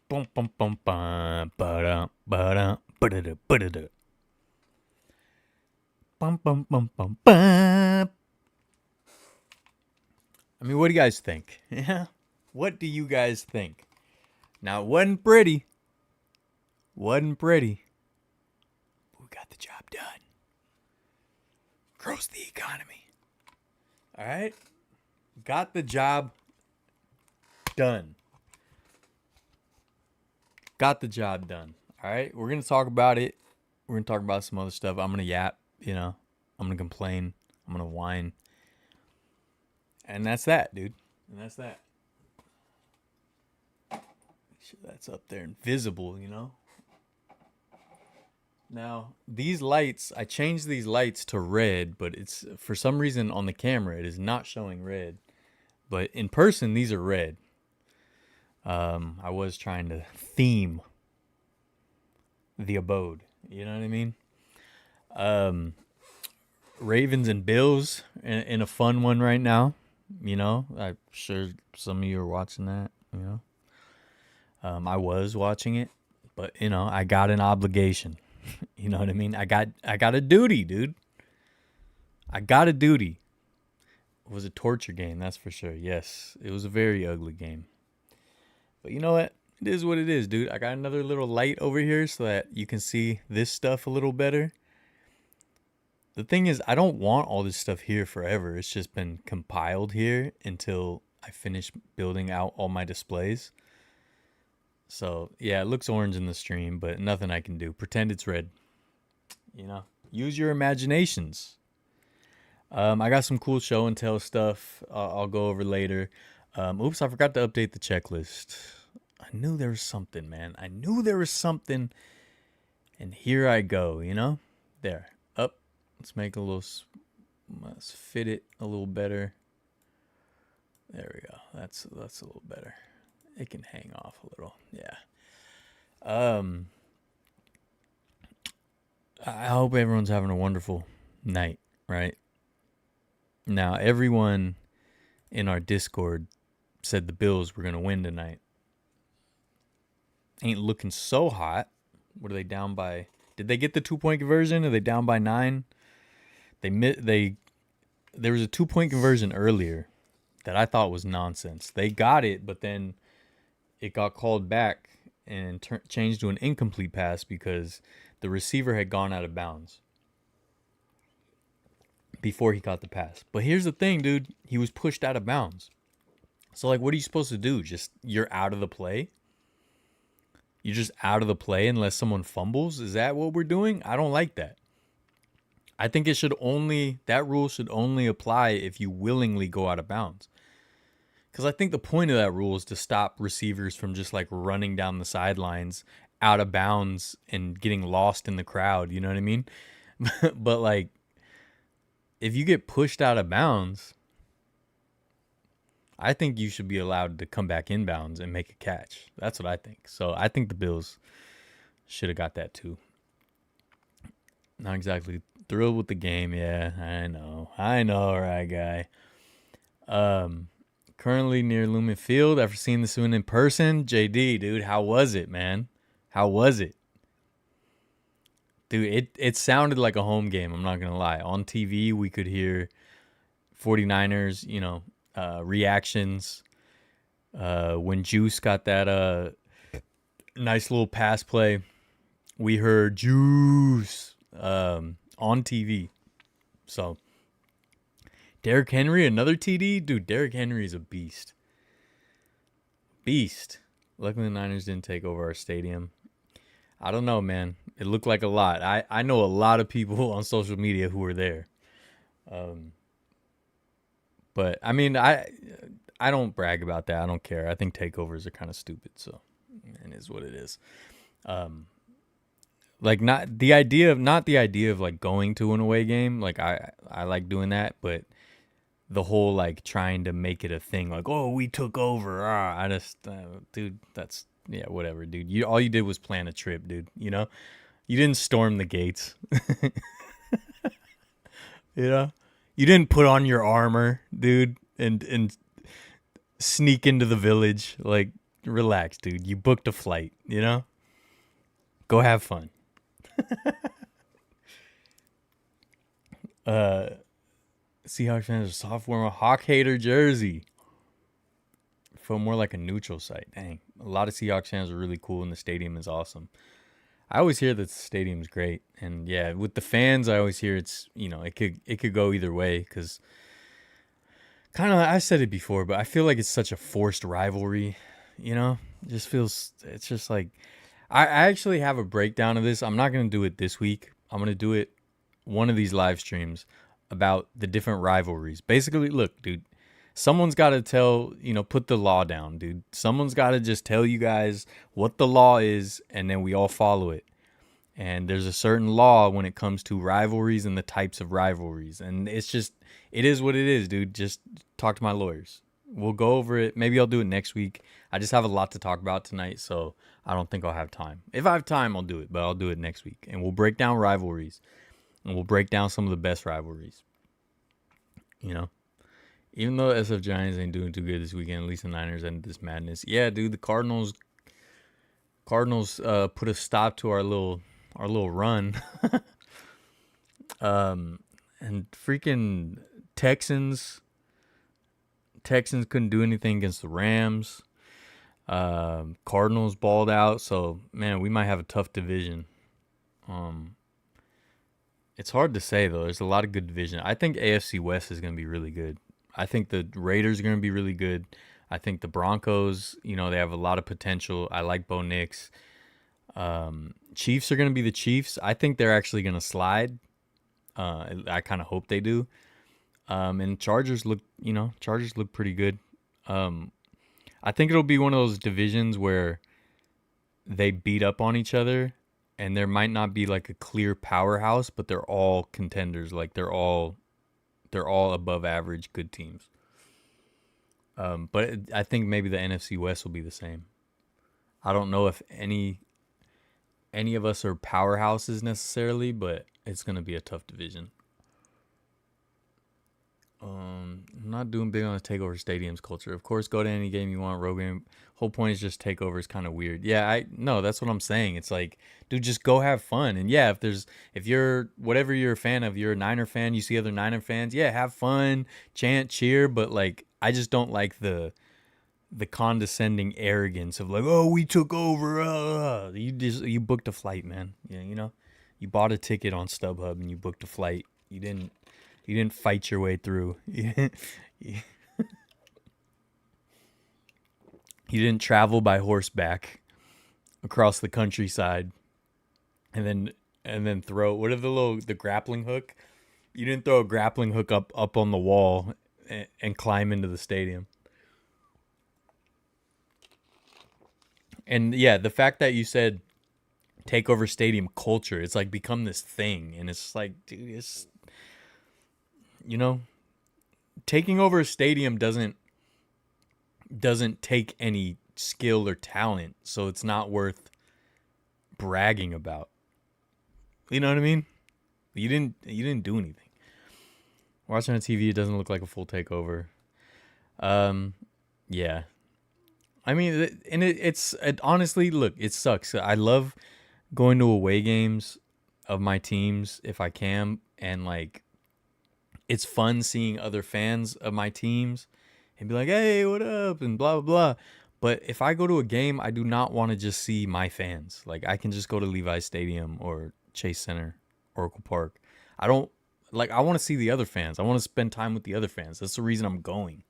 Bum bum bum bum ba ba ba ba bum bum bum bum bum. I mean, what do you guys think? Yeah. What do you guys think? Now, it wasn't pretty. Wasn't pretty. But we got the job done. Grows the economy. All right? Got the job done. Got the job done. All right? We're going to talk about it. We're going to talk about some other stuff. I'm going to yap, I'm going to complain. I'm going to whine. And that's that, dude. And that's that. Make sure that's up there and visible. Now, these lights, I changed these lights to red, but it's for some reason on the camera it is not showing red. But in person, these are red. I was trying to theme the abode. You know what I mean? Ravens and Bills in a fun one right now. I'm sure some of you are watching that. I was watching it, but I got an obligation. You know what I mean? I got a duty, dude. I got a duty. It was a torture game, that's for sure. Yes, it was a very ugly game. But you know what? It is what it is, dude. I got another little light over here so that you can see this stuff a little better. The thing is, I don't want all this stuff here forever. It's just been compiled here until I finish building out all my displays. So, yeah, it looks orange in the stream, but nothing I can do. Pretend it's red. Use your imaginations. I got some cool show and tell stuff I'll go over later. Oops, I forgot to update the checklist. I knew there was something, man. I knew there was something. And here I go, There. Up. Let's make let's fit it a little better. There we go. That's a little better. It can hang off a little. Yeah. I hope everyone's having a wonderful night, right? Now, everyone in our Discord said the Bills were going to win tonight. Ain't looking so hot. What are they down by? Did they get the 2-point conversion? Are they down by 9? There was a 2-point conversion earlier that I thought was nonsense. They got it, but then it got called back and changed to an incomplete pass because the receiver had gone out of bounds before he caught the pass. But here's the thing, dude. He was pushed out of bounds. So, what are you supposed to do? You're out of the play? You're just out of the play unless someone fumbles? Is that what we're doing? I don't like that. I think that rule should only apply if you willingly go out of bounds. Because I think the point of that rule is to stop receivers from just running down the sidelines out of bounds and getting lost in the crowd. You know what I mean? But if you get pushed out of bounds, I think you should be allowed to come back in bounds and make a catch. That's what I think. So I think the Bills should have got that too. Not exactly thrilled with the game. Yeah, I know, right, guy. Currently near Lumen Field after seeing this one in person. JD, dude, how was it, man? How was it? Dude, it sounded like a home game, I'm not going to lie. On TV, we could hear 49ers, reactions. When Juice got that nice little pass play, we heard Juice on TV. So, Derrick Henry, another TD? Dude, Derrick Henry is a beast. Beast. Luckily, the Niners didn't take over our stadium. I don't know, man. It looked like a lot. I know a lot of people on social media who were there. But, I mean, I don't brag about that. I don't care. I think takeovers are kind of stupid, so it is what it is. Not the idea of going to an away game. I like doing that, but the whole trying to make it a thing, oh, we took over. I just, dude, that's, yeah, whatever, dude. All you did was plan a trip, dude. You didn't storm the gates. You didn't put on your armor, dude, and sneak into the village. relax, dude. You booked a flight, you know? Go have fun. Seahawks fans are soft wearing a Hawk hater jersey. Felt more like a neutral site. Dang. A lot of Seahawks fans are really cool and the stadium is awesome. I always hear that the stadium's great. And yeah, with the fans, I always hear it's, it could go either way because kind of, I said it before, but I feel like it's such a forced rivalry, It just feels, it's just like, I actually have a breakdown of this. I'm not going to do it this week. I'm going to do it one of these live streams about the different rivalries. Basically, look, dude, someone's got to put the law down, dude. Someone's got to just tell you guys what the law is, and then we all follow it. And there's a certain law when it comes to rivalries and the types of rivalries. And it's just, it is what it is, dude. Just talk to my lawyers. We'll go over it. Maybe I'll do it next week. I just have a lot to talk about tonight, so I don't think I'll have time. If I have time, I'll do it, but I'll do it next week. And we'll break down rivalries. And we'll break down some of the best rivalries. Even though SF Giants ain't doing too good this weekend, at least the Niners ended this madness. Yeah, dude, the Cardinals put a stop to our little run. And freaking Texans couldn't do anything against the Rams. Cardinals balled out, so man, we might have a tough division. It's hard to say though. There's a lot of good division. I think AFC West is going to be really good. I think the Raiders are going to be really good. I think the Broncos, they have a lot of potential. I like Bo Nix. Chiefs are going to be the Chiefs. I think they're actually going to slide. I kind of hope they do. And Chargers look pretty good. I think it'll be one of those divisions where they beat up on each other and there might not be like a clear powerhouse, but they're all contenders. Like they're all above average good teams. But I think maybe the NFC West will be the same. I don't know if any of us are powerhouses necessarily, but it's going to be a tough division. I'm not doing big on the takeover stadiums culture. Of course, go to any game you want. Road game. Whole point is just takeover is kind of weird. Yeah, that's what I'm saying. It's like, dude, just go have fun. And yeah, if you're whatever you're a fan of, you're a Niner fan, you see other Niner fans, yeah, have fun, chant, cheer. But like, I just don't like the condescending arrogance of like, oh, we took over. You booked a flight, man. Yeah, you bought a ticket on StubHub and you booked a flight. You didn't fight your way through. You didn't travel by horseback across the countryside and then throw the grappling hook. You didn't throw a grappling hook up on the wall and climb into the stadium. And yeah, the fact that you said takeover stadium culture, it's like become this thing, and it's like, dude, it's taking over a stadium doesn't take any skill or talent, so it's not worth bragging about. You know what I mean? You didn't do anything. Watching on TV, it doesn't look like a full takeover. Yeah. I mean, and it honestly, look, it sucks. I love going to away games of my teams if I can, and like, it's fun seeing other fans of my teams and be like, hey, what up? And blah, blah, blah. But if I go to a game, I do not want to just see my fans. Like, I can just go to Levi's Stadium or Chase Center, Oracle Park. I want to see the other fans. I want to spend time with the other fans. That's the reason I'm going.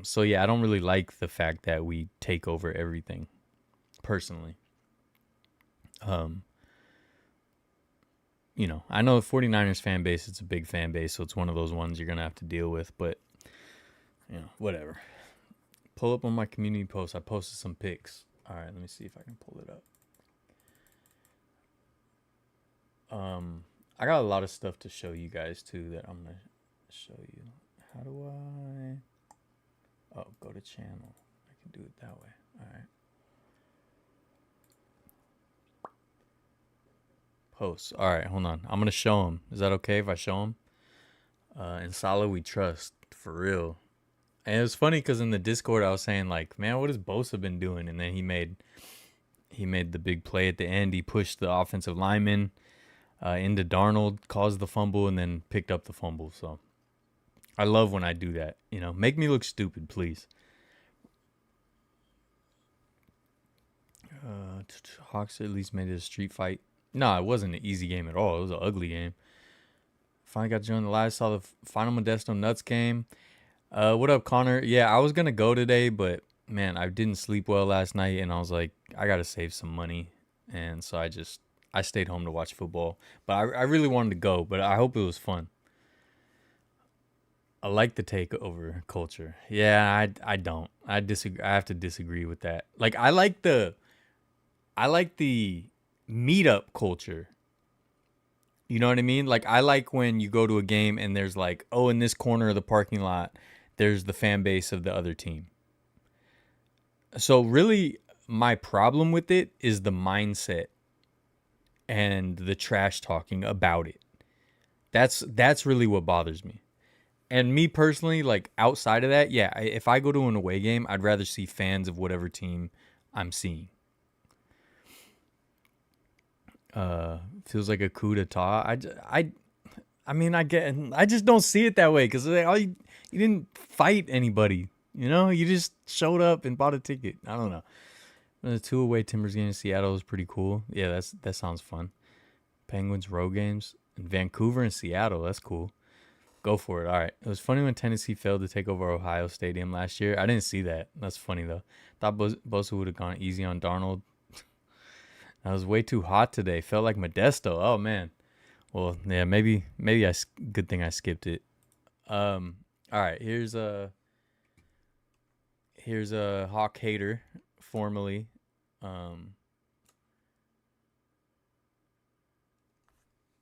So yeah, I don't really like the fact that we take over everything personally. I know the 49ers fan base, it's a big fan base, so it's one of those ones you're going to have to deal with, but, whatever. Pull up on my community post. I posted some pics. All right, let me see if I can pull it up. I got a lot of stuff to show you guys, too, that I'm going to show you. How do I... Oh, go to channel. I can do it that way. All right. Posts. All right, hold on. I'm going to show them. Is that okay if I show them? In Salah we trust. For real. And it was funny because in the Discord I was saying like, man, what has Bosa been doing? And then he made the big play at the end. He pushed the offensive lineman into Darnold, caused the fumble, and then picked up the fumble. So I love when I do that. You know, make me look stupid, please. Hawks at least made it a street fight. No, it wasn't an easy game at all. It was an ugly game. Finally got to join the live. Saw the final Modesto Nuts game. What up, Connor? Yeah, I was gonna go today, but man, I didn't sleep well last night, and I was like, I gotta save some money, and so I stayed home to watch football. But I really wanted to go, but I hope it was fun. I like the takeover culture. Yeah, I don't. I disagree. I have to disagree with that. Like I like the meetup culture. You know what I mean? Like I like when you go to a game and there's like, oh, in this corner of the parking lot, there's the fan base of the other team. So really my problem with it is the mindset and the trash talking about it. That's really what bothers me. And me personally, like outside of that, yeah, if I go to an away game, I'd rather see fans of whatever team I'm seeing. Feels like a coup d'etat. I mean, I just don't see it that way because you didn't fight anybody. You know, you just showed up and bought a ticket. I don't know. The two away Timbers game in Seattle was pretty cool. Yeah, that sounds fun. Penguins road games in Vancouver and Seattle. That's cool. Go for it. All right. It was funny when Tennessee failed to take over Ohio Stadium last year. I didn't see that. That's funny though. Thought Bosa would have gone easy on Darnold. I was way too hot today. Felt like Modesto. Oh man. Well, yeah, maybe good thing I skipped it. All right. Here's a Hawk hater, formerly.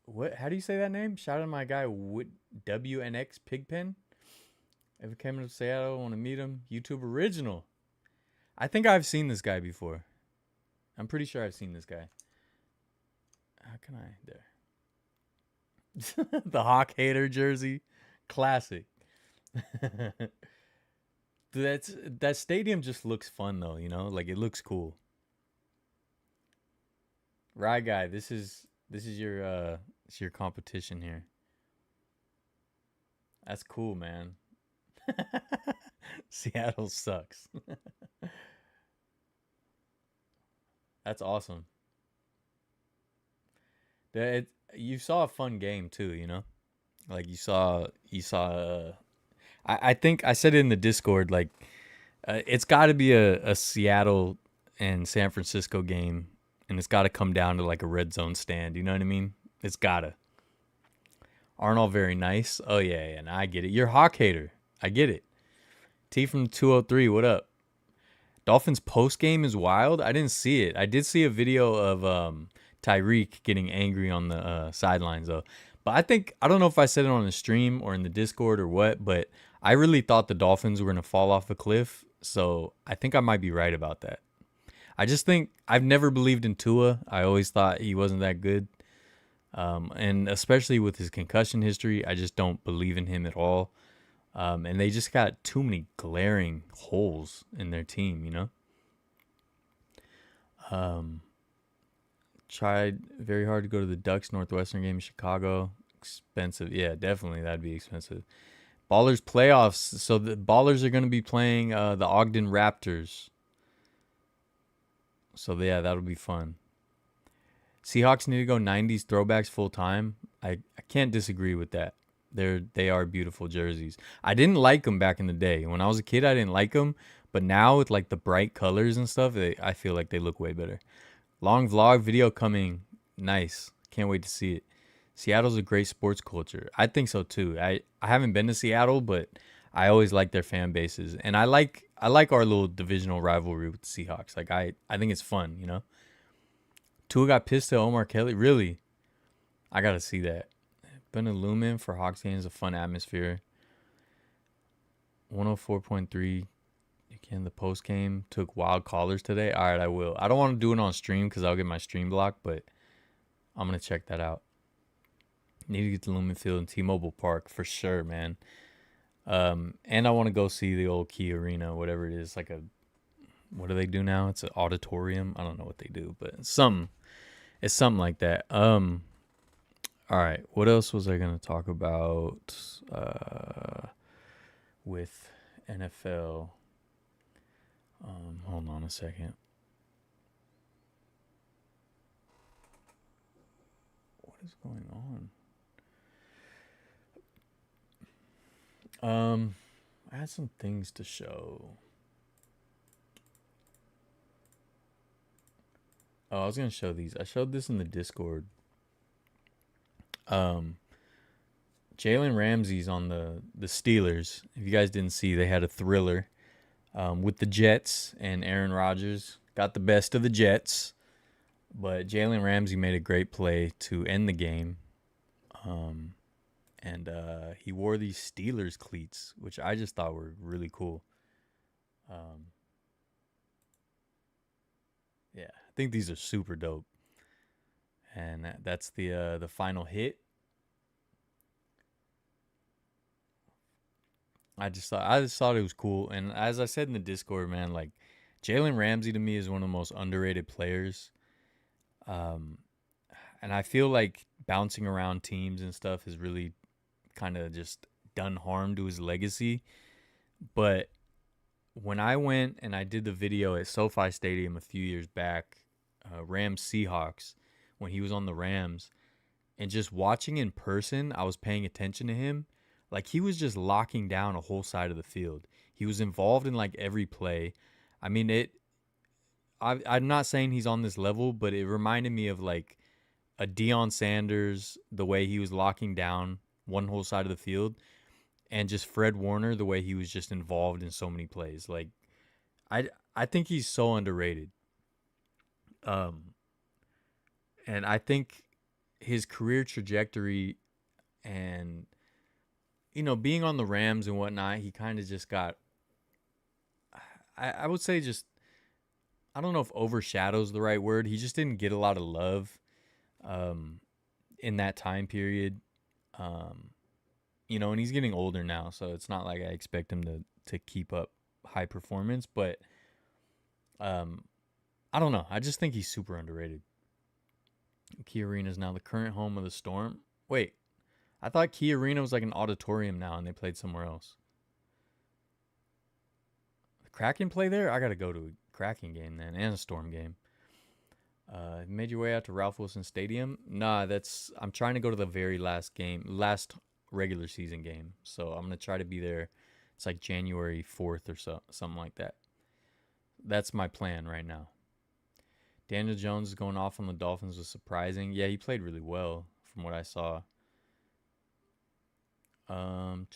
What? How do you say that name? Shout out to my guy WNX Pigpen. Ever came to Seattle? Want to meet him? YouTube original. I think I've seen this guy before. I'm pretty sure I've seen this guy. How can I? There. The Hawk hater jersey. Classic. That stadium just looks fun though, you know? Like it looks cool. Right guy, this is your competition here. That's cool, man. Seattle sucks. That's awesome. You saw a fun game too, you know? Like you saw I think I said it in the Discord like it's got to be a Seattle and San Francisco game and it's got to come down to like a red zone stand, you know what I mean? It's got to. Aren't all very nice. Oh yeah, and I get it. You're a Hawk hater. I get it. T from 203, what up? Dolphins post game is wild. I didn't see it. I did see a video of Tyreek getting angry on the sidelines though. But I don't know if I said it on the stream or in the Discord or what, but I really thought the Dolphins were gonna fall off a cliff. So I think I might be right about that. I just think I've never believed in Tua. I always thought he wasn't that good. And especially with his concussion history, I just don't believe in him at all. And they just got too many glaring holes in their team, you know? Tried very hard to go to the Ducks Northwestern game in Chicago. Expensive. Yeah, definitely. That'd be expensive. Ballers playoffs. So the Ballers are going to be playing the Ogden Raptors. So, yeah, that'll be fun. Seahawks need to go 90s throwbacks full time. I can't disagree with that. They are beautiful jerseys. I didn't like them back in the day. When I was a kid, I didn't like them. But now with like the bright colors and stuff, I feel like they look way better. Long vlog video coming. Nice. Can't wait to see it. Seattle's a great sports culture. I think so too. I haven't been to Seattle, but I always like their fan bases. And I like our little divisional rivalry with the Seahawks. Like I think it's fun, you know? Tua got pissed at Omar Kelly. Really? I gotta see that. Been a Lumen for Hawks games, a fun atmosphere. 104.3. Again, the post game took wild callers today. All right, I will. I don't want to do it on stream because I'll get my stream blocked, but I'm gonna check that out. Need to get to Lumen Field and T-Mobile Park for sure, man. And I want to go see the old Key Arena, whatever it is. Like a, what do they do now? It's an auditorium. I don't know what they do, but it's something like that. All right. What else was I gonna talk about? With NFL. Hold on a second. What is going on? I had some things to show. Oh, I was gonna show these. I showed this in the Discord. Um, Jalen Ramsey's on the Steelers. If you guys didn't see, they had a thriller with the Jets, and Aaron Rodgers got the best of the Jets. But Jalen Ramsey made a great play to end the game. And he wore these Steelers cleats, which I just thought were really cool. Um, yeah, I think these are super dope. And that's the final hit. I just thought it was cool. And as I said in the Discord, man, like Jalen Ramsey to me is one of the most underrated players. Um, and I feel like bouncing around teams and stuff has really kind of just done harm to his legacy. But when I went and I did the video at SoFi Stadium a few years back, Rams Seahawks, when he was on the Rams, and just watching in person, I was paying attention to him. Like he was just locking down a whole side of the field. He was involved in like every play. I mean, I'm not saying he's on this level, but it reminded me of like a Deion Sanders, the way he was locking down one whole side of the field, and just Fred Warner, the way he was just involved in so many plays. Like I I think he's so underrated. Um, and I think his career trajectory and being on the Rams and whatnot, he kind of just got. I would say just I don't know if overshadows the right word. He just didn't get a lot of love, um, in that time period. Um, and he's getting older now, so it's not like I expect him to keep up high performance. But um, I don't know. I just think he's super underrated. Key Arena is now the current home of the Storm. Wait, I thought Key Arena was like an auditorium now, and they played somewhere else. The Kraken play there? I gotta go to a Kraken game then, and a Storm game. Made your way out to Ralph Wilson Stadium? Nah, I'm trying to go to the very last regular season game. So I'm gonna try to be there. It's like January 4th or something like that. That's my plan right now. Daniel Jones going off on the Dolphins was surprising. Yeah, he played really well from what I saw. Um,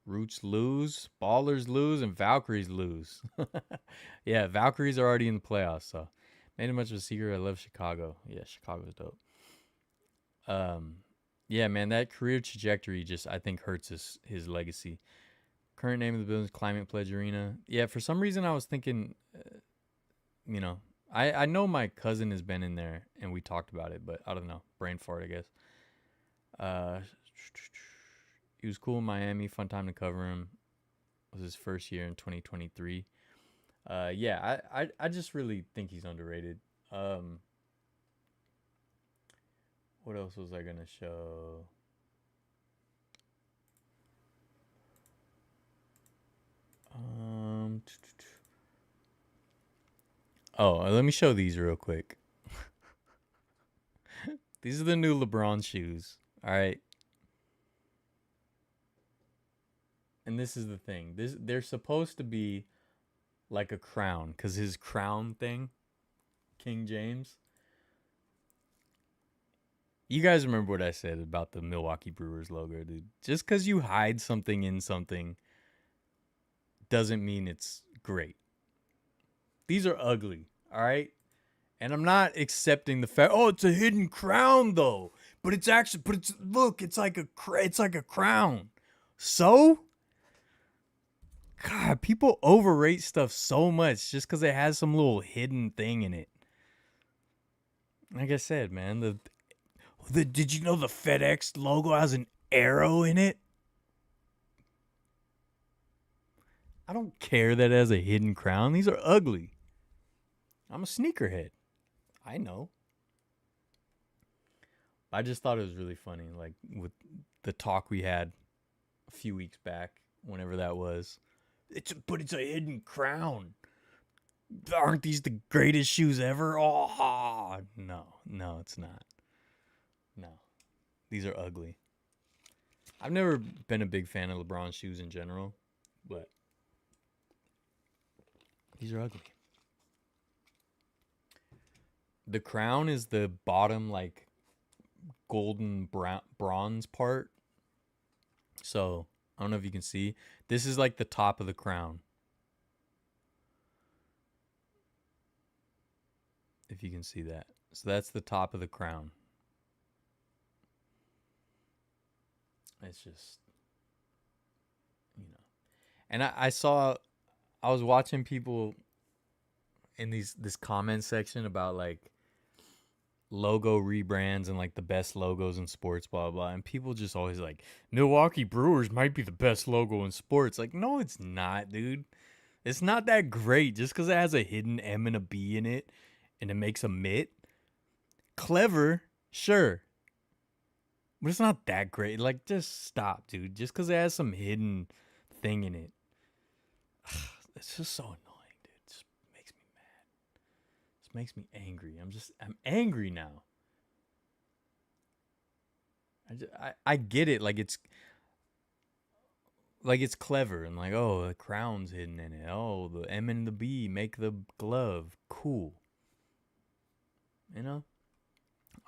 Roots lose, Ballers lose, and Valkyries lose. Yeah, Valkyries are already in the playoffs, so made it much of a secret. I love Chicago. Yeah, Chicago's dope. Um, yeah, man, that career trajectory just I think hurts his legacy. Current name of the building is Climate Pledge Arena. Yeah, for some reason I was thinking, you know, I know my cousin has been in there and we talked about it, but I don't know, brain fart, I guess. Uh, he was cool in Miami. Fun time to cover him. It was his first year in 2023. Yeah, I just really think he's underrated. Um, what else was I gonna show? Um, oh, let me show these real quick. These are the new LeBron shoes. All right, and this is the thing. They're supposed to be like a crown, cause his crown thing, King James. You guys remember what I said about the Milwaukee Brewers logo, dude? Just because you hide something in something doesn't mean it's great. These are ugly, all right? And I'm not accepting the fact, oh, it's a hidden crown though. Look, it's like a crown. So, God, people overrate stuff so much just because it has some little hidden thing in it. Like I said, man, did you know the FedEx logo has an arrow in it? I don't care that it has a hidden crown. These are ugly. I'm a sneakerhead. I know. I just thought it was really funny, like with the talk we had a few weeks back, whenever that was. But it's a hidden crown. Aren't these the greatest shoes ever? Oh no, it's not. No, these are ugly. I've never been a big fan of LeBron's shoes in general, but these are ugly. The crown is the bottom, like golden brown bronze part. So I don't know if you can see. This is like the top of the crown. If you can see that. So that's the top of the crown. It's just, you know. And I was watching people in this comment section about like logo rebrands and like the best logos in sports, blah, blah, blah. And people just always like, Milwaukee Brewers might be the best logo in sports. Like, no, it's not, dude. It's not that great just because it has a hidden M and a B in it and it makes a mitt. Clever, sure. But it's not that great. Like, just stop, dude. Just because it has some hidden thing in it. It's just so annoying, dude. It just makes me mad. It makes me angry. I'm angry now. I get it. Like it's clever and like, oh, the crown's hidden in it. Oh, the M and the B make the glove. Cool. You know?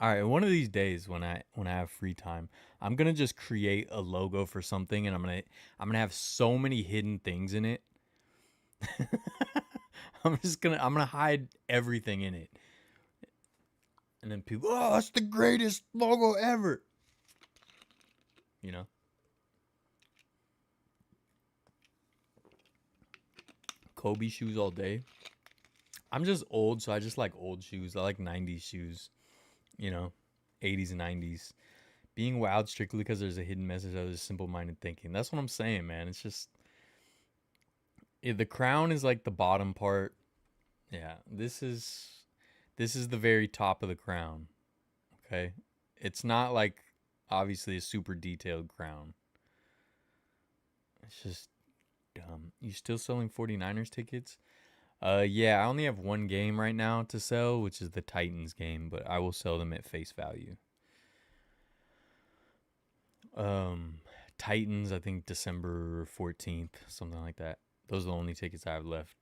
All right, one of these days when I have free time, I'm going to just create a logo for something and I'm going to have so many hidden things in it. I'm going to hide everything in it. And then people, oh, that's the greatest logo ever. You know? Kobe shoes all day. I'm just old, so I just like old shoes. I like 90s shoes, you know, 80s and 90s. Being wowed strictly because there's a hidden message of just simple-minded thinking. That's what I'm saying, man. It's just, the crown is like the bottom part. Yeah, this is the very top of the crown. Okay, it's not like obviously a super detailed crown. It's just dumb. You still selling 49ers tickets? Yeah, I only have one game right now to sell, which is the Titans game, but I will sell them at face value. Titans, I think December 14th, something like that. Those are the only tickets I have left.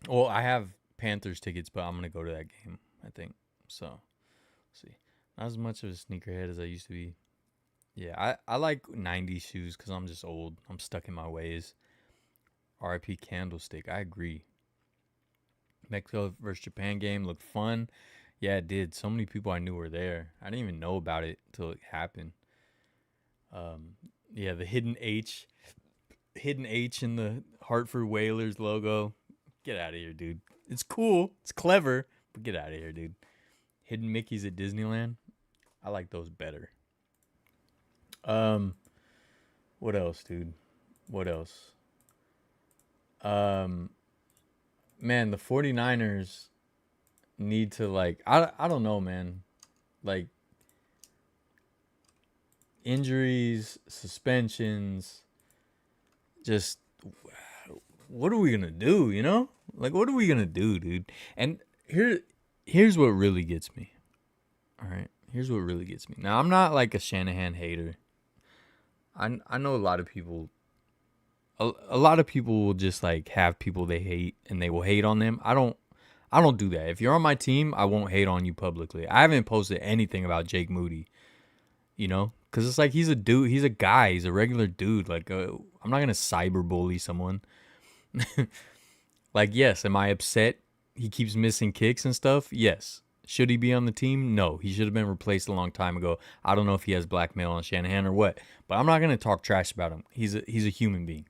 Well, I have Panthers tickets, but I'm gonna go to that game, I think. So, see, not as much of a sneakerhead as I used to be. Yeah, I like 90s shoes because I'm just old. I'm stuck in my ways. RIP Candlestick, I agree. Mexico versus Japan game looked fun. Yeah, it did. So many people I knew were there. I didn't even know about it until it happened. Yeah, the hidden H in the Hartford Whalers logo. Get out of here, dude. It's cool. It's clever, but get out of here, dude. Hidden Mickeys at Disneyland. I like those better. What else, dude? What else? Man, the 49ers need to like I don't know, man. Like injuries, suspensions, just what are we going to do, you know? Like what are we going to do, dude? And here's what really gets me. All right. Here's what really gets me. Now, I'm not like a Shanahan hater. I know a lot of people will just like have people they hate and they will hate on them. I don't do that. If you're on my team, I won't hate on you publicly. I haven't posted anything about Jake Moody, you know, because it's like he's a dude, he's a guy, he's a regular dude. Like I'm not gonna cyberbully someone. Like, yes, am I upset? He keeps missing kicks and stuff. Yes. Should he be on the team? No, he should have been replaced a long time ago. I don't know if he has blackmail on Shanahan or what, but I'm not gonna talk trash about him. He's a human being.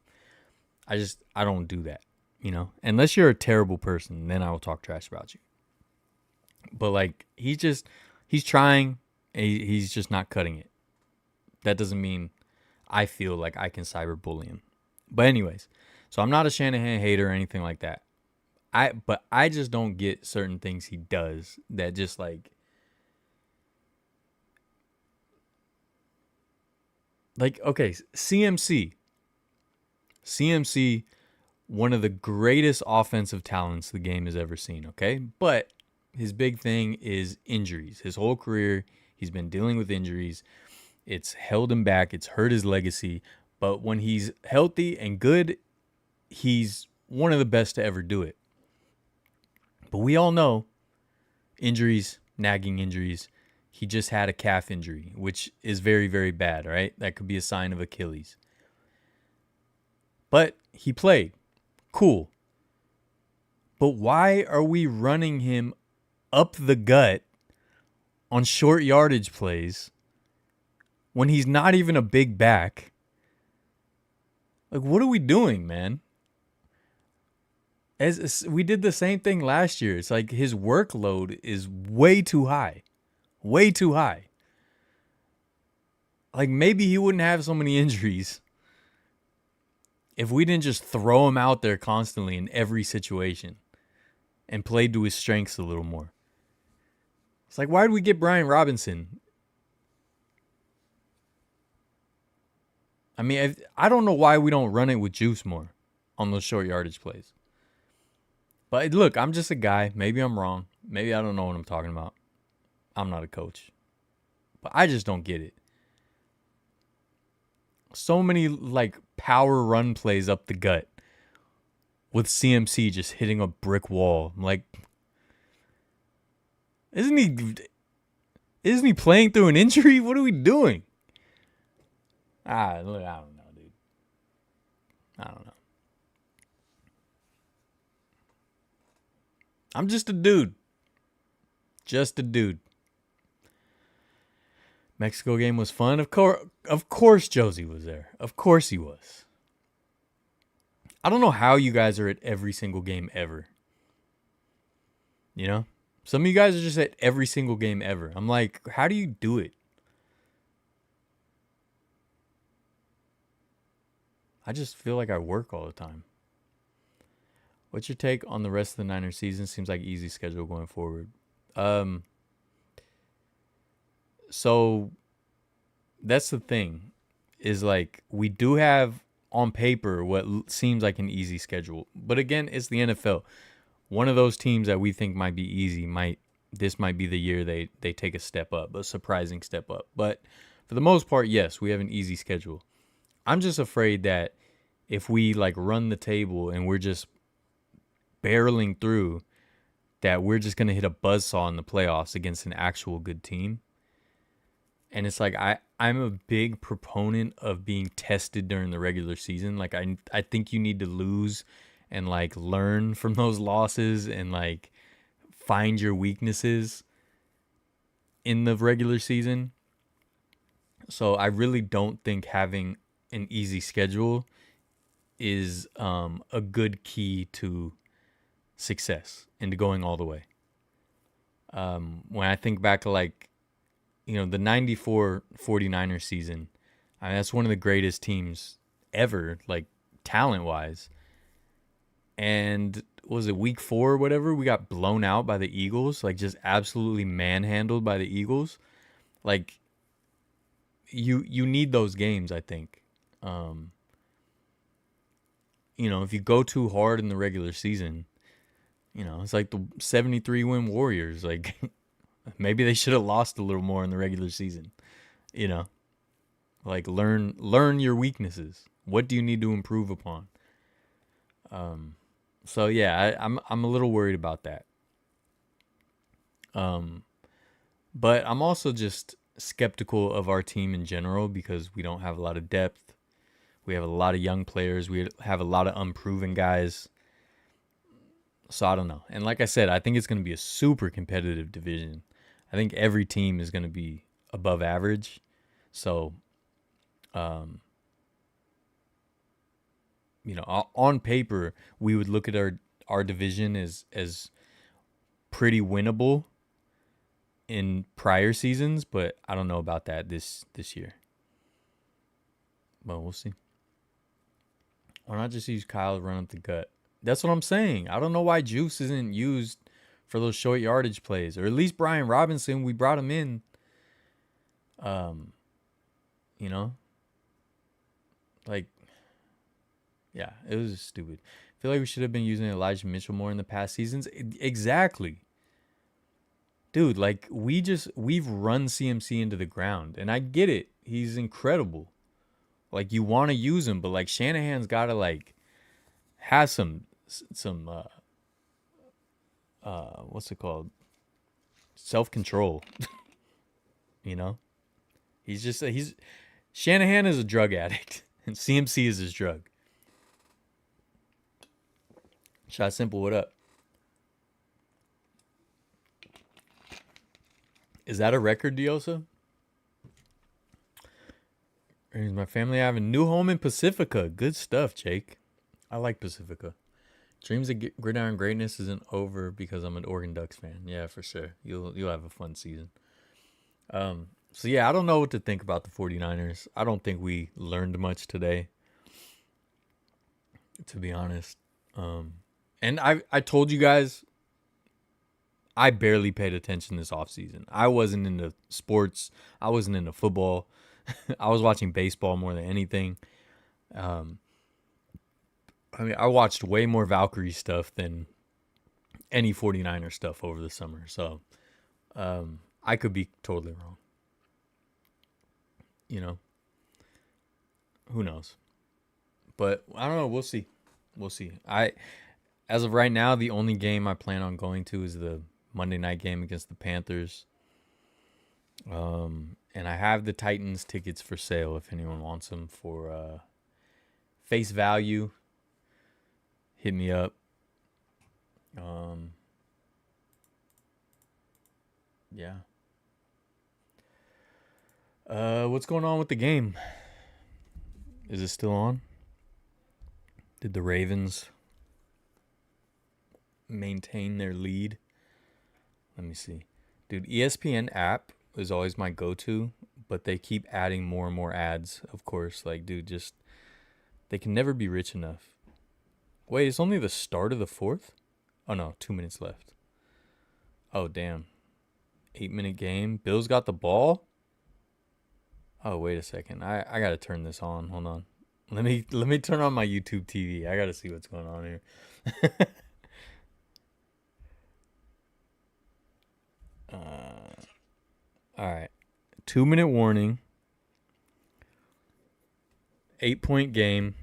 I don't do that, you know. Unless you're a terrible person, then I will talk trash about you. But like he's trying, he's just not cutting it. That doesn't mean I feel like I can cyberbully him. But anyways, So I'm not a Shanahan hater or anything like that. But I just don't get certain things he does that just like okay, CMC, one of the greatest offensive talents the game has ever seen, okay? But his big thing is injuries. His whole career, he's been dealing with injuries. It's held him back, it's hurt his legacy. But when he's healthy and good, he's one of the best to ever do it. But we all know injuries, nagging injuries. He just had a calf injury, which is very, very bad, right? That could be a sign of Achilles. But he played. Cool. But why are we running him up the gut on short yardage plays when he's not even a big back? Like, what are we doing, man? As we did the same thing last year. It's like his workload is way too high. Way too high. Like, maybe he wouldn't have so many injuries if we didn't just throw him out there constantly in every situation and played to his strengths a little more. It's like, why did we get Brian Robinson? I mean, I don't know why we don't run it with Juice more on those short yardage plays. But look, I'm just a guy. Maybe I'm wrong. Maybe I don't know what I'm talking about. I'm not a coach. But I just don't get it. So many like power run plays up the gut with CMC just hitting a brick wall. I'm like, isn't he playing through an injury? What are we doing? I don't know, dude. I don't know. I'm just a dude. Just a dude. Mexico game was fun. Of course Josie was there. Of course he was. I don't know how you guys are at every single game ever. You know? Some of you guys are just at every single game ever. I'm like, how do you do it? I just feel like I work all the time. What's your take on the rest of the Niners season? Seems like easy schedule going forward. So that's the thing, is like we do have on paper what seems like an easy schedule. But again, it's the NFL. One of those teams that we think might be easy this might be the year they take a step up, a surprising step up. But for the most part, yes, we have an easy schedule. I'm just afraid that if we like run the table and we're just barreling through, that we're just going to hit a buzzsaw in the playoffs against an actual good team. And it's like I'm a big proponent of being tested during the regular season. Like I think you need to lose and like learn from those losses and like find your weaknesses in the regular season. So I really don't think having an easy schedule is a good key to success and to going all the way. When I think back to like, the 94 49ers season, I mean, that's one of the greatest teams ever, like talent-wise. And was it week 4 or whatever? We got blown out by the Eagles, like just absolutely manhandled by the Eagles. Like, you need those games, I think. If you go too hard in the regular season, it's like the 73-win Warriors. Like, maybe they should have lost a little more in the regular season. Like learn your weaknesses. What do you need to improve upon? So yeah, I'm a little worried about that. But I'm also just skeptical of our team in general because we don't have a lot of depth. We have a lot of young players. We have a lot of unproven guys. So I don't know. And like I said, I think it's going to be a super competitive division. I think every team is going to be above average. So, on paper, we would look at our division as pretty winnable in prior seasons, but I don't know about that this year. Well, we'll see. Why not just use Kyle to run up the gut? That's what I'm saying. I don't know why Juice isn't used for those short yardage plays, or at least Brian Robinson. We brought him in. Um, you know, like, yeah, it was just stupid. I feel like we should have been using Elijah Mitchell more in the past seasons. Exactly. Dude, like we've run CMC into the ground, and I get it. He's incredible. Like you want to use him, but like Shanahan's got to like have some what's it called? Self-control, you know? He's Shanahan is a drug addict and CMC is his drug. Shot Simple, what up? Is that a record, Diosa? My family have a new home in Pacifica. Good stuff, Jake. I like Pacifica. Dreams of gridiron greatness isn't over because I'm an Oregon Ducks fan. Yeah, for sure. You'll have a fun season. So yeah, I don't know what to think about the 49ers. I don't think we learned much today, to be honest. And I told you guys I barely paid attention this offseason. I wasn't into sports. I wasn't into football. I was watching baseball more than anything. I mean, I watched way more Valkyrie stuff than any 49er stuff over the summer. So I could be totally wrong. You know, who knows? But I don't know. We'll see. We'll see. As of right now, the only game I plan on going to is the Monday night game against the Panthers. And I have the Titans tickets for sale if anyone wants them for face value. Hit me up. Yeah. What's going on with the game? Is it still on? Did the Ravens maintain their lead? Let me see. Dude, ESPN app is always my go-to, but they keep adding more and more ads, of course. Like, dude, just they can never be rich enough. Wait, it's only the start of the fourth? Oh, no, 2 minutes left. Oh, damn. 8-minute game. Bills got the ball? Oh, wait a second. I got to turn this on. Hold on. Let me turn on my YouTube TV. I got to see what's going on here. All right. 2-minute warning. 8-point game.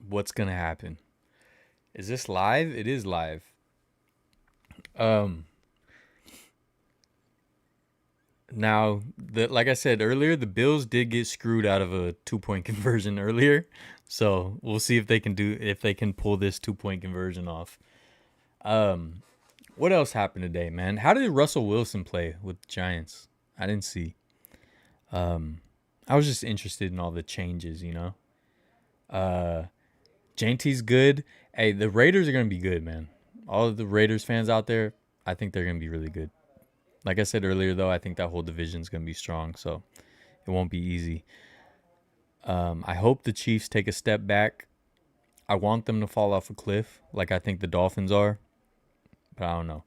What's going to happen? Is this live? It is live. Now, like I said earlier, the Bills did get screwed out of a 2-point conversion earlier. So we'll see if they can pull this 2-point conversion off. What else happened today, man? How did Russell Wilson play with the Giants? I didn't see. I was just interested in all the changes, you know. JT's good. Hey, the Raiders are gonna be good, man. All of the Raiders fans out there, I think they're gonna be really good. Like I said earlier, though, I think that whole division is going to be strong, so it won't be easy. I hope the Chiefs take a step back. I want them to fall off a cliff like I think the Dolphins are, but I don't know.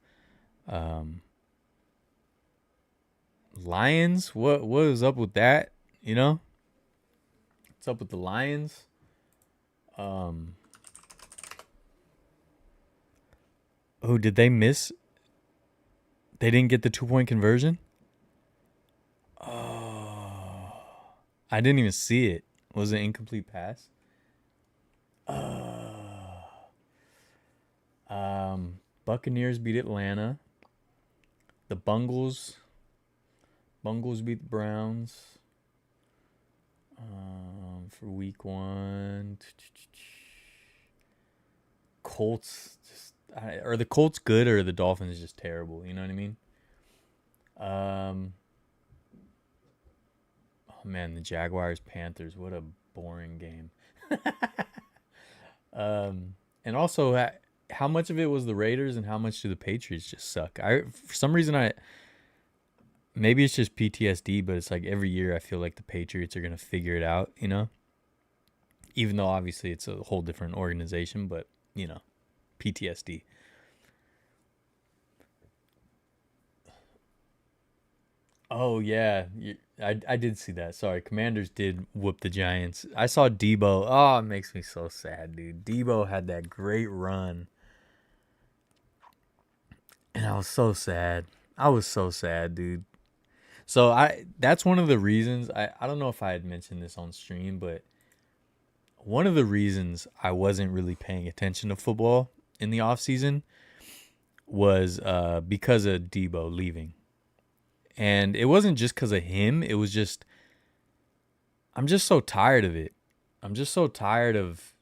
Lions, what is up with that? You know? What's up with the Lions? Oh, did they miss? They didn't get the 2-point conversion? Oh. I didn't even see it. Was it an incomplete pass? Buccaneers beat Atlanta. The Bungles beat the Browns. For week 1. Colts are the Colts good or are the Dolphins just terrible? You know what I mean? Oh man, the Jaguars Panthers. What a boring game. And also, how much of it was the Raiders and how much do the Patriots just suck? For some reason maybe it's just PTSD, but it's like every year I feel like the Patriots are gonna figure it out, you know. Even though obviously it's a whole different organization, but you know, PTSD. Oh yeah, I did see that. Sorry, Commanders did whoop the Giants. I saw Debo. Oh, it makes me so sad, dude. Debo had that great run, and I was so sad. I was so sad, dude. So I that's one of the reasons I don't know if I had mentioned this on stream, but one of the reasons I wasn't really paying attention to football in the off season was because of Debo leaving. And it wasn't just because of him, it was just I'm just so tired of it. I'm just so tired of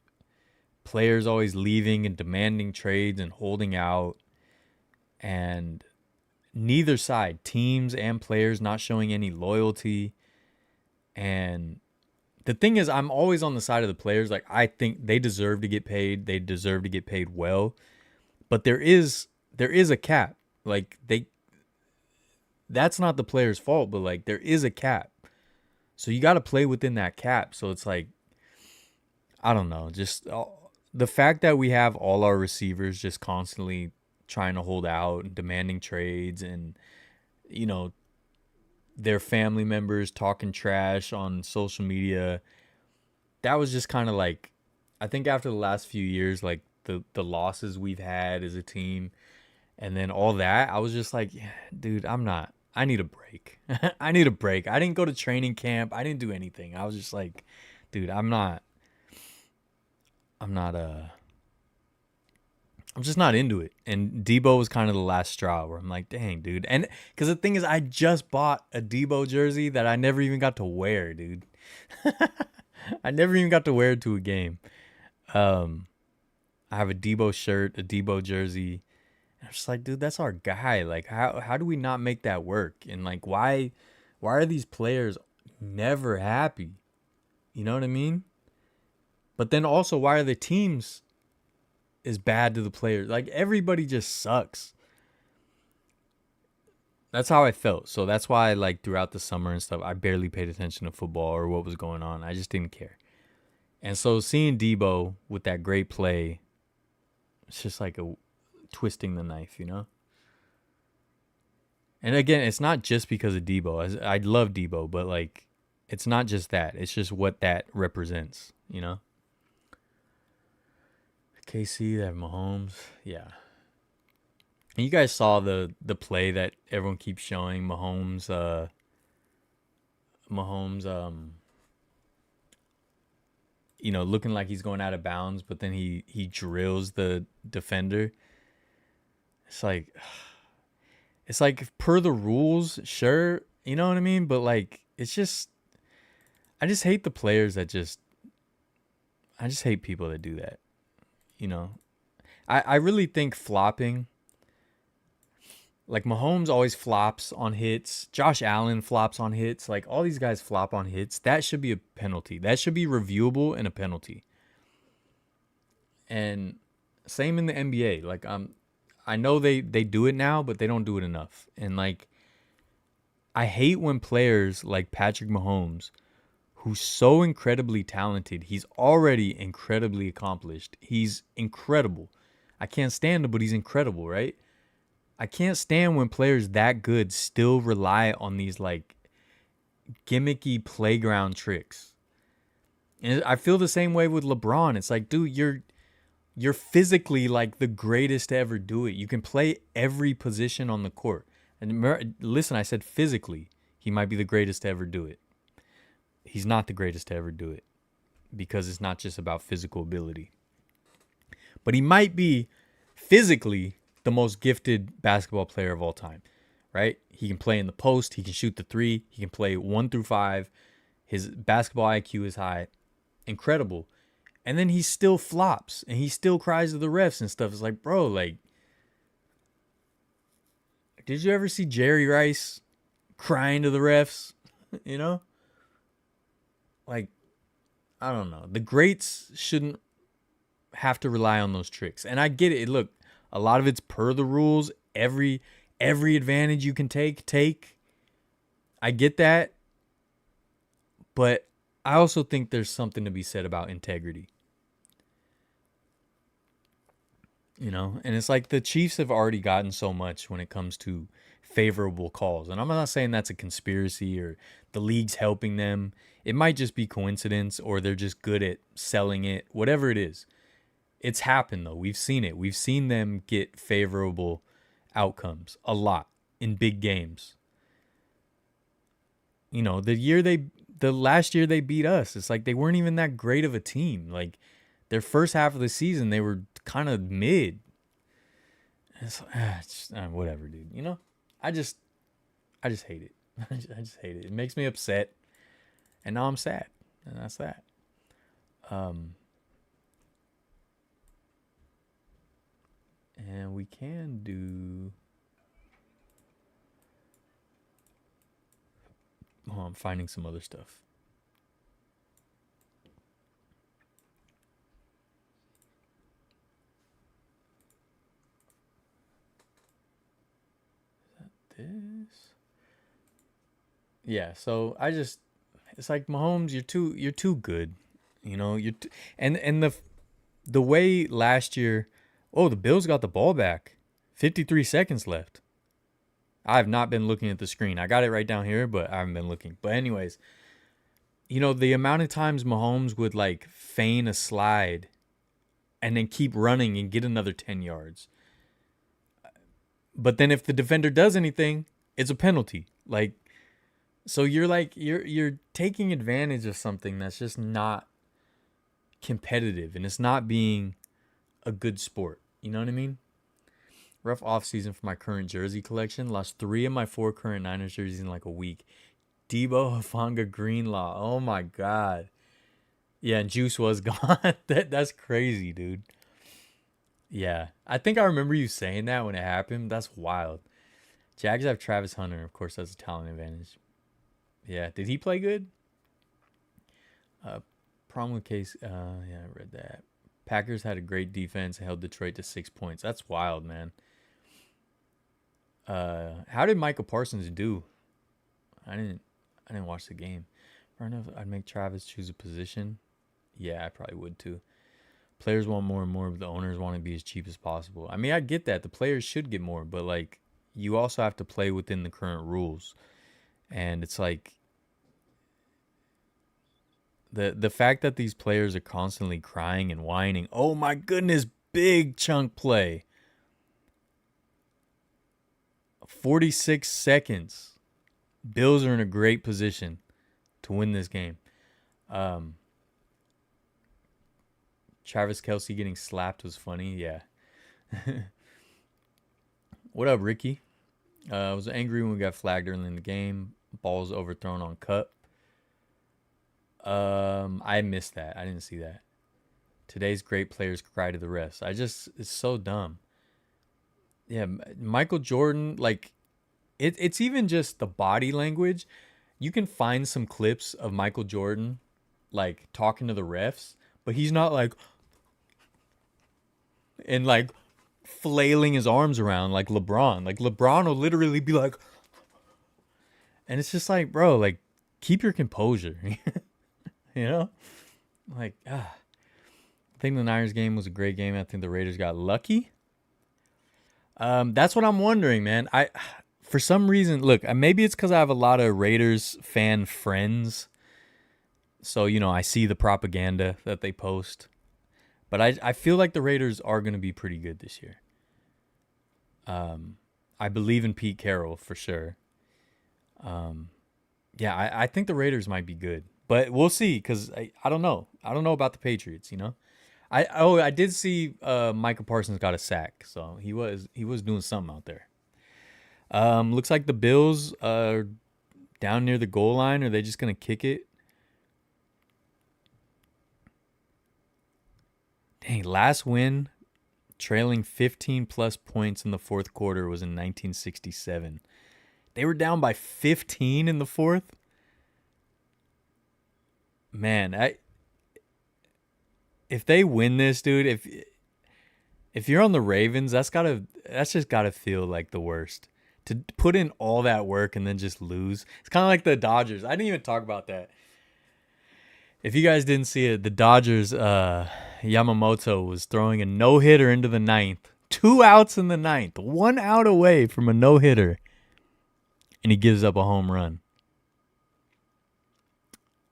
players always leaving and demanding trades and holding out, and neither side, teams and players, not showing any loyalty. And the thing is, I'm always on the side of the players. Like, I think they deserve to get paid. They deserve to get paid well. But there is a cap. Like, that's not the player's fault, but like there is a cap. So you got to play within that cap. So it's like, I don't know, just the fact that we have all our receivers just constantly trying to hold out and demanding trades, and you know, their family members talking trash on social media. That was just kind of like, I think after the last few years, like the losses we've had as a team, and then all that, I was just like, yeah, dude, I'm not. I need a break. I need a break. I didn't go to training camp. I didn't do anything. I was just like, dude, I'm not. I'm not. I'm just not into it. And Debo was kind of the last straw where I'm like, dang, dude. And because the thing is, I just bought a Debo jersey that I never even got to wear, dude. I never even got to wear it to a game. Um, I have a Debo shirt, a Debo jersey. And I'm just like, dude, that's our guy. Like, how do we not make that work? And like, why are these players never happy? You know what I mean? But then also, why are the teams is bad to the players? Like, everybody just sucks. That's how I felt. So that's why, like, throughout the summer and stuff, I barely paid attention to football or what was going on. I just didn't care. And so seeing Debo with that great play, it's just like a twisting the knife, you know? And again, it's not just because of Debo. I love Debo, but like, it's not just that. It's just what that represents, you know? KC, they have Mahomes. Yeah. And you guys saw the play that everyone keeps showing Mahomes looking like he's going out of bounds, but then he drills the defender. It's like per the rules, sure, you know what I mean? But like, it's just, I just hate the players that I just hate people that do that, you know? I really think flopping, like Mahomes always flops on hits. Josh Allen flops on hits. Like, all these guys flop on hits. That should be a penalty. That should be reviewable and a penalty. And same in the NBA. Like, I know they do it now, but they don't do it enough. And like, I hate when players like Patrick Mahomes, who's so incredibly talented, he's already incredibly accomplished. He's incredible. I can't stand him, but he's incredible, right? I can't stand when players that good still rely on these like gimmicky playground tricks. And I feel the same way with LeBron. It's like, dude, you're physically like the greatest to ever do it. You can play every position on the court. And listen, I said physically, he might be the greatest to ever do it. He's not the greatest to ever do it, because it's not just about physical ability. But he might be physically the most gifted basketball player of all time, right? He can play in the post. He can shoot the three. He can play 1 through 5. His basketball IQ is high. Incredible. And then he still flops and he still cries to the refs and stuff. It's like, bro, like, did you ever see Jerry Rice crying to the refs? You know? Like, I don't know. The greats shouldn't have to rely on those tricks. And I get it. Look, a lot of it's per the rules. Every advantage you can take. I get that, but I also think there's something to be said about integrity. And it's like the Chiefs have already gotten so much when it comes to favorable calls. And I'm not saying that's a conspiracy or the league's helping them. It might just be coincidence or they're just good at selling it, whatever it is. It's happened though. We've seen it. We've seen them get favorable outcomes a lot in big games. The last year they beat us, it's like they weren't even that great of a team. Like their first half of the season, they were kind of mid. Whatever, dude. I just, I just hate it. I just hate it. It makes me upset, and now I'm sad, and that's that. Um, and we can do. Oh, I'm finding some other stuff. This. Yeah, so it's like Mahomes, you're too good. And the way last year, oh, the Bills got the ball back. 53 seconds left. I have not been looking at the screen. I got it right down here, but I haven't been looking. But anyways, the amount of times Mahomes would like feign a slide and then keep running and get another 10 yards. But then if the defender does anything, it's a penalty. Like, so you're taking advantage of something that's just not competitive, and it's not being a good sport. You know what I mean? Rough off season for my current jersey collection. Lost 3 of my 4 current Niners jerseys in like a week. Debo, Hafanga, Greenlaw. Oh my god. Yeah, and Juice was gone. That's crazy, dude. Yeah, I think I remember you saying that when it happened. That's wild. Jags have Travis Hunter. Of course, that's a talent advantage. Yeah, did he play good? Problem with case. Yeah, I read that. Packers had a great defense and held Detroit to 6 points. That's wild, man. How did Michael Parsons do? I didn't watch the game. I don't know if I'd make Travis choose a position. Yeah, I probably would too. Players want more and more, but the owners want to be as cheap as possible. I mean, I get that. The players should get more, but like you also have to play within the current rules. And it's like the fact that these players are constantly crying and whining, "Oh my goodness, big chunk play." 46 seconds. Bills are in a great position to win this game. Travis Kelce getting slapped was funny. Yeah. What up, Ricky? I was angry when we got flagged early in the game. Balls overthrown on Cup. I missed that. I didn't see that. Today's great players cry to the refs. It's so dumb. Yeah, Michael Jordan, like, it's even just the body language. You can find some clips of Michael Jordan, like, talking to the refs, but he's not like, and like flailing his arms around like LeBron. Like LeBron will literally be like, and it's just like, bro, like keep your composure, you know? Like, I think the Niners game was a great game. I think the Raiders got lucky. That's what I'm wondering, man. For some reason, look, maybe it's because I have a lot of Raiders fan friends. So, I see the propaganda that they post. But I feel like the Raiders are going to be pretty good this year. I believe in Pete Carroll for sure. Yeah, I think the Raiders might be good. But we'll see because I don't know. I don't know about the Patriots, I did see Michael Parsons got a sack. So he was doing something out there. Looks like the Bills are down near the goal line. Are they just going to kick it? Dang, last win trailing 15 plus points in the fourth quarter was in 1967. They were down by 15 in the fourth. Man, if they win this, dude, if you're on the Ravens, that's just gotta feel like the worst. To put in all that work and then just lose. It's kind of like the Dodgers. I didn't even talk about that. If you guys didn't see it, the Dodgers, Yamamoto was throwing a no-hitter into the ninth. 2 outs in the ninth. 1 out away from a no-hitter. And he gives up a home run.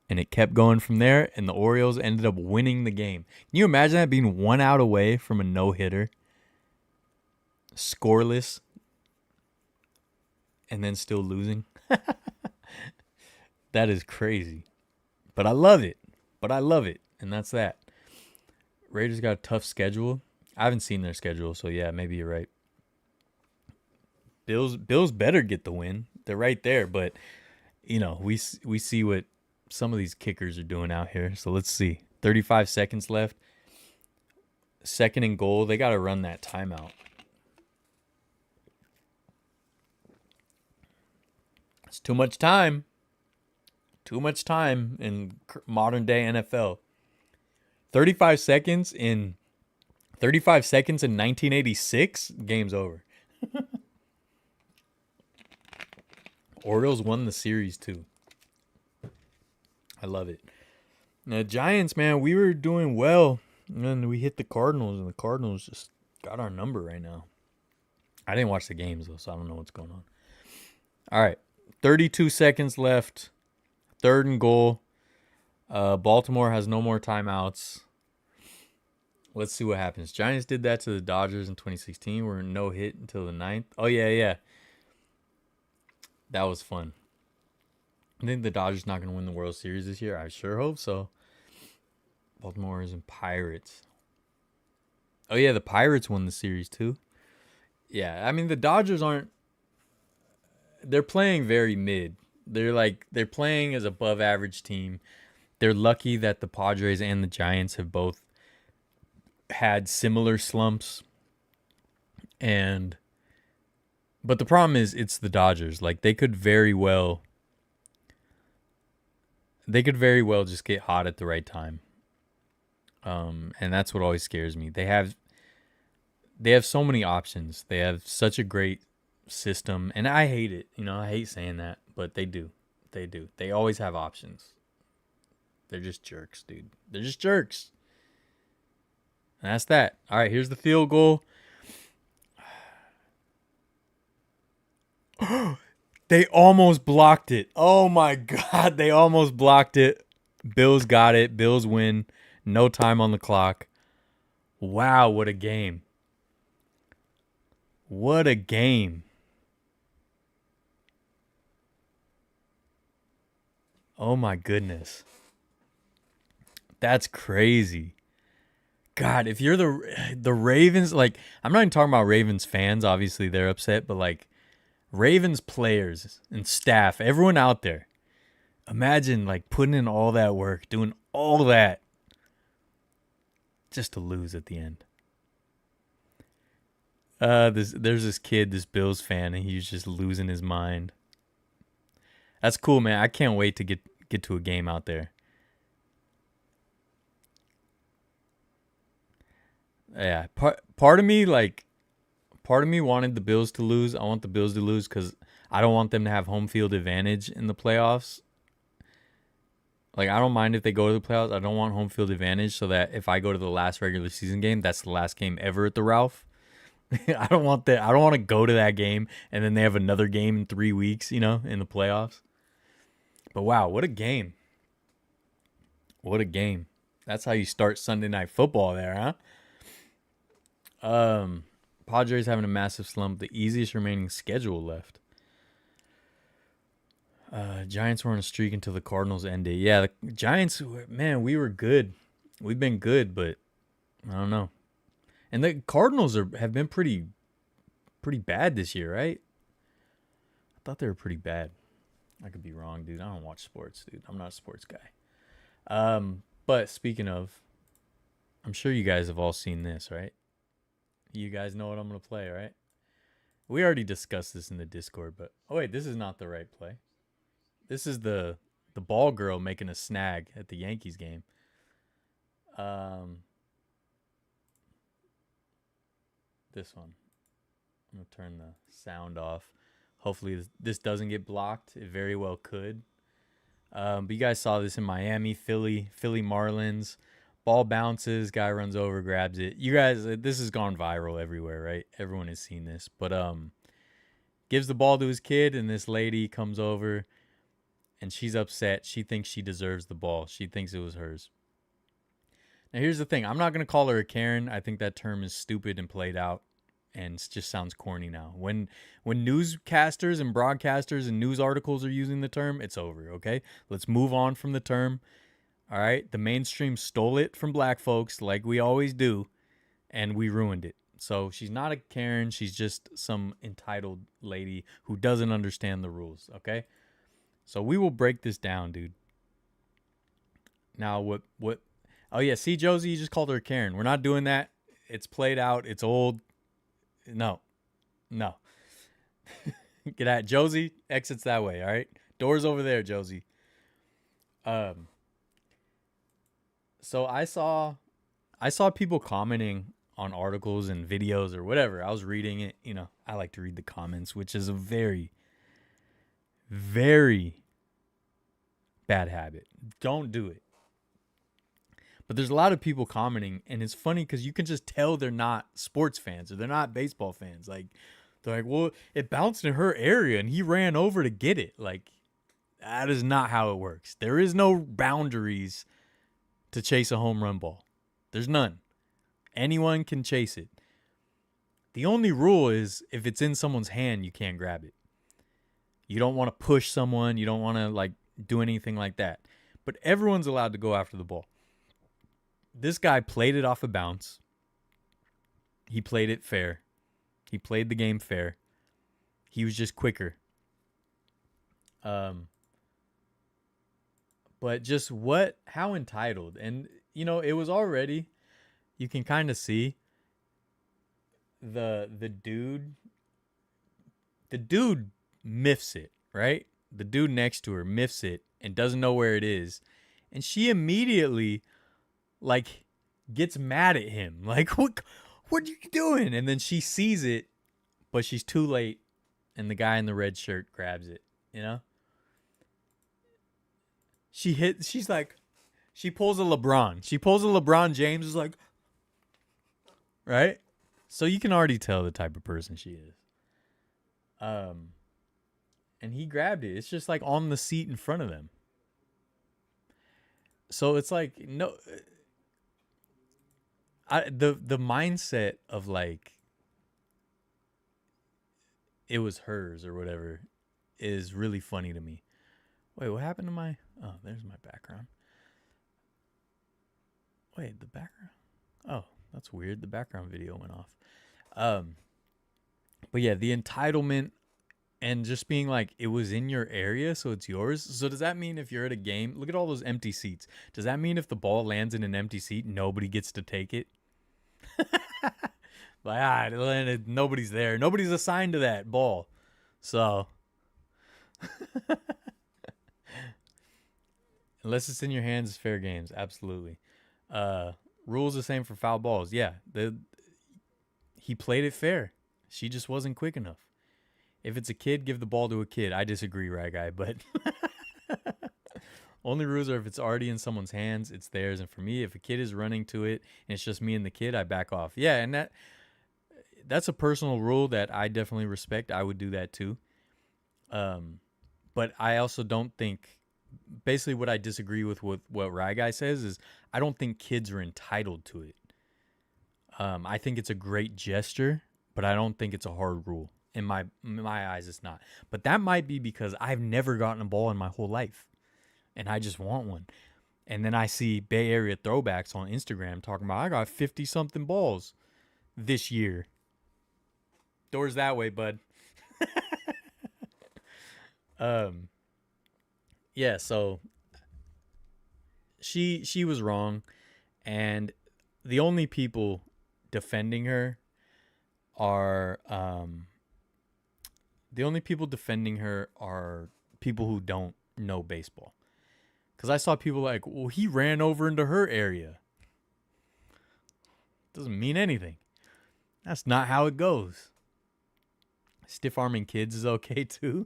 And it kept going from there, and the Orioles ended up winning the game. Can you imagine that being 1 out away from a no-hitter? Scoreless. And then still losing? That is crazy. But I love it. And that's that. Raiders got a tough schedule. I haven't seen their schedule, so yeah, maybe you're right. Bills better get the win. They're right there, but we see what some of these kickers are doing out here. So let's see. 35 seconds left. 2nd and goal. They got to run that timeout. It's too much time. Too much time in modern day NFL. 35 seconds in 1986, game's over. Orioles won the series too. I love it. Now, Giants, man, we were doing well, and we hit the Cardinals, and the Cardinals just got our number right now. I didn't watch the games though, so I don't know what's going on. All right, 32 seconds left. 3rd and goal. Baltimore has no more timeouts. Let's see what happens. Giants did that to the Dodgers in 2016. We're no hit until the 9th. Oh, yeah. That was fun. I think the Dodgers not going to win the World Series this year. I sure hope so. Baltimore is in Pirates. Oh, yeah, the Pirates won the series too. Yeah, I mean, the Dodgers aren't... They're playing very mid. They're playing as above average team. They're lucky that the Padres and the Giants have both had similar slumps. But the problem is it's the Dodgers. Like they could very well just get hot at the right time. And that's what always scares me. They have so many options. They have such a great system, and I hate it. I hate saying that, but they do. They always have options. They're just jerks, dude. They're just jerks. And that's that. All right, here's the field goal. They almost blocked it. Oh my God, they almost blocked it. Bills got it. Bills win. No time on the clock. Wow, what a game. What a game. Oh my goodness. That's crazy. God, if you're the Ravens, like, I'm not even talking about Ravens fans, obviously they're upset, but like Ravens players and staff, everyone out there, imagine like putting in all that work, doing all that just to lose at the end. There's this kid, this Bills fan, and he's just losing his mind. That's cool, man. I can't wait to get to a game out there. Yeah, part of me wanted the Bills to lose. I want the Bills to lose because I don't want them to have home field advantage in the playoffs. Like, I don't mind if they go to the playoffs. I don't want home field advantage so that if I go to the last regular season game, that's the last game ever at the Ralph. I don't want that. I don't want to go to that game and then they have another game in 3 weeks, in the playoffs. But wow, what a game. What a game. That's how you start Sunday Night Football there, huh? Padres having a massive slump. The easiest remaining schedule left. Giants were on a streak until the Cardinals ended. Yeah, the Giants, man, we were good. We've been good, but I don't know. And the Cardinals have been pretty bad this year, right? I thought they were pretty bad. I could be wrong, dude. I don't watch sports, dude. I'm not a sports guy. But speaking of, I'm sure you guys have all seen this, right? You guys know what I'm going to play, right? We already discussed this in the Discord, but... Oh, wait, this is not the right play. This is the ball girl making a snag at the Yankees game. This one. I'm going to turn the sound off. Hopefully this doesn't get blocked. It very well could. But you guys saw this in Miami, Philly Marlins. Ball bounces, guy runs over, grabs it. You guys, this has gone viral everywhere, right? Everyone has seen this. But gives the ball to his kid, and this lady comes over, and she's upset. She thinks she deserves the ball. She thinks it was hers. Now, here's the thing. I'm not going to call her a Karen. I think that term is stupid and played out and it just sounds corny now. When newscasters and broadcasters and news articles are using the term, it's over, okay? Let's move on from the term. All right? The mainstream stole it from black folks like we always do, and we ruined it. So she's not a Karen. She's just some entitled lady who doesn't understand the rules, okay? So we will break this down, dude. Now, what? Oh, yeah, see, Josie, you just called her a Karen. We're not doing that. It's played out. It's old. No. Get out. Josie exits that way, all right? Doors over there, Josie. So I saw people commenting on articles and videos or whatever. I was reading it. You know, I like to read the comments, which is a very, very bad habit. Don't do it. But there's a lot of people commenting, and it's funny because you can just tell they're not sports fans or they're not baseball fans. Like, they're like, well, it bounced in her area and he ran over to get it. Like, that is not how it works. There is no boundaries to chase a home run ball. There's none. Anyone can chase it. The only rule is if it's in someone's hand, you can't grab it. You don't want to push someone. You don't want to, like, do anything like that. But everyone's allowed to go after the ball. This guy played it off a bounce. He played it fair. He played the game fair. He was just quicker. But just how entitled. And, you know, it was already, you can kind of see the dude miffs it, right? The dude next to her miffs it and doesn't know where it is. And she immediately, like, gets mad at him. Like, what are you doing? And then she sees it, but she's too late. And the guy in the red shirt grabs it, you know? She pulls a LeBron. She pulls a LeBron James, is like, right? So you can already tell the type of person she is. And he grabbed it. It's just like on the seat in front of them. So it's like, no, the mindset of, like, it was hers or whatever is really funny to me. Wait, what happened to my... Oh, there's my background. Wait, the background? Oh, that's weird. The background video went off. But yeah, the entitlement and just being like, it was in your area, so it's yours. So does that mean if you're at a game... Look at all those empty seats. Does that mean if the ball lands in an empty seat, nobody gets to take it? Like, nobody's there. Nobody's assigned to that ball. So... Unless it's in your hands, it's fair games. Absolutely. Rules the same for foul balls. Yeah, he played it fair. She just wasn't quick enough. If it's a kid, give the ball to a kid. I disagree, right, guy? But only rules are if it's already in someone's hands, it's theirs. And for me, if a kid is running to it and it's just me and the kid, I back off. Yeah, and that's a personal rule that I definitely respect. I would do that too. But I also don't think... Basically, what I disagree with what Rye Guy says is I don't think kids are entitled to it. I think it's a great gesture, but I don't think it's a hard rule. In my eyes, it's not. But that might be because I've never gotten a ball in my whole life, and I just want one. And then I see Bay Area throwbacks on Instagram talking about, I got 50-something balls this year. Doors that way, bud. Yeah, so she was wrong, and the only people defending her are people who don't know baseball. Because I saw people like, well, he ran over into her area. Doesn't mean anything. That's not how it goes. Stiff arming kids is okay too.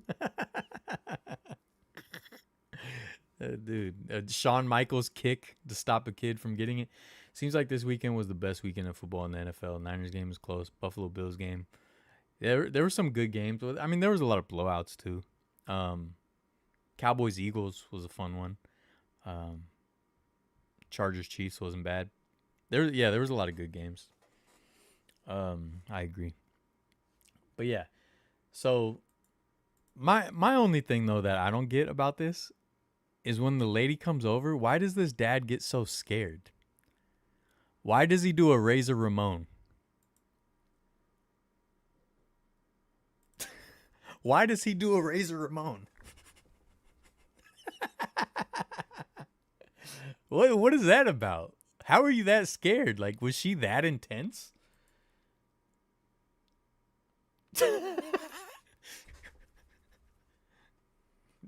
Dude, Shawn Michaels kick to stop a kid from getting it. Seems like this weekend was the best weekend of football in the NFL. Niners game was close. Buffalo Bills game. There were some good games. I mean, there was a lot of blowouts too. Cowboys Eagles was a fun one. Chargers Chiefs wasn't bad. There was a lot of good games. I agree. But yeah, so my only thing though that I don't get about this is when the lady comes over, why does this dad get so scared? Why does he do a Razor Ramon? Why does he do a Razor Ramon? What is that about? How are you that scared? Like, was she that intense?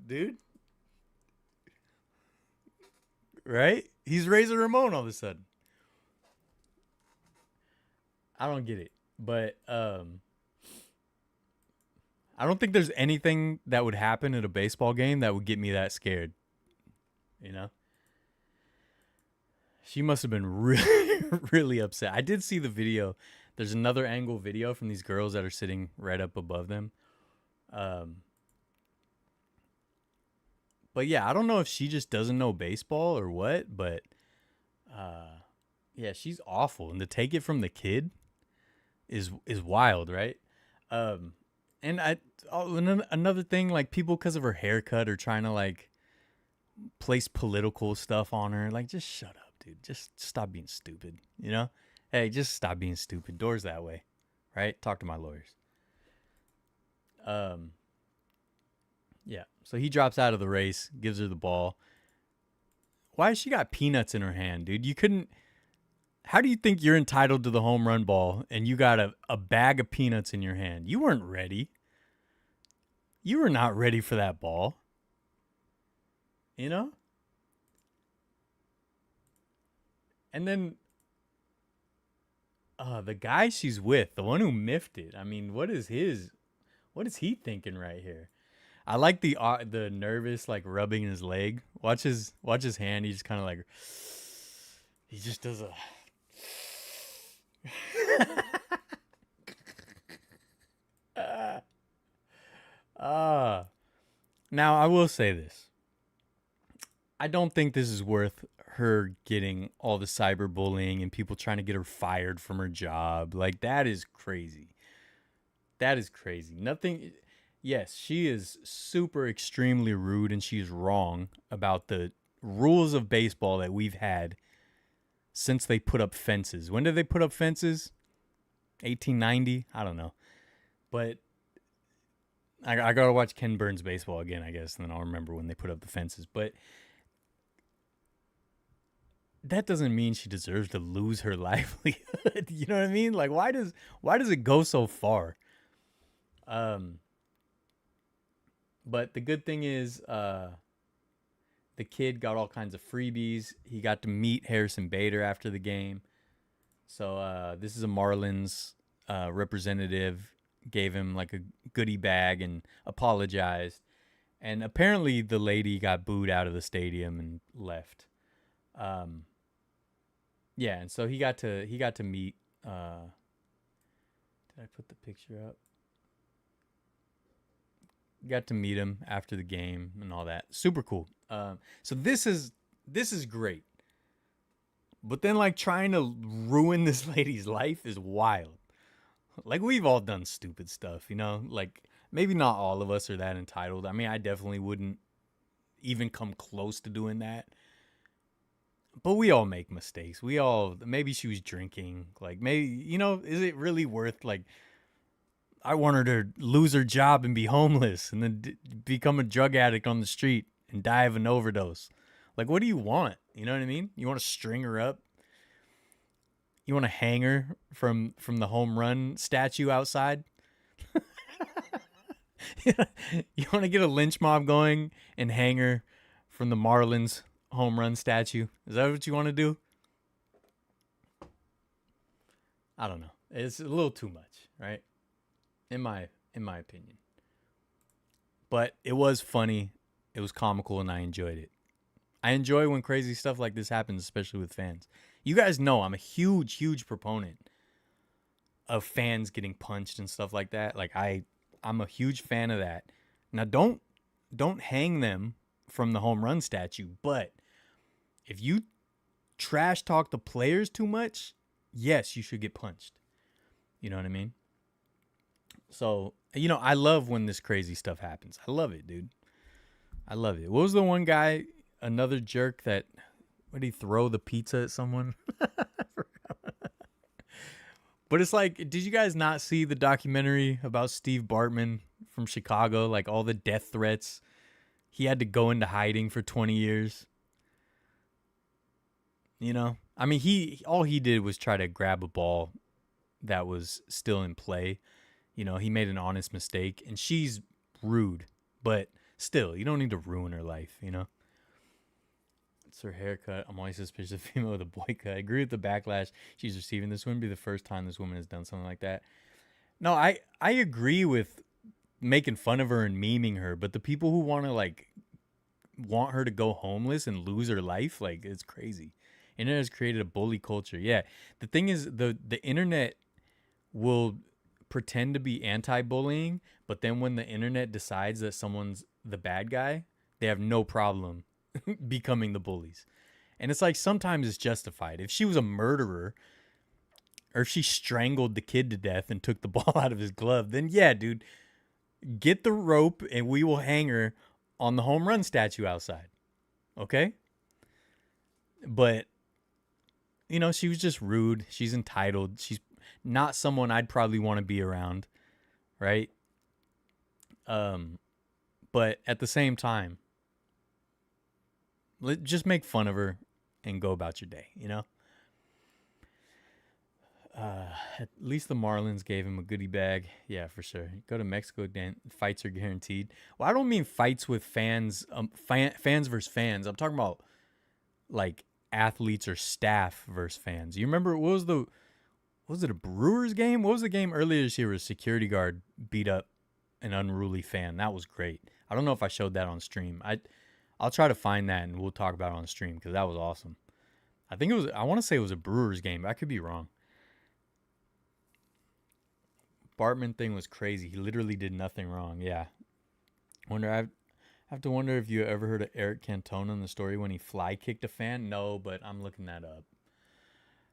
Dude. Right? He's Razor Ramon all of a sudden. I don't get it. But I don't think there's anything that would happen at a baseball game that would get me that scared. You know? She must have been really, really upset. I did see the video. There's another angle video from these girls that are sitting right up above them. But yeah, I don't know if she just doesn't know baseball or what, but yeah, she's awful. And to take it from the kid is wild, right? And another thing, like people because of her haircut are trying to like place political stuff on her. Like, just shut up, dude. Just stop being stupid. You know? Hey, just stop being stupid. Doors that way, right? Talk to my lawyers. Yeah. So he drops out of the race, gives her the ball. Why has she got peanuts in her hand, dude? You couldn't. How do you think you're entitled to the home run ball and you got a bag of peanuts in your hand? You weren't ready. You were not ready for that ball. You know? And then the guy she's with, the one who miffed it. I mean, what is he thinking right here? I like the nervous like rubbing his leg. Watch his hand. He just kind of like he just does a Now I will say this. I don't think this is worth her getting all the cyberbullying and people trying to get her fired from her job. Like, that is crazy. That is crazy. Nothing. Yes, she is super extremely rude and she's wrong about the rules of baseball that we've had since they put up fences. When did they put up fences? 1890? I don't know. But I gotta watch Ken Burns baseball again, I guess, and then I'll remember when they put up the fences. But that doesn't mean she deserves to lose her livelihood. You know what I mean? Like, why does it go so far? But the good thing is, the kid got all kinds of freebies. He got to meet Harrison Bader after the game. So this is a Marlins representative. Gave him like a goodie bag and apologized. And apparently the lady got booed out of the stadium and left. Yeah, and so he got to meet. Did I put the picture up? Got to meet him after the game and all that. Super cool. So this is great. But then like trying to ruin this lady's life is wild. Like, we've all done stupid stuff, you know? Like, maybe not all of us are that entitled. I mean, I definitely wouldn't even come close to doing that. But we all make mistakes. Maybe she was drinking. Like, maybe, you know, is it really worth, like, I want her to lose her job and be homeless and then become a drug addict on the street and die of an overdose. Like, what do you want? You know what I mean? You want to string her up? You want to hang her from the home run statue outside? You want to get a lynch mob going and hang her from the Marlins home run statue? Is that what you want to do? I don't know. It's a little too much, right? In my in my opinion. But it was funny. It was comical, and I enjoyed it. I enjoy when crazy stuff like this happens, especially with fans. You guys know I'm a huge, huge proponent of fans getting punched and stuff like that. Like I'm a huge fan of that. Now don't hang them from the home run statue, but if you trash talk the players too much, yes, you should get punched. You know what I mean? So, I love when this crazy stuff happens. I love it, dude. I love it. What was the one guy, another jerk that, would he throw the pizza at someone? But it's like, did you guys not see the documentary about Steve Bartman from Chicago? Like all the death threats. He had to go into hiding for 20 years. I mean, all he did was try to grab a ball that was still in play. He made an honest mistake, and she's rude, but still, you don't need to ruin her life, It's her haircut. I'm always suspicious of female with a boy cut. I agree with the backlash she's receiving. This wouldn't be the first time this woman has done something like that. No, I agree with making fun of her and memeing her, but the people who want her to go homeless and lose her life, it's crazy. Internet has created a bully culture. Yeah. The thing is, the internet will pretend to be anti-bullying, but then when the internet decides that someone's the bad guy, they have no problem becoming the bullies. And it's like sometimes it's justified. If she was a murderer or if she strangled the kid to death and took the ball out of his glove, then yeah, dude, get the rope and we will hang her on the home run statue outside. Okay? But she was just rude. She's entitled. She's not someone I'd probably want to be around, right? But at the same time, just make fun of her and go about your day, At least the Marlins gave him a goodie bag. Yeah, for sure. Go to Mexico, Dan. Fights are guaranteed. Well, I don't mean fights with fans, fans versus fans. I'm talking about like athletes or staff versus fans. You remember was it a Brewers game? What was the game earlier this year where a security guard beat up an unruly fan? That was great. I don't know if I showed that on stream. I'll try to find that and we'll talk about it on stream because that was awesome. I want to say it was a Brewers game, but I could be wrong. Bartman thing was crazy. He literally did nothing wrong. Yeah. I have to wonder if you ever heard of Eric Cantona in the story when he fly kicked a fan. No, but I'm looking that up.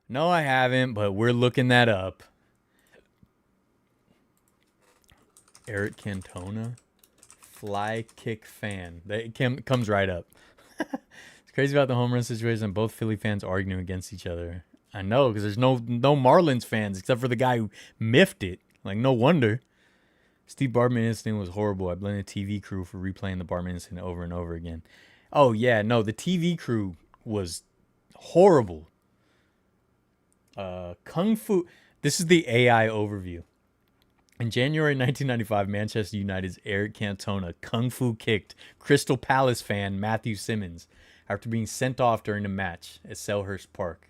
No, I haven't, but we're looking that up. Eric Cantona, fly kick fan. That comes right up. It's crazy about the home run situation. Both Philly fans arguing against each other. I know, because there's no Marlins fans except for the guy who miffed it. Like, no wonder. Steve Bartman incident was horrible. I blame the TV crew for replaying the Bartman incident over and over again. Oh, yeah. No, the TV crew was horrible. Kung Fu. This is the AI overview. In January 1995, Manchester United's Eric Cantona Kung Fu kicked Crystal Palace fan Matthew Simmons after being sent off during a match at Selhurst Park.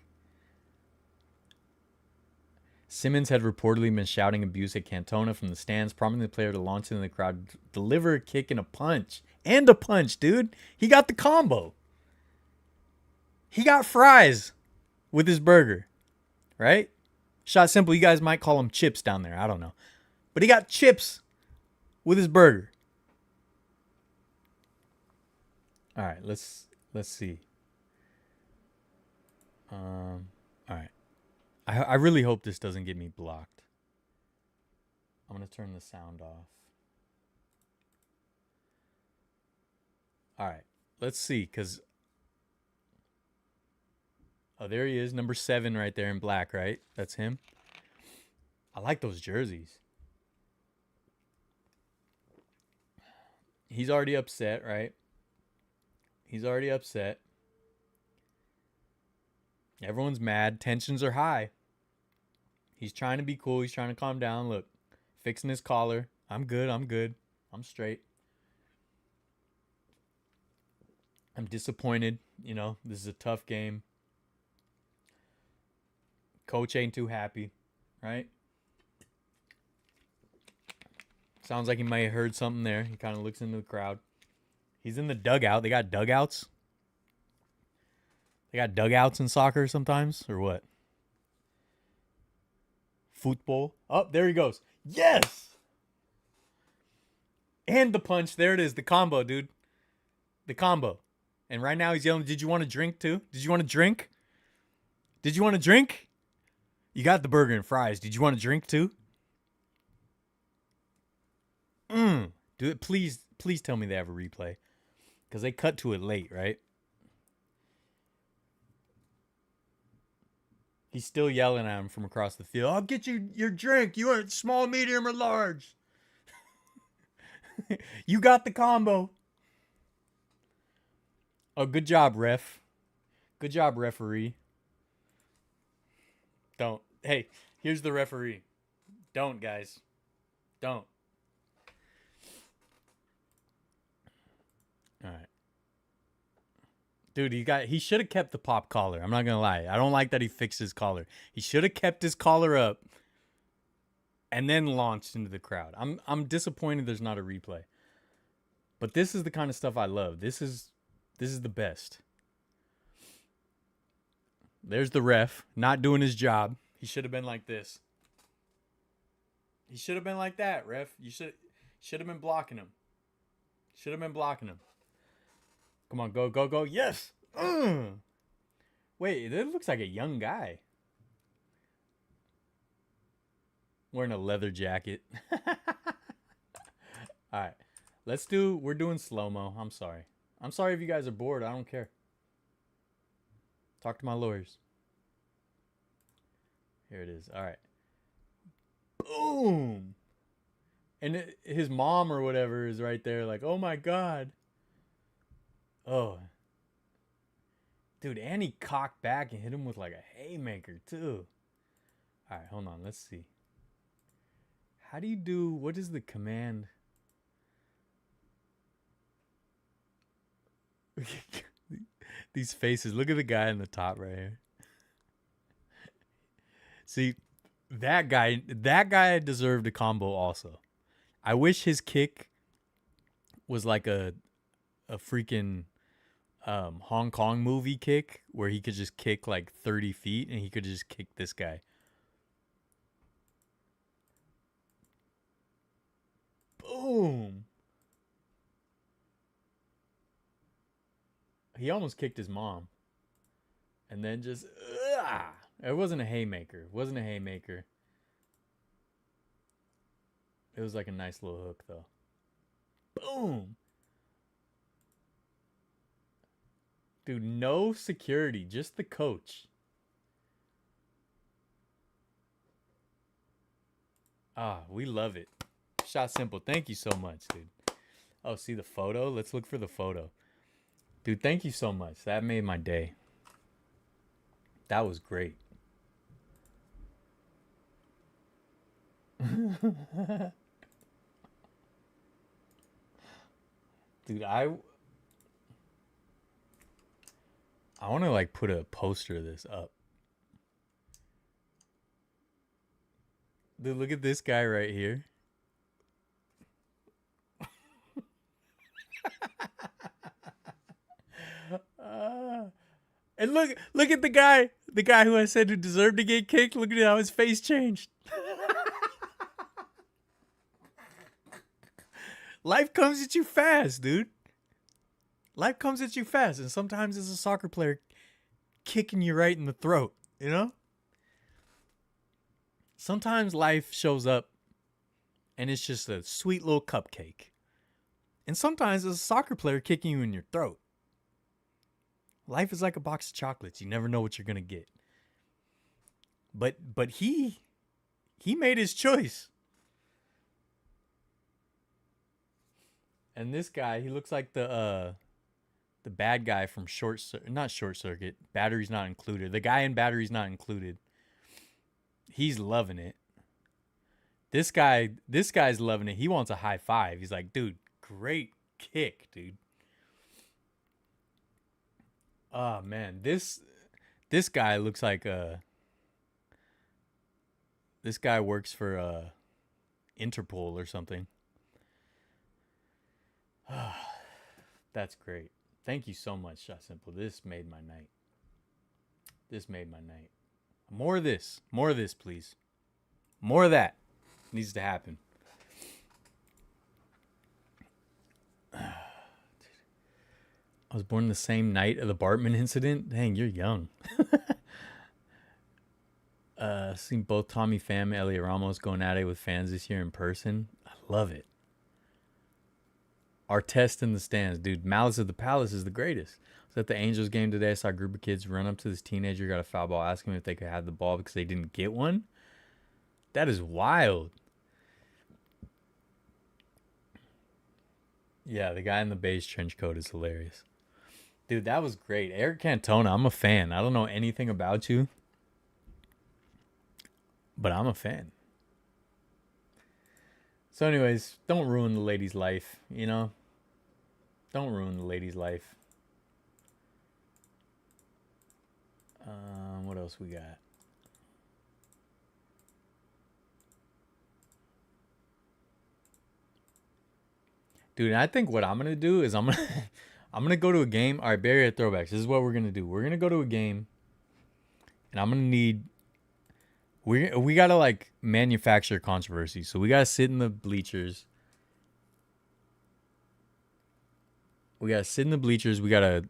Simmons had reportedly been shouting abuse at Cantona from the stands, prompting the player to launch into the crowd, deliver a kick and a punch. And a punch, dude. He got the combo. He got fries with his burger. Right? Shot simple. You guys might call them chips down there. I don't know. But he got chips with his burger. All right, let's see. All right. I really hope this doesn't get me blocked. I'm going to turn the sound off. All right. Let's see, because... Oh, there he is. Number 7 right there in black, right? That's him. I like those jerseys. He's already upset, right? He's already upset. Everyone's mad. Tensions are high. He's trying to be cool. He's trying to calm down. Look, fixing his collar. I'm good. I'm straight. I'm disappointed. This is a tough game. Coach ain't too happy, right? Sounds like he might have heard something there. He kind of looks into the crowd. He's in the dugout. They got dugouts. They got dugouts in soccer sometimes, or what? Football. Oh, there he goes. Yes! And the punch. There it is. The combo, dude. The combo. And right now he's yelling, did you want to drink too? Did you want to drink? Did you want to drink? You got the burger and fries. Did you want to drink too? Dude, please tell me they have a replay. Because they cut to it late, right? He's still yelling at him from across the field. I'll get you your drink. You want small, medium, or large? You got the combo. Oh, good job, ref. Good job, referee. Don't. Hey, here's the referee. Don't, guys. Don't. All right. Dude, he should have kept the pop collar. I'm not going to lie. I don't like that he fixed his collar. He should have kept his collar up and then launched into the crowd. I'm disappointed there's not a replay. But this is the kind of stuff I love. This is the best. There's the ref not doing his job. He should have been like this. He should have been like that, ref. You should have been blocking him. Should have been blocking him. Come on, go, go, go. Yes. Wait, that looks like a young guy. Wearing a leather jacket. All right. We're doing slow-mo. I'm sorry. I'm sorry if you guys are bored. I don't care. Talk to my lawyers. Here it is. All right. Boom. And his mom or whatever is right there like, oh my God. Oh. Dude, and he cocked back and hit him with like a haymaker too. All right, hold on. Let's see. How do you do, what is the command? These faces. Look at the guy in the top right here. See, that guy deserved a combo also. I wish his kick was like a freaking Hong Kong movie kick where he could just kick like 30 feet and he could just kick this guy. Boom. He almost kicked his mom. And then just... It wasn't a haymaker. It wasn't a haymaker. It was like a nice little hook, though. Boom. Dude, no security. Just the coach. We love it. Shot simple. Thank you so much, dude. Oh, see the photo? Let's look for the photo. Dude, thank you so much. That made my day. That was great. Dude, I want to like put a poster of this up. Dude, look at this guy right here. And look at the guy who I said who deserved to get kicked. Look at how his face changed. Life comes at you fast, dude. Life comes at you fast, and sometimes it's a soccer player kicking you right in the throat, you know? Sometimes life shows up and it's just a sweet little cupcake. And sometimes it's a soccer player kicking you in your throat. Life is like a box of chocolates. You never know what you're going to get. But he made his choice. And this guy, he looks like the bad guy from not Short Circuit. Batteries Not Included. The guy in Batteries Not Included. He's loving it. This guy's loving it. He wants a high five. He's like, dude, great kick, dude. Oh man, this guy looks like this guy works for Interpol or something. That's great. Thank you so much, Shot Simple. This made my night. This made my night. More of this. More of this, please. More of that needs to happen. I was born the same night of the Bartman incident. Dang, you're young. Seen both Tommy Pham and Elliot Ramos going at it with fans this year in person. I love it. Our test in the stands, dude. Malice at the Palace is the greatest. I was at the Angels game today. I saw a group of kids run up to this teenager, got a foul ball, asking him if they could have the ball because they didn't get one. That is wild. Yeah, the guy in the beige trench coat is hilarious. Dude, that was great. Eric Cantona, I'm a fan. I don't know anything about you, but I'm a fan. So, anyways, don't ruin the lady's life, you know? Don't ruin the lady's life. What else we got? Dude, I think what I'm gonna do is I'm gonna go to a game. All right, Barry at Throwbacks. This is what we're gonna do. We're gonna go to a game, and I'm gonna need. We gotta like manufacture controversy. So we gotta sit in the bleachers. We gotta sit in the bleachers. We gotta.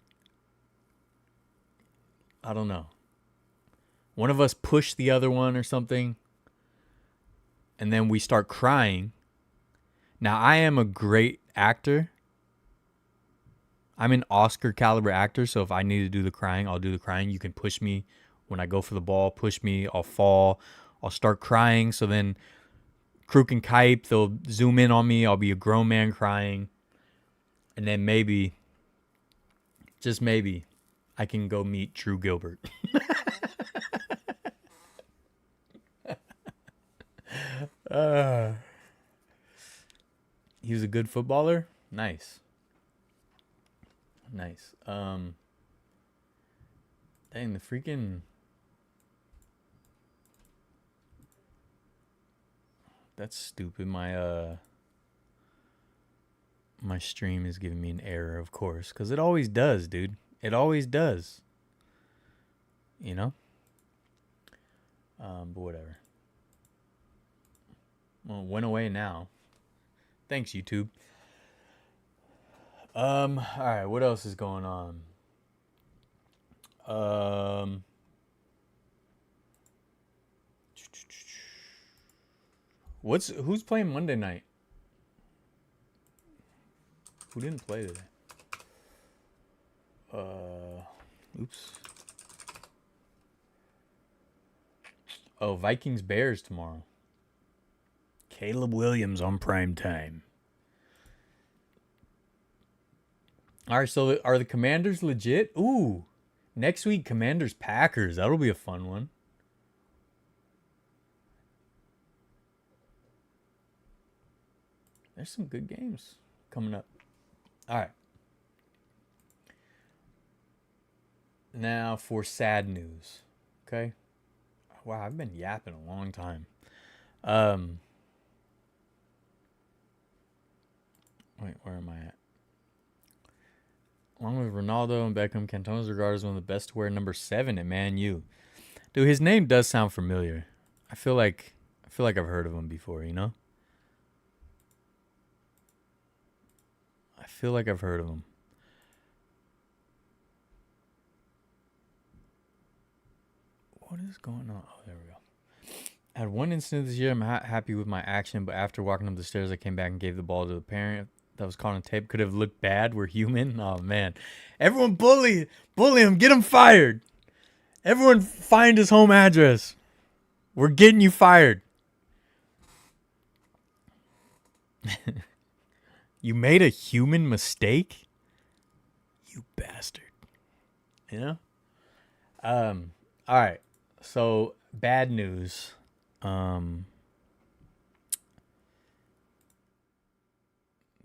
I don't know. One of us push the other one or something, and then we start crying. Now I am a great actor. I'm an Oscar caliber actor, so if I need to do the crying, I'll do the crying. You can push me when I go for the ball, push me, I'll fall, I'll start crying. So then Crook and Kipe, they'll zoom in on me, I'll be a grown man crying. And then maybe, just maybe, I can go meet Drew Gilbert. He was a good footballer? Nice. Nice. Dang, the freaking... That's stupid. My stream is giving me an error, of course, because it always does, dude. It always does. You know? But whatever. Well, it went away now. Thanks, YouTube. Alright, what else is going on? Who's playing Monday night? Who didn't play today? Oops. Oh, Vikings Bears tomorrow. Caleb Williams on prime time. All right, so are the Commanders legit? Ooh, next week Commanders Packers. That'll be a fun one. There's some good games coming up. All right. Now for sad news. Okay. Wow, I've been yapping a long time. Wait, where am I at? Along with Ronaldo and Beckham, Cantona is regarded as one of the best to wear number 7 at Man U. Dude, his name does sound familiar. I feel like I've heard of him before, you know? I feel like I've heard of him. What is going on? Oh, there we go. I had one incident this year. I'm happy with my action, but after walking up the stairs, I came back and gave the ball to the parent that was caught on tape. Could have looked bad. We're human. Oh, man. Everyone bully him. Get him fired. Everyone find his home address. We're getting you fired. You made a human mistake? You bastard. You know? All right. So, bad news.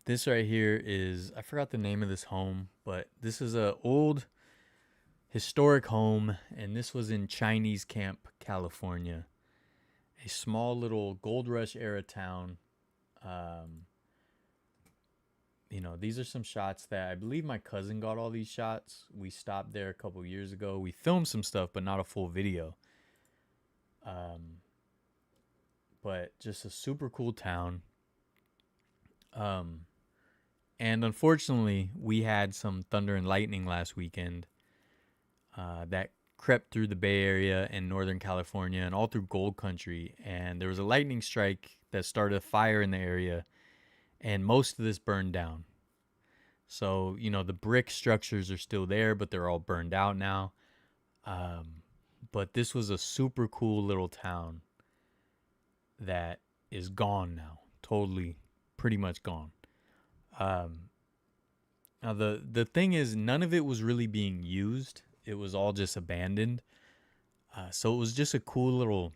This right here is, I forgot the name of this home, but this is a old historic home, and this was in Chinese Camp, California. A small little gold rush era town. these are some shots that I believe my cousin got all these shots. We stopped there a couple years ago. We filmed some stuff, but not a full video. But just a super cool town. And unfortunately, we had some thunder and lightning last weekend that crept through the Bay Area and Northern California and all through Gold Country. And there was a lightning strike that started a fire in the area, and most of this burned down. So, the brick structures are still there, but they're all burned out now. But this was a super cool little town that is gone now. Totally, pretty much gone. Now the thing is, none of it was really being used. It was all just abandoned. So it was just a cool little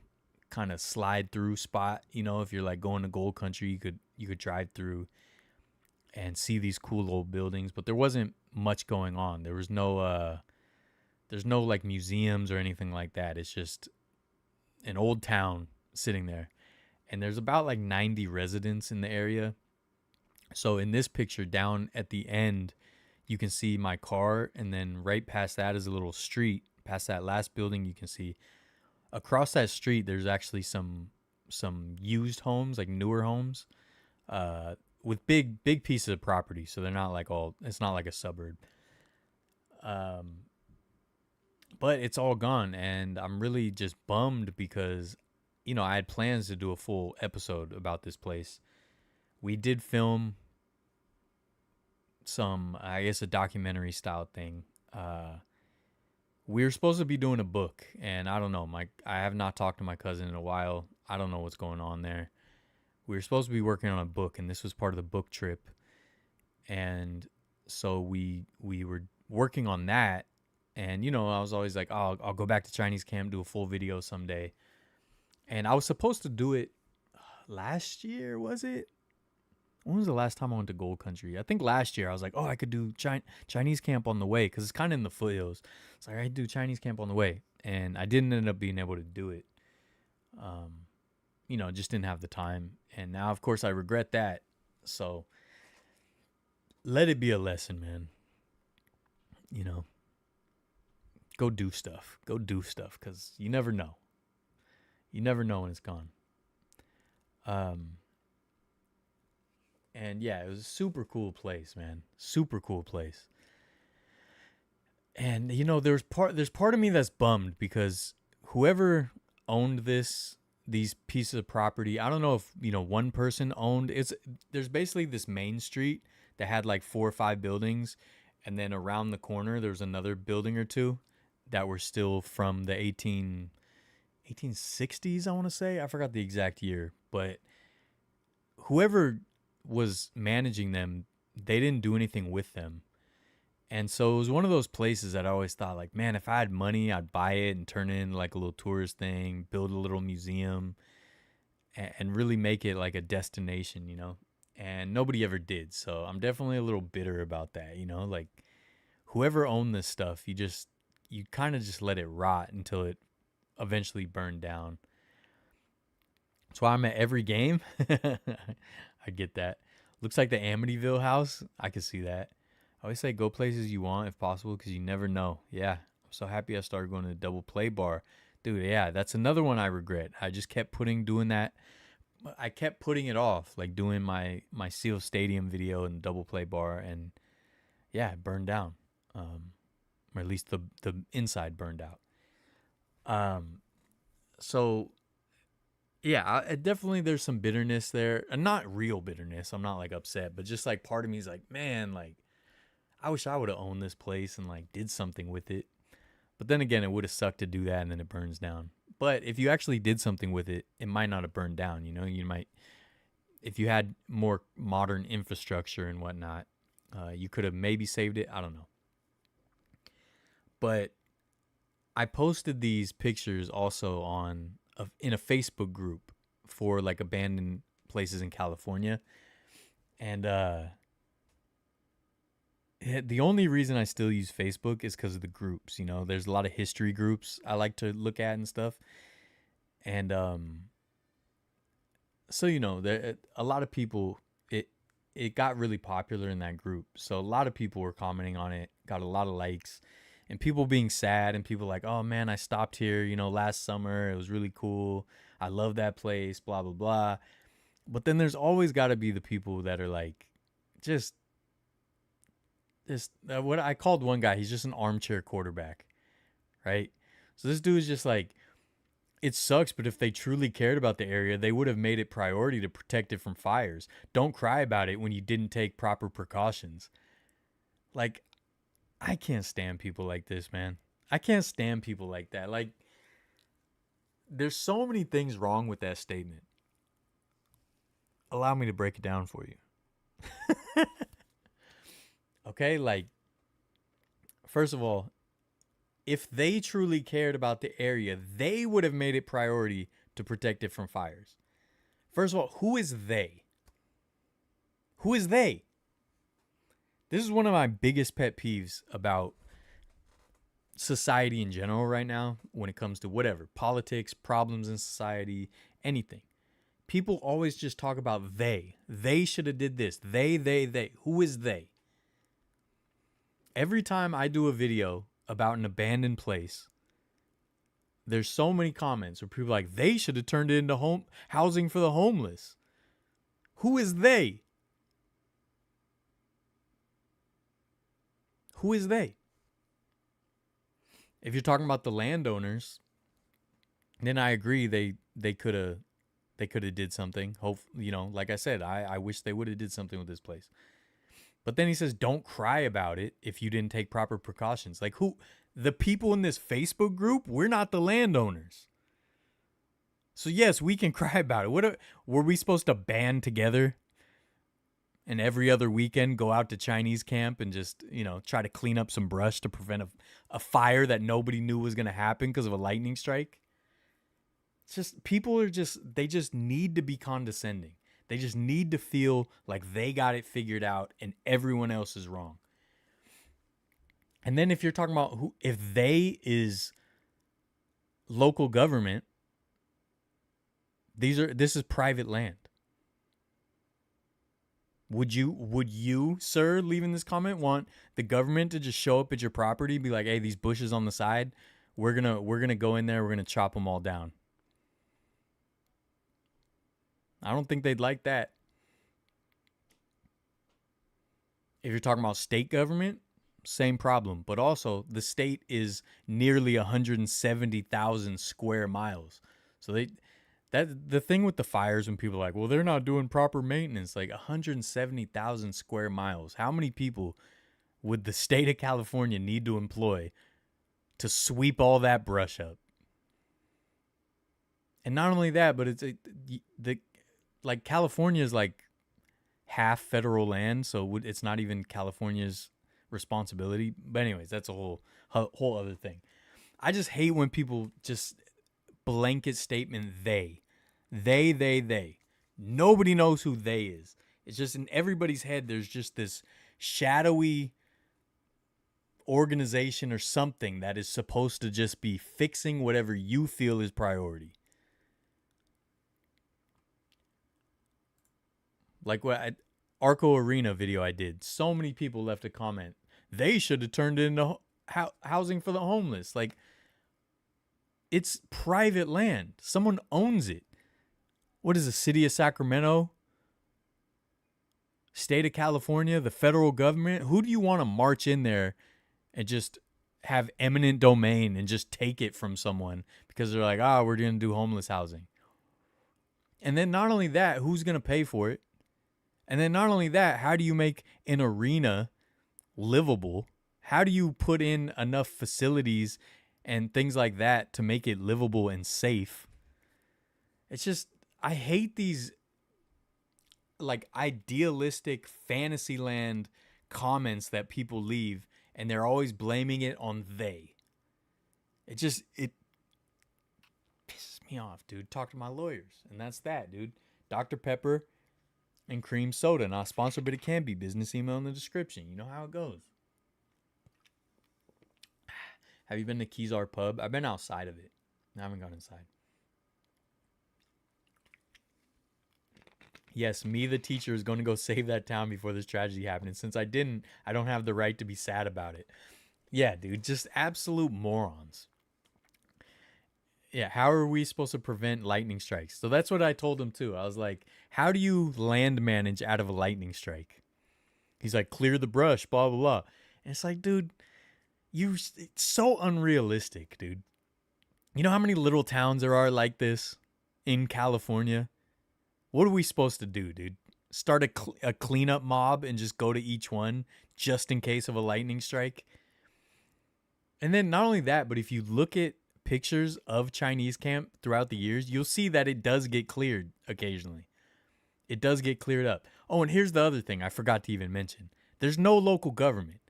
kind of slide through spot. If you're like going to Gold Country, you could drive through and see these cool old buildings. But there wasn't much going on. There was there's no like museums or anything like that. It's just an old town sitting there. And there's about like 90 residents in the area. So in this picture down at the end, you can see my car, and then right past that is a little street. Past that last building, you can see across that street there's actually some used homes, like newer homes, with big pieces of property. So they're not like it's not like a suburb. But it's all gone, and I'm really just bummed because I had plans to do a full episode about this place. We did film some, I guess, a documentary style thing. We were supposed to be doing a book, and I don't know. I have not talked to my cousin in a while. I don't know what's going on there. We were supposed to be working on a book, and this was part of the book trip. And so we were working on that, and I was always like, oh, I'll go back to Chinese camp, do a full video someday. And I was supposed to do it last year, was it? When was the last time I went to Gold Country? I think last year. I was like, oh, I could do Chinese camp on the way, because it's kind of in the foothills. It's like, I could do Chinese camp on the way. And I didn't end up being able to do it. Just didn't have the time. And now, of course, I regret that. So let it be a lesson, man. Go do stuff. Go do stuff, because you never know. You never know when it's gone. And yeah, it was a super cool place, man. Super cool place. And there's part of me that's bummed because whoever owned these pieces of property, I don't know if one person owned there's basically this main street that had like 4 or 5 buildings, and then around the corner there's another building or two that were still from the 1860s, I want to say. I forgot the exact year, but whoever was managing them, they didn't do anything with them. And so it was one of those places that I always thought, like, man, if I had money, I'd buy it and turn it into like a little tourist thing, build a little museum, and really make it like a destination, And nobody ever did. So I'm definitely a little bitter about that, Like, whoever owned this stuff, you kind of just let it rot until it eventually burned down. That's why I'm at every game. I get that. Looks like the Amityville house. I can see that. I always say go places you want if possible, because you never know. Yeah, I'm so happy I started going to the double play bar. Dude, yeah, that's another one I regret. I just kept doing that. I kept putting it off, like doing my Seal Stadium video and double play bar, and yeah, it burned down. Or at least the inside burned out. So yeah, definitely there's some bitterness there. And not real bitterness. I'm not like upset, but just like part of me is like, man, like I wish I would have owned this place and like did something with it. But then again, it would have sucked to do that and then it burns down. But if you actually did something with it, it might not have burned down. You might, if you had more modern infrastructure and whatnot, you could have maybe saved it. I don't know. But I posted these pictures also in a Facebook group for like abandoned places in California. And the only reason I still use Facebook is because of the groups. There's a lot of history groups I like to look at and stuff. And so there a lot of people it got really popular in that group. So a lot of people were commenting on it, got a lot of likes, and people being sad and people like, oh man, I stopped here, last summer. It was really cool. I love that place, blah, blah, blah. But then there's always got to be the people that are like, just what I called one guy, he's just an armchair quarterback, right? So this dude's just like, it sucks, but if they truly cared about the area, they would have made it priority to protect it from fires. Don't cry about it when you didn't take proper precautions. Like, I can't stand people like this, man. I can't stand people like that. Like, there's so many things wrong with that statement. Allow me to break it down for you. Okay, like, first of all, if they truly cared about the area, they would have made it priority to protect it from fires. First of all, who is they? Who is they? This is one of my biggest pet peeves about society in general right now when it comes to whatever, politics, problems in society, anything. People always just talk about they. They should have did this. They. Who is they? Every time I do a video about an abandoned place, there's so many comments where people are like, they should have turned it into housing for the homeless. Who is they? Who is they? If you're talking about the landowners, then I agree they could have did something. Hope, like I said, I wish they would have did something with this place. But then he says, don't cry about it if you didn't take proper precautions. Like, who? The people in this Facebook group, we're not the landowners. So yes, we can cry about it. Were we supposed to band together and every other weekend go out to Chinese camp and just, try to clean up some brush to prevent a fire that nobody knew was going to happen because of a lightning strike? It's just, they just need to be condescending. They just need to feel like they got it figured out and everyone else is wrong. And then if you're talking about if they is local government, this is private land. Would you, sir, leaving this comment, want the government to just show up at your property, be like, hey, these bushes on the side, we're gonna go in there, we're gonna chop them all down? I don't think they'd like that. If you're talking about state government, same problem. But also, the state is nearly 170,000 square miles. So the thing with the fires, when people are like, well, they're not doing proper maintenance, like 170,000 square miles. How many people would the state of California need to employ to sweep all that brush up? And not only that, but California is like half federal land, so it's not even California's responsibility. But anyways, that's a whole other thing. I just hate when people just blanket statement they. Nobody knows who they is. It's just in everybody's head there's just this shadowy organization or something that is supposed to just be fixing whatever you feel is priority. Like what Arco Arena video I did, so many people left a comment. They should have turned it into housing for the homeless. Like, it's private land. Someone owns it. What is the city of Sacramento? State of California? The federal government? Who do you want to march in there and just have eminent domain and just take it from someone because they're like, we're going to do homeless housing? And then not only that, who's going to pay for it? And then not only that, how do you make an arena livable? How do you put in enough facilities and things like that to make it livable and safe? It's just, I hate these like idealistic fantasyland comments that people leave, and they're always blaming it on they. It pisses me off, dude. Talk to my lawyers. And that's that, dude. Dr. Pepper and cream soda, not sponsored, but it can be. Business email in the description. You know how it goes. Have you been to Kezar Pub? I've been outside of it. I haven't gone inside. Yes, me, the teacher, is going to go save that town before this tragedy happened. And since I didn't, I don't have the right to be sad about it. Yeah, dude, just absolute morons. Yeah, how are we supposed to prevent lightning strikes? So that's what I told him too. I was like, how do you land manage out of a lightning strike? He's like, clear the brush, blah, blah, blah. And it's like, dude, it's so unrealistic, dude. You know how many little towns there are like this in California? What are we supposed to do, dude? Start a cleanup mob and just go to each one just in case of a lightning strike? And then not only that, but if you look at pictures of Chinese camp throughout the years, you'll see that it does get cleared occasionally. It does get cleared up. Oh, and here's the other thing I forgot to even mention. There's no local government.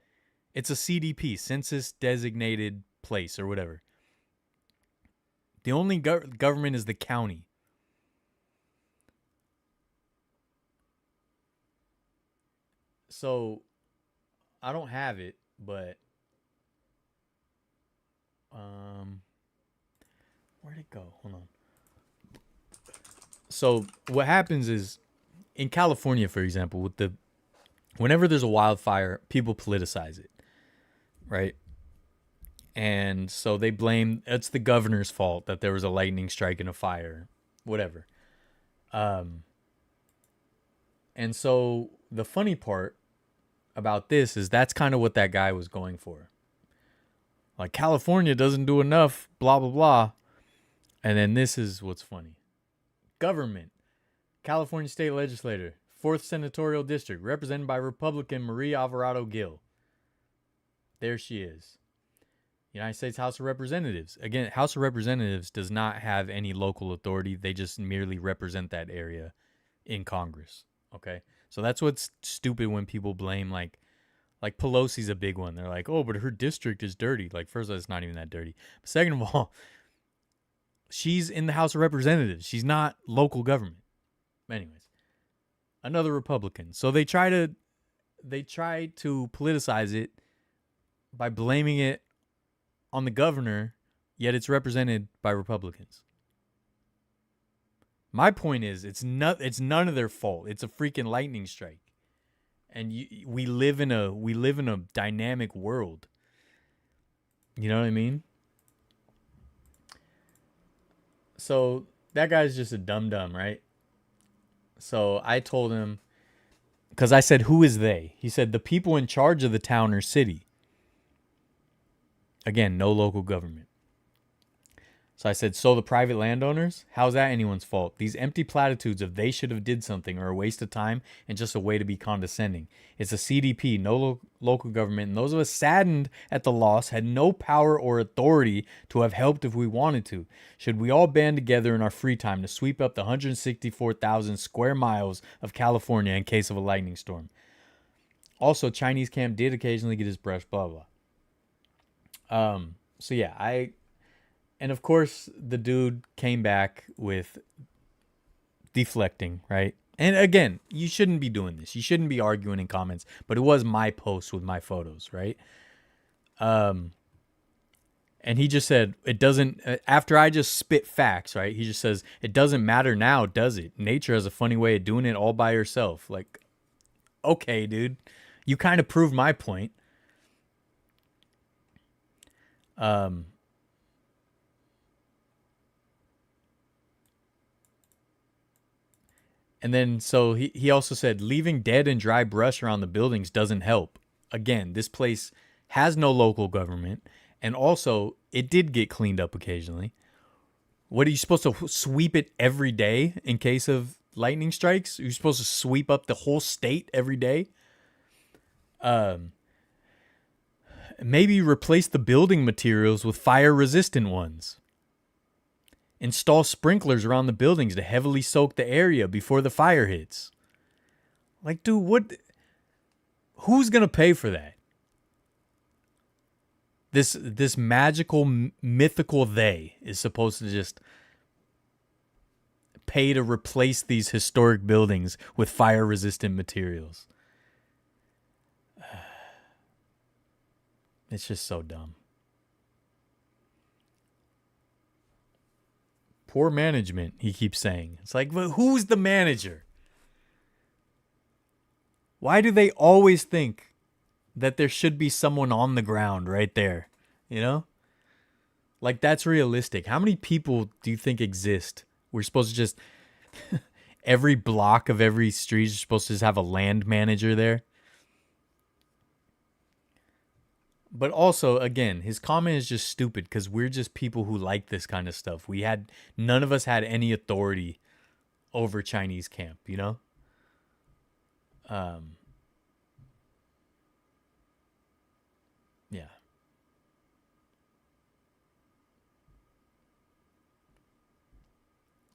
It's a CDP, census designated place or whatever. The only government is the county. So I don't have it, but where'd it go? Hold on. So what happens is in California, for example, whenever there's a wildfire, people politicize it, right? And so they blame it's the governor's fault that there was a lightning strike and a fire, whatever. And so the funny part about this is that's kind of what that guy was going for. Like California doesn't do enough, blah blah blah. And then this is what's funny. Government, California State Legislator, 4th Senatorial District, represented by Republican Marie Alvarado Gill. There she is. United States House of Representatives. Again, House of Representatives does not have any local authority. They just merely represent that area in Congress. Okay? So that's what's stupid when people blame like Pelosi's a big one. They're like, oh, but her district is dirty. Like, first of all, it's not even that dirty. But second of all, she's in the House of Representatives. She's not local government. Anyways, another Republican. So they try to politicize it by blaming it on the governor, yet it's represented by Republicans. My point is, it's none of their fault. It's a freaking lightning strike, and we live in a dynamic world. You know what I mean? So that guy's just a dum dum, right? So I told him, because I said, who is they? He said, the people in charge of the town or city. Again, no local government. So I said, so the private landowners? How's that anyone's fault? These empty platitudes of they should have did something are a waste of time and just a way to be condescending. It's a CDP, no local government, and those of us saddened at the loss had no power or authority to have helped if we wanted to. Should we all band together in our free time to sweep up the 164,000 square miles of California in case of a lightning storm? Also, Chinese camp did occasionally get his brush, blah, blah. So yeah, and of course the dude came back with deflecting, right? And again, you shouldn't be doing this. You shouldn't be arguing in comments, but it was my post with my photos, right? And he just said, it doesn't, after I just spit facts, right? He just says, it doesn't matter now, does it? Nature has a funny way of doing it all by herself. Like, okay, dude, you kind of proved my point. And then so he also said leaving dead and dry brush around the buildings doesn't help. Again, this place has no local government, and also it did get cleaned up occasionally. What are you supposed to sweep it every day in case of lightning strikes? You're supposed to sweep up the whole state every day? Maybe replace the building materials with fire-resistant ones. Install sprinklers around the buildings to heavily soak the area before the fire hits. Like, dude, what? Who's gonna pay for that? This magical, mythical they is supposed to just pay to replace these historic buildings with fire-resistant materials. It's just so dumb. Poor management, he keeps saying. It's like, well, who's the manager? Why do they always think that there should be someone on the ground right there? You know? Like, that's realistic. How many people do you think exist? We're supposed to just, every block of every street is supposed to just have a land manager there. But also, again, his comment is just stupid because we're just people who like this kind of stuff. None of us had any authority over Chinese camp, you know? Um, yeah.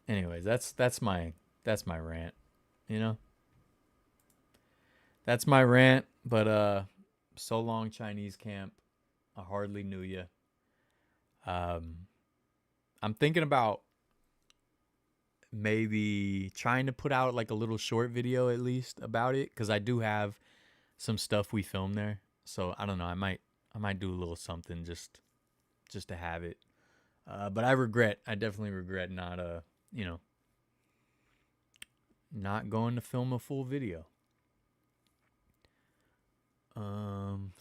Anyways, that's my rant, you know? That's my rant, but so long Chinese camp. I hardly knew you. Um I'm thinking about maybe trying to put out like a little short video at least about it cuz I do have some stuff we filmed there. So I don't know, I might do a little something just to have it. But I definitely regret not you know, not going to film a full video. Um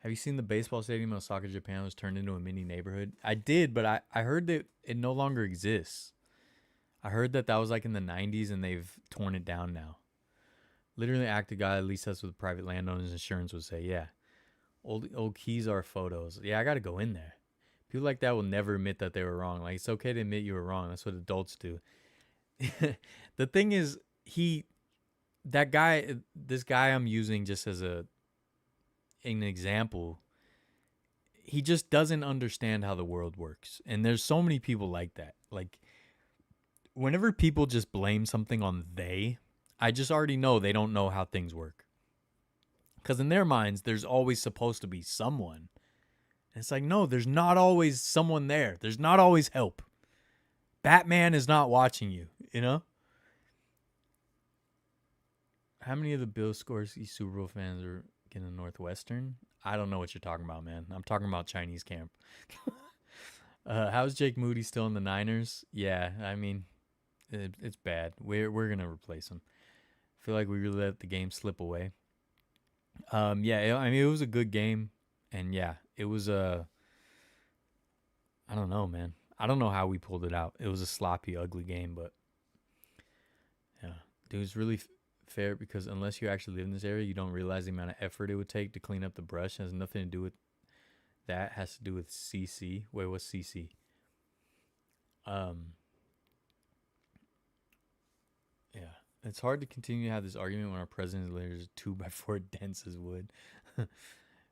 Have you seen the baseball stadium in Osaka, Japan was turned into a mini neighborhood? I did, but I heard that it no longer exists. I heard that that was like in the 90s and they've torn it down now. Literally act a guy, at least that's what the private landowner's insurance would say. Yeah. Old keys are photos. Yeah, I got to go in there. People like that will never admit that they were wrong. Like, it's okay to admit you were wrong. That's what adults do. The thing is, this guy I'm using just as an example, he just doesn't understand how the world works. And there's so many people like that. Like, whenever people just blame something on I just already know they don't know how things work. Because in their minds, there's always supposed to be someone. And it's like, no, there's not always someone there. There's not always help. Batman is not watching you, you know? How many of the Bills Scorsese Super Bowl fans are getting the Northwestern? I don't know what you're talking about, man. I'm talking about Chinese camp. How's Jake Moody still in the Niners? Yeah, I mean, it's bad. We're gonna replace him. I feel like we really let the game slip away. Yeah, I mean, it was a good game, and yeah, it was a. I don't know, man. I don't know how we pulled it out. It was a sloppy, ugly game, but yeah, dude, it's really fair because unless you actually live in this area, you don't realize the amount of effort it would take to clean up the brush. It has nothing to do with that. It has to do with CC. Wait, what's CC? Um, yeah, it's hard to continue to have this argument when our president is 2x4 dense as wood.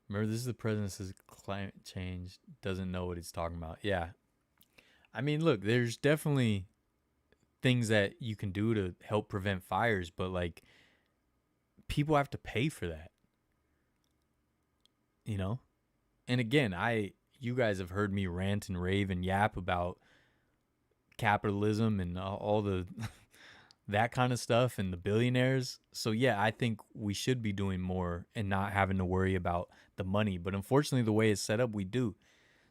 Remember, this is the president that says climate change doesn't know what he's talking about. Yeah. I mean, look, there's definitely things that you can do to help prevent fires, but like people have to pay for that, you know? And again, you guys have heard me rant and rave and yap about capitalism and all the that kind of stuff and the billionaires. So yeah, I think we should be doing more and not having to worry about the money. But unfortunately, the way it's set up, we do.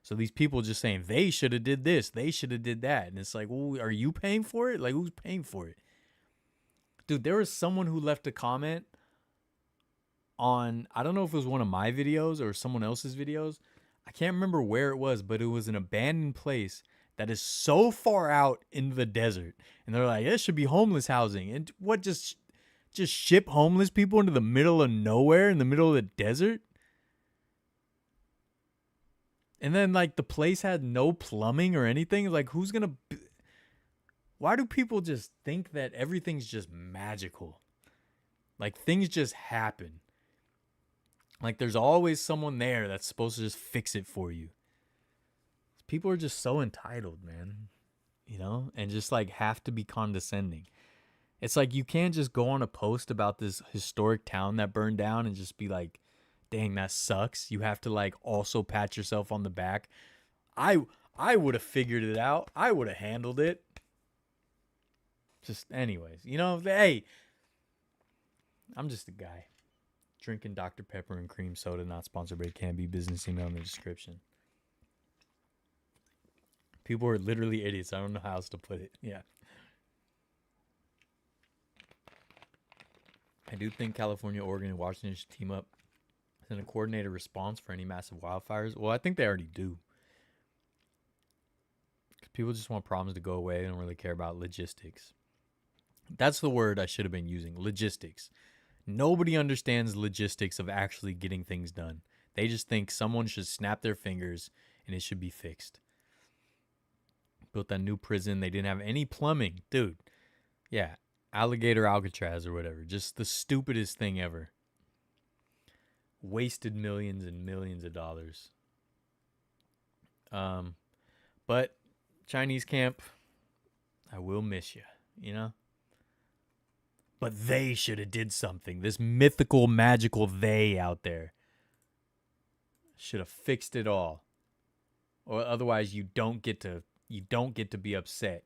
So these people just saying they should have did this, they should have did that, and it's like, well, are you paying for it? Like, who's paying for it? Dude, there was someone who left a comment on, I don't know if it was one of my videos or someone else's videos. I can't remember where it was, but it was an abandoned place that is so far out in the desert. And they're like, it should be homeless housing. And what, just ship homeless people into the middle of nowhere in the middle of the desert? And then like the place had no plumbing or anything. Like, who's going to why do people just think that everything's just magical? Like, things just happen. Like, there's always someone there that's supposed to just fix it for you. People are just so entitled, man. You know? And just like have to be condescending. It's like you can't just go on a post about this historic town that burned down and just be like, dang, that sucks. You have to like also pat yourself on the back. I would have figured it out. I would have handled it. Just anyways, you know, hey, I'm just a guy drinking Dr. Pepper and cream soda, not sponsored by Can-Be. Business email in the description. People are literally idiots. I don't know how else to put it. Yeah. I do think California, Oregon, and Washington should team up in a coordinated response for any massive wildfires. Well, I think they already do. People just want problems to go away. They don't really care about logistics. That's the word I should have been using. Logistics. Nobody understands logistics of actually getting things done. They just think someone should snap their fingers and it should be fixed. Built that new prison. They didn't have any plumbing. Dude. Yeah. Alligator Alcatraz or whatever. Just the stupidest thing ever. Wasted millions and millions of dollars. But Chinese camp, I will miss you, you know? But they should have did something. This mythical, magical they out there should have fixed it all. Or otherwise you don't get to be upset.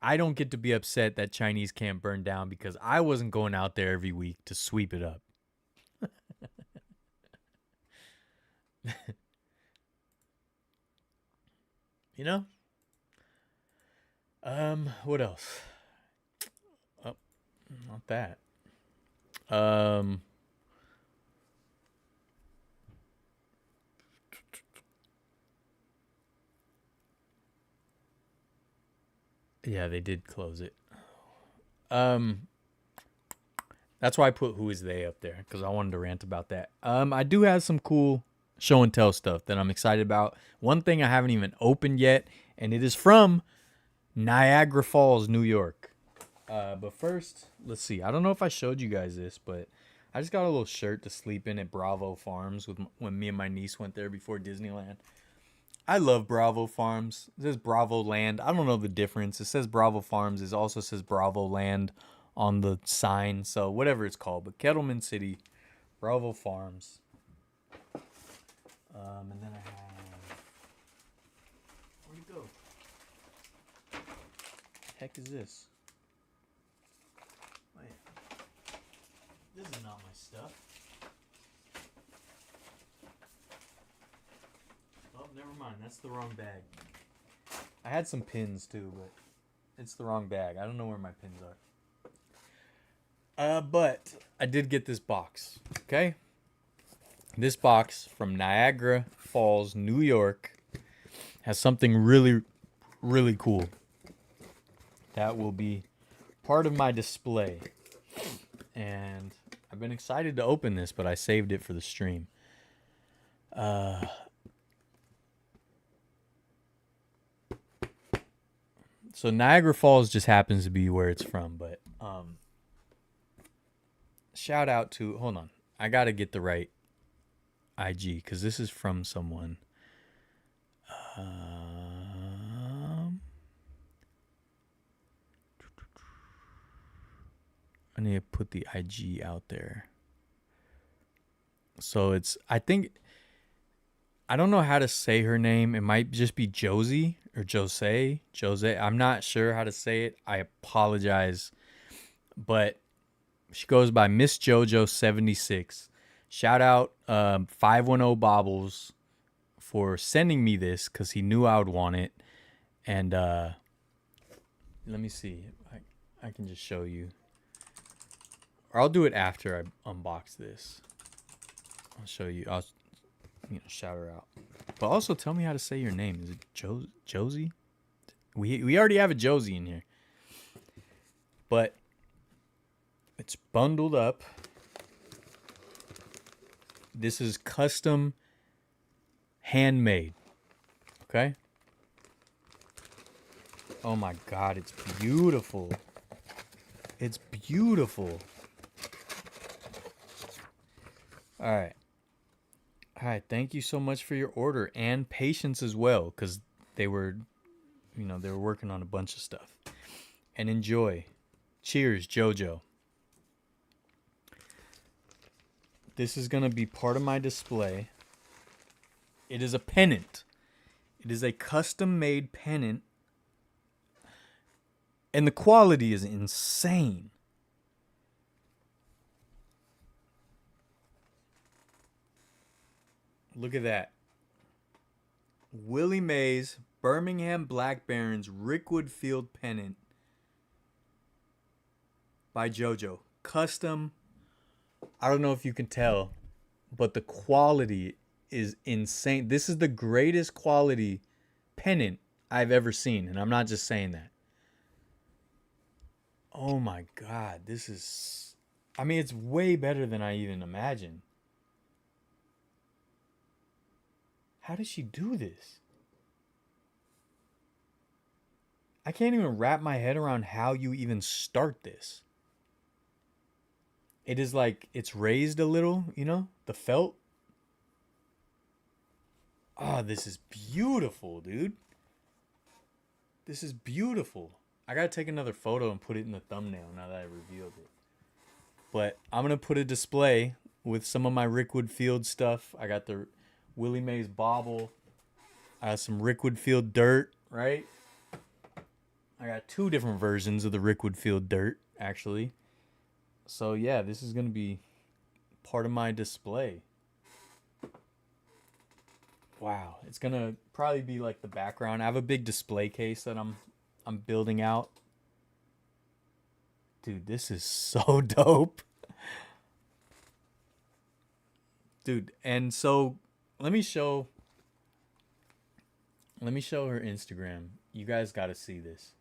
I don't get to be upset that Chinese camp burned down because I wasn't going out there every week to sweep it up. You know? What else? Oh, not that. Yeah, they did close it. That's why I put Who Is They up there, because I wanted to rant about that. I do have some cool show and tell stuff that I'm excited about. One thing I haven't even opened yet, and it is from Niagara Falls, New York. But first, let's see. I don't know if I showed you guys this, but I just got a little shirt to sleep in at Bravo Farms when me and my niece went there before Disneyland. I love Bravo Farms. It says Bravo Land. I don't know the difference. It says Bravo Farms. It also says Bravo Land on the sign. So whatever it's called. But Kettleman City, Bravo Farms. And then I have... Where'd it go? What the heck is this? Wait. This is not my stuff. Oh, never mind. That's the wrong bag. I had some pins too, but it's the wrong bag. I don't know where my pins are. But I did get this box. Okay? This box from Niagara Falls, New York, has something really, really cool. That will be part of my display. And I've been excited to open this, but I saved it for the stream. So Niagara Falls just happens to be where it's from, but shout out to, hold on, I gotta get the right IG because this is from someone. I need to put the IG out there. So it's, I think, I don't know how to say her name. It might just be Josie or Jose. I'm not sure how to say it. I apologize. But she goes by Miss JoJo 76. Shout out 510 Bobbles for sending me this because he knew I would want it. And let me see. I can just show you. Or I'll do it after I unbox this. I'll show you. I'll shout her out. But also tell me how to say your name. Is it Josie? We already have a Josie in here. But it's bundled up. This is custom handmade. Okay? Oh my God, it's beautiful. It's beautiful. All right. Thank you so much for your order and patience as well, because they were working on a bunch of stuff. And enjoy. Cheers, JoJo. This is going to be part of my display. It is a pennant. It is a custom-made pennant. And the quality is insane. Look at that. Willie Mays, Birmingham Black Barons, Rickwood Field pennant by JoJo. custom. I don't know if you can tell, but the quality is insane. This is the greatest quality pennant I've ever seen, and I'm not just saying that. Oh my god, this is, I mean, it's way better than I even imagined. How does she do this? I can't even wrap my head around how you even start this. It is like it's raised a little, you know, the felt. Oh, this is beautiful, dude. This is beautiful. I gotta take another photo and put it in the thumbnail now that I revealed it. But I'm gonna put a display with some of my Rickwood Field stuff. I got the Willie Mays bobble. I got some Rickwood Field dirt, right? I got two different versions of the Rickwood Field dirt, actually. So yeah, this is gonna be part of my display. Wow, it's gonna probably be like the background. I have a big display case that I'm building out. Dude, this is so dope. Dude, and so let me show her Instagram. You guys got to see this.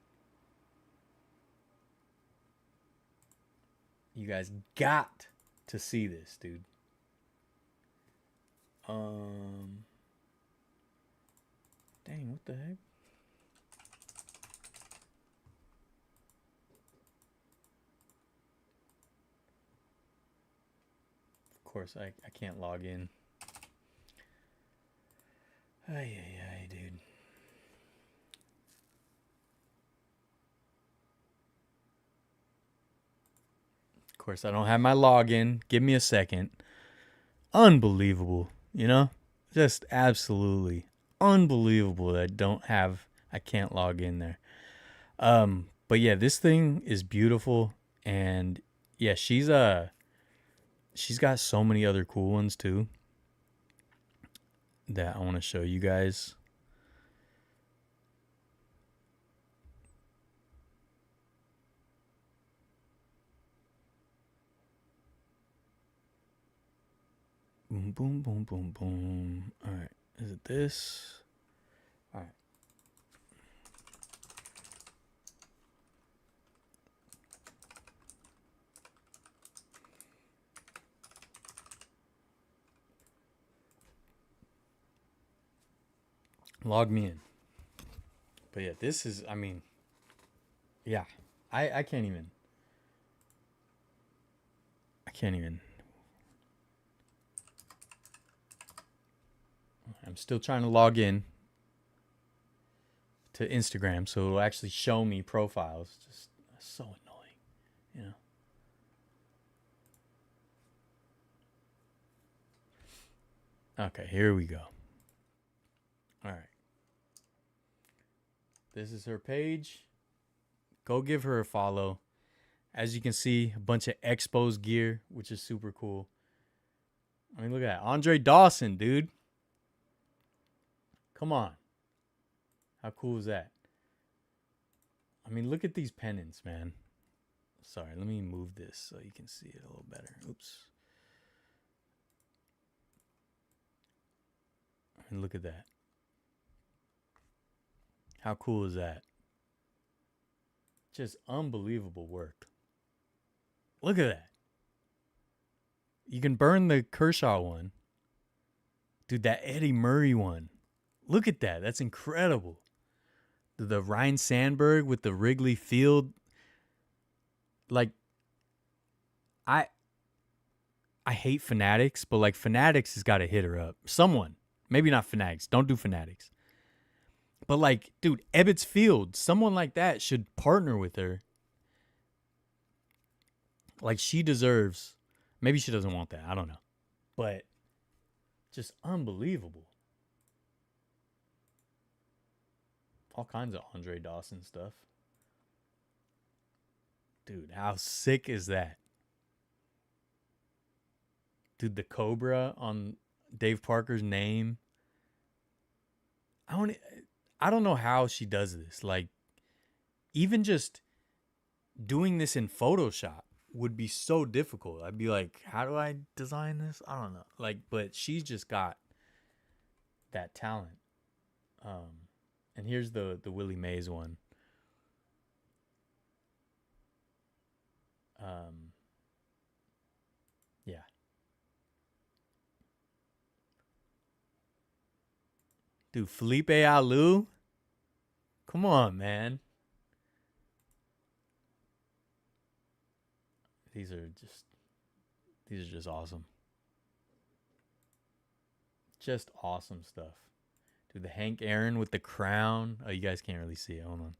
You guys got to see this, dude. Dang, what the heck? Of course, I can't log in. Ay, dude. Of course, I don't have my login. Give me a second. Unbelievable, you know? Just absolutely unbelievable that I can't log in there. But yeah, this thing is beautiful, and yeah, she's got so many other cool ones too that I want to show you guys. Boom, boom, boom, boom, boom. All right, is it this? All right. Log me in. But yeah, this is, I mean, yeah, I can't even. I'm still trying to log in to Instagram so it'll actually show me profiles. Just so annoying, you know. Okay, here we go. All right. This is her page. Go give her a follow. As you can see, a bunch of Expos gear, which is super cool. I mean, look at that. Andre Dawson, dude. Come on. How cool is that? I mean, look at these pennants, man. Sorry, let me move this so you can see it a little better. Oops. And look at that. How cool is that? Just unbelievable work. Look at that. You can burn the Kershaw one. Dude, that Eddie Murray one. Look at that. That's incredible. The Ryan Sandberg with the Wrigley Field. Like, I hate Fanatics, but like Fanatics has got to hit her up. Someone. Maybe not Fanatics. Don't do Fanatics. But like, dude, Ebbets Field, someone like that should partner with her. Like, she deserves. Maybe she doesn't want that. I don't know. But just unbelievable. All kinds of Andre Dawson stuff. Dude, how sick is that? Dude, the Cobra on Dave Parker's name. I don't know how she does this. Like, even just doing this in Photoshop. would be so difficult. I'd be like, how do I design this? I don't know. Like, but she's just got that talent. And here's the Willie Mays one. Yeah. Dude, Felipe Alou? Come on, man. These are just these are just awesome. Just awesome stuff. Dude, the Hank Aaron with the crown. Oh, you guys can't really see it. Hold on.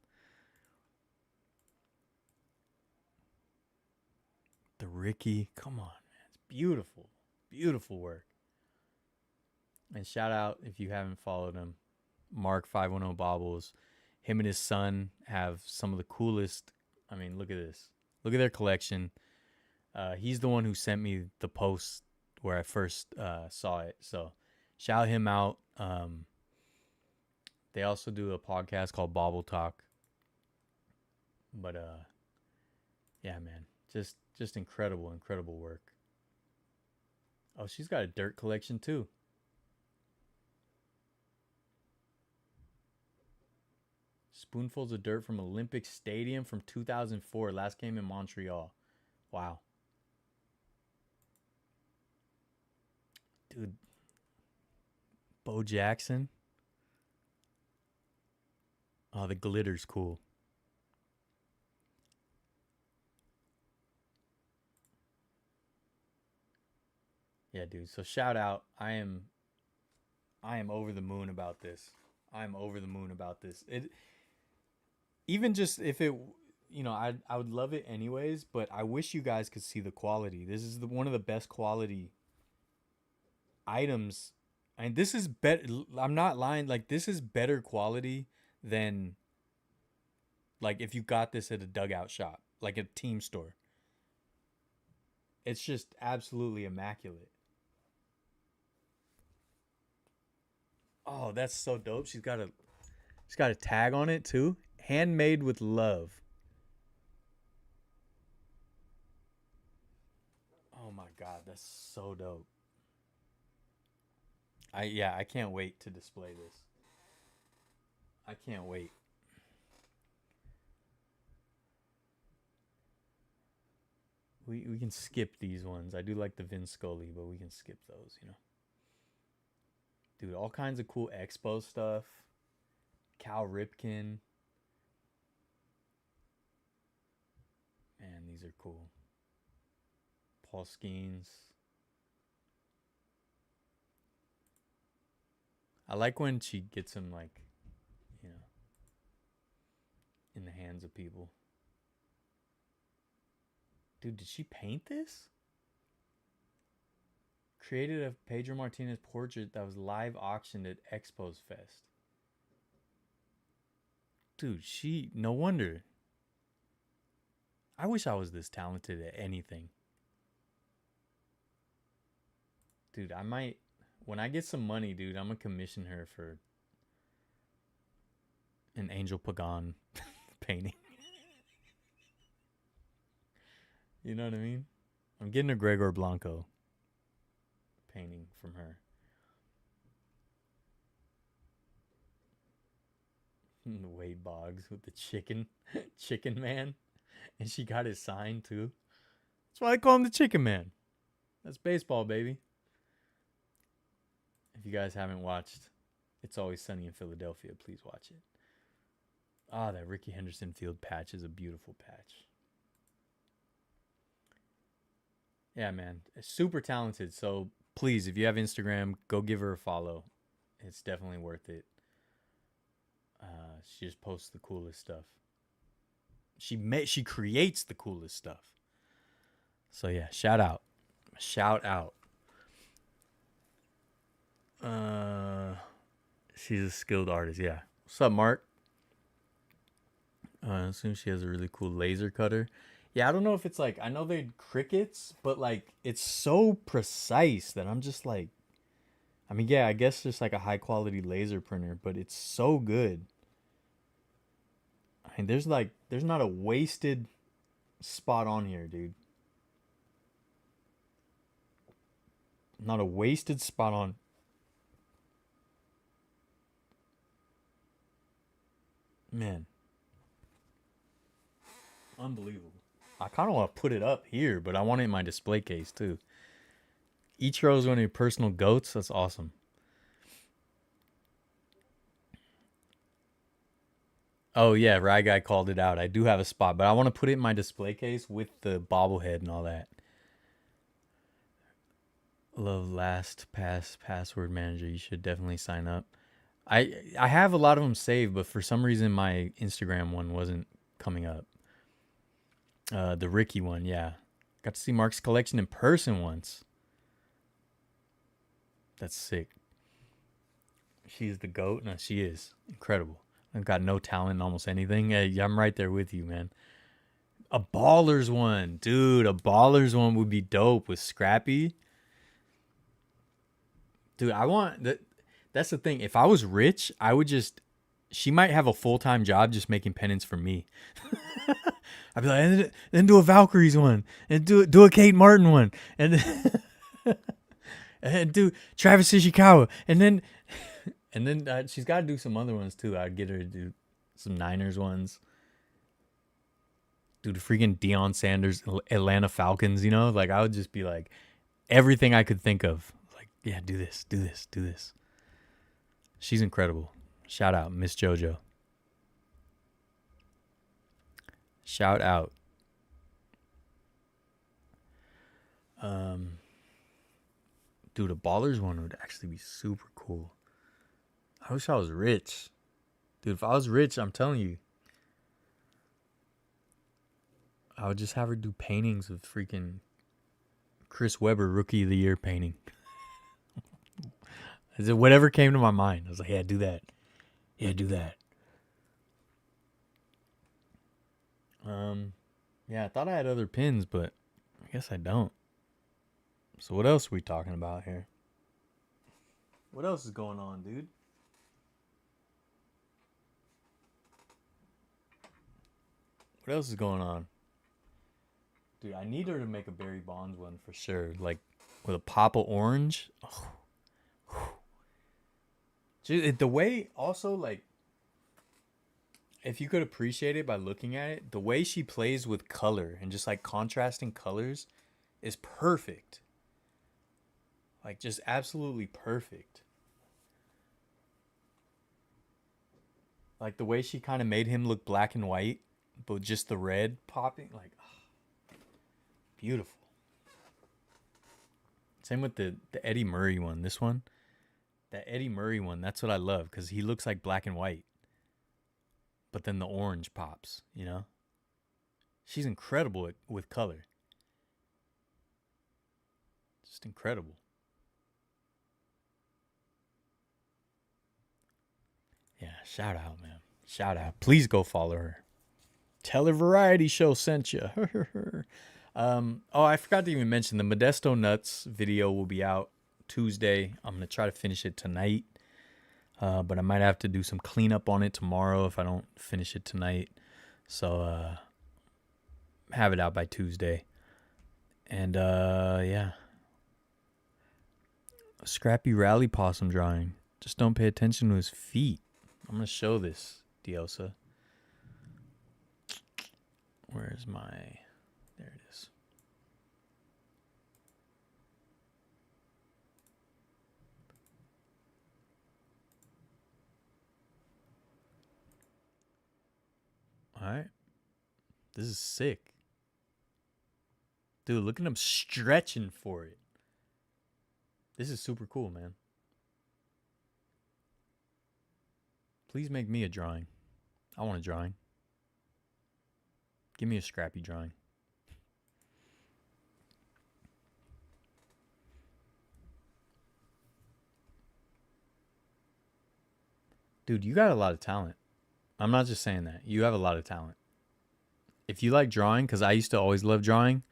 The Ricky. Come on, man. It's beautiful. Beautiful work. And shout out if you haven't followed him, Mark 510 Bobbles. Him and his son have some of the coolest. I mean, look at this. Look at their collection. He's the one who sent me the post where I first saw it. So shout him out. They also do a podcast called Bobble Talk. But yeah, man, just incredible, incredible work. Oh, she's got a dirt collection too. Spoonfuls of dirt from Olympic Stadium from 2004. Last game in Montreal. Wow. Dude, Bo Jackson. Oh, the glitter's cool. Yeah, dude. So shout out. I am over the moon about this. I'm over the moon about this. It even just if it I would love it anyways, but I wish you guys could see the quality. This is one of the best quality items. And this is better. I'm not lying. Like, this is better quality than like if you got this at a dugout shop, like a team store. It's just absolutely immaculate. Oh, that's so dope. She's got a tag on it too. Handmade with love. Oh my god, that's so dope. I can't wait to display this. I can't wait. We can skip these ones. I do like the Vin Scully, but we can skip those. Dude, all kinds of cool expo stuff. Cal Ripken. Man, these are cool. Paul Skeens. I like when she gets him like, you know, in the hands of people. Dude, did she paint this? Created a Pedro Martinez portrait that was live auctioned at Expos Fest. Dude, no wonder. I wish I was this talented at anything. Dude, I might, when I get some money, dude, I'm going to commission her for an Angel Pagan painting. You know what I mean? I'm getting a Gregor Blanco painting from her. Wade Boggs with the chicken man. And she got his sign too. That's why I call him the Chicken Man. That's baseball, baby. If you guys haven't watched It's Always Sunny in Philadelphia, please watch it. Ah, that Ricky Henderson field patch is a beautiful patch. Yeah, man. Super talented. So please, if you have Instagram, go give her a follow. It's definitely worth it. She just posts the coolest stuff. She creates the coolest stuff. So yeah, shout out. Shout out. She's a skilled artist, yeah. What's up, Mark? I assume she has a really cool laser cutter. Yeah, I don't know if it's like, I know they're crickets, but like it's so precise that I'm just like, I mean, yeah, I guess just like a high quality laser printer, but it's so good. I mean, there's not a wasted spot on here, dude. Not a wasted spot on. Man, unbelievable. I kind of want to put it up here, but I want it in my display case too. Ichiro is one of your personal goats. That's awesome. Oh yeah, Rye Guy called it out. I do have a spot, but I want to put it in my display case with the bobblehead and all that. Love LastPass password manager. You should definitely sign up. I have a lot of them saved, but for some reason my Instagram one wasn't coming up. The Ricky one, yeah. Got to see Mark's collection in person once. That's sick. She's the goat. No, she is incredible. I've got no talent in almost anything. Yeah, I'm right there with you, man. A Ballers one, dude. A Ballers one would be dope with Scrappy. Dude, I want that. That's the thing. If I was rich, I would just. She might have a full time job just making pennants for me. I'd be like, and then do a Valkyries one, and do a Kate Martin one, and then, and do Travis Ishikawa, and then she's got to do some other ones too. I'd get her to do some Niners ones. Do the freaking Deion Sanders Atlanta Falcons, you know? Like I would just be like everything I could think of. Like, yeah, do this, do this, do this. She's incredible. Shout out, Miss JoJo. Shout out. Dude, a Ballers one would actually be super cool. I wish I was rich. Dude, if I was rich, I'm telling you, I would just have her do paintings of freaking Chris Webber Rookie of the Year painting. Whatever came to my mind. I was like, yeah, do that. Yeah, do that. Yeah, I thought I had other pins, but I guess I don't. So what else are we talking about here? What else is going on, dude? What else is going on? Dude, I need her to make a Barry Bonds one for sure. Like with a pop of orange. Oh. The way also like if you could appreciate it by looking at it, the way she plays with color and just like contrasting colors is perfect. Like just absolutely perfect. Like the way she kind of made him look black and white, but just the red popping, like beautiful. Same with the Eddie Murray one. This one, that Eddie Murray one, that's what I love because he looks like black and white, but then the orange pops. You know, she's incredible with color. Just incredible. Yeah, shout out, man. Shout out. Please go follow her. Tell her Variety Show sent you. Oh, I forgot to even mention the Modesto Nuts video will be out Tuesday. I'm going to try to finish it tonight. But I might have to do some cleanup on it tomorrow if I don't finish it tonight. So, have it out by Tuesday. And, yeah. Scrappy Rally Possum drawing. Just don't pay attention to his feet. I'm going to show this, Diosa. Where's my... There it is. All right. This is sick. Dude, look at him stretching for it. This is super cool, man. Please make me a drawing. I want a drawing. Give me a Scrappy drawing. Dude, you got a lot of talent. I'm not just saying that. You have a lot of talent. If you like drawing, because I used to always love drawing,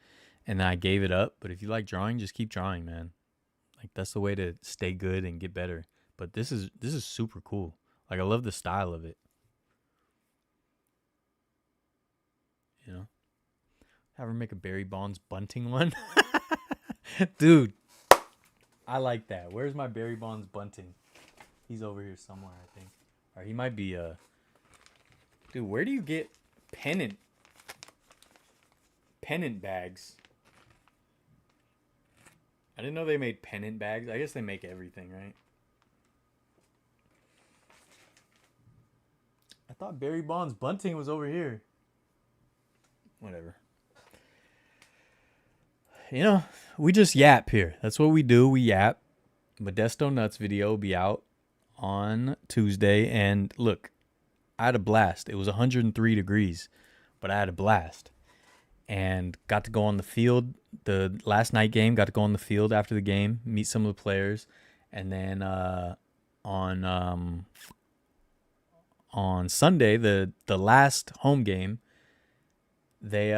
and then I gave it up. But if you like drawing, just keep drawing, man. Like that's the way to stay good and get better. But this is super cool. Like I love the style of it. You know, have her make a Barry Bonds bunting one, dude. I like that. Where's my Barry Bonds bunting? He's over here somewhere, I think. Or he might be dude, where do you get pennant bags? I didn't know they made pennant bags. I guess they make everything, right? I thought Barry Bonds bunting was over here. Whatever. You know, we just yap here. That's what we do. We yap. Modesto Nuts video will be out on Tuesday. And look, I had a blast. It was 103 degrees, but I had a blast. And got to go on the field. The last night game, got to go on the field after the game, meet some of the players. And then on Sunday, the last home game, they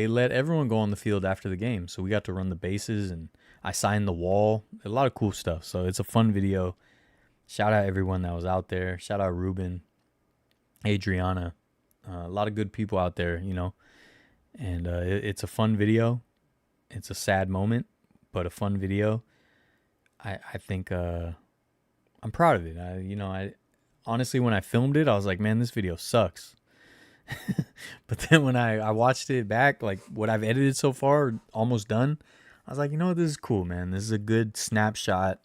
let everyone go on the field after the game. So we got to run the bases and I signed the wall. A lot of cool stuff. So it's a fun video. Shout out everyone that was out there. Shout out Ruben, Adriana. A lot of good people out there, you know. And it's a fun video. It's a sad moment, but a fun video. I think I'm proud of it. I honestly, when I filmed it, I was like, man, this video sucks. But then when I watched it back, like what I've edited so far, almost done, I was like, you know what, this is cool, man. This is a good snapshot.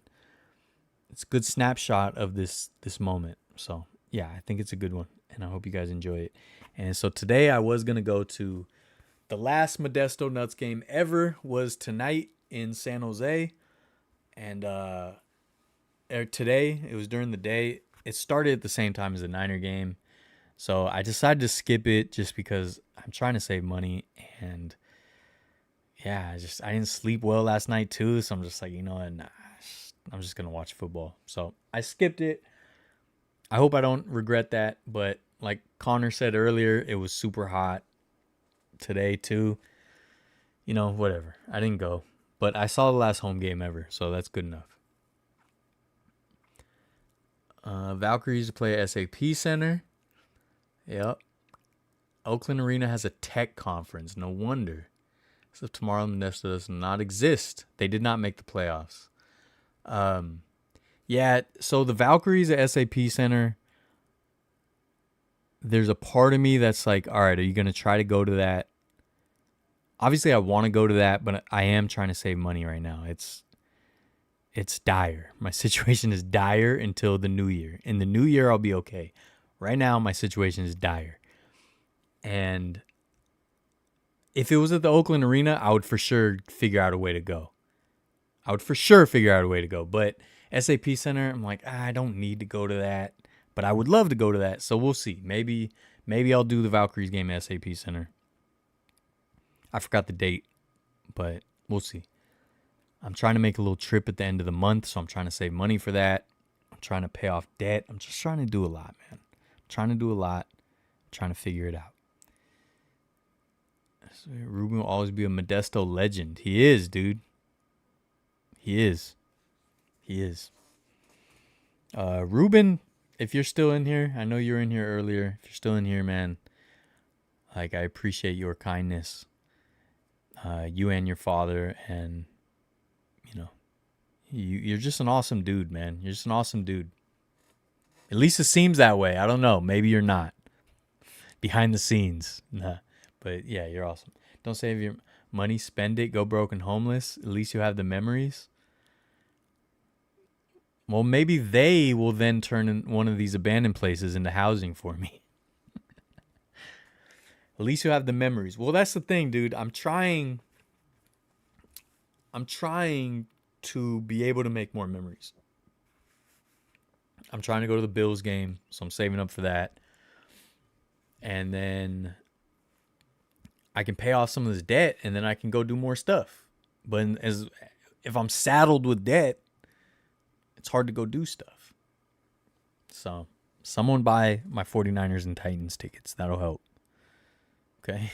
It's a good snapshot of this moment. So yeah, I think it's a good one, and I hope you guys enjoy it. And so today I was gonna go to the last Modesto Nuts game ever was tonight in San Jose, and today it was during the day. It started at the same time as the Niner game. So I decided to skip it just because I'm trying to save money, and yeah, I didn't sleep well last night too, so I'm just like, you know what, nah, I'm just gonna watch football. So I skipped it. I hope I don't regret that, but like Connor said earlier, it was super hot today too. You know, whatever. I didn't go, but I saw the last home game ever, so that's good enough. Valkyries play at SAP Center. Yep. Oakland Arena has a tech conference. No wonder. So tomorrow, Modesto does not exist. They did not make the playoffs. Yeah, so the Valkyries at SAP Center, there's a part of me that's like, all right, are you going to try to go to that? Obviously, I want to go to that, but I am trying to save money right now. It's dire. My situation is dire until the new year. In the new year, I'll be okay. Right now, my situation is dire. And if it was at the Oakland Arena, I would for sure figure out a way to go. But SAP Center, I'm like, I don't need to go to that. But I would love to go to that. So we'll see. Maybe I'll do the Valkyries game at SAP Center. I forgot the date, but we'll see. I'm trying to make a little trip at the end of the month, so I'm trying to save money for that. I'm trying to pay off debt. I'm just trying to do a lot, man. Trying to figure it out. Ruben will always be a Modesto legend. He is, dude. He is. Ruben, if you're still in here, I know you were in here earlier. If you're still in here, man, like, I appreciate your kindness. You and your father, and you know, you're just an awesome dude, man. You're just an awesome dude. At least it seems that way. I don't know. Maybe you're not. Behind the scenes. Nah. But yeah, you're awesome. Don't save your money. Spend it. Go broke and homeless. At least you have the memories. Well, maybe they will then turn one of these abandoned places into housing for me. At least you have the memories. Well, that's the thing, dude. I'm trying to be able to make more memories. I'm trying to go to the Bills game, so I'm saving up for that. And then I can pay off some of this debt, and then I can go do more stuff. But if I'm saddled with debt, it's hard to go do stuff. So someone buy my 49ers and Titans tickets. That'll help. Okay.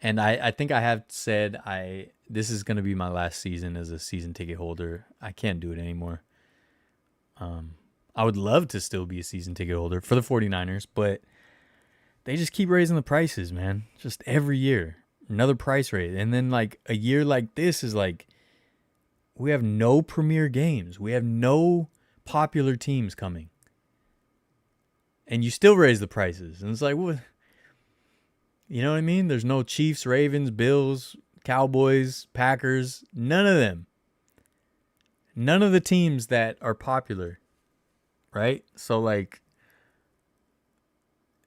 And I think I have said this is going to be my last season as a season ticket holder. I can't do it anymore. I would love to still be a season ticket holder for the 49ers, but they just keep raising the prices, man. Just every year, another price raise. And then like a year like this is like We have no premier games. We have no popular teams coming. And you still raise the prices. And it's like, what? You know what I mean? There's no Chiefs, Ravens, Bills, Cowboys, Packers. None of them. None of the teams that are popular. Right? So, like,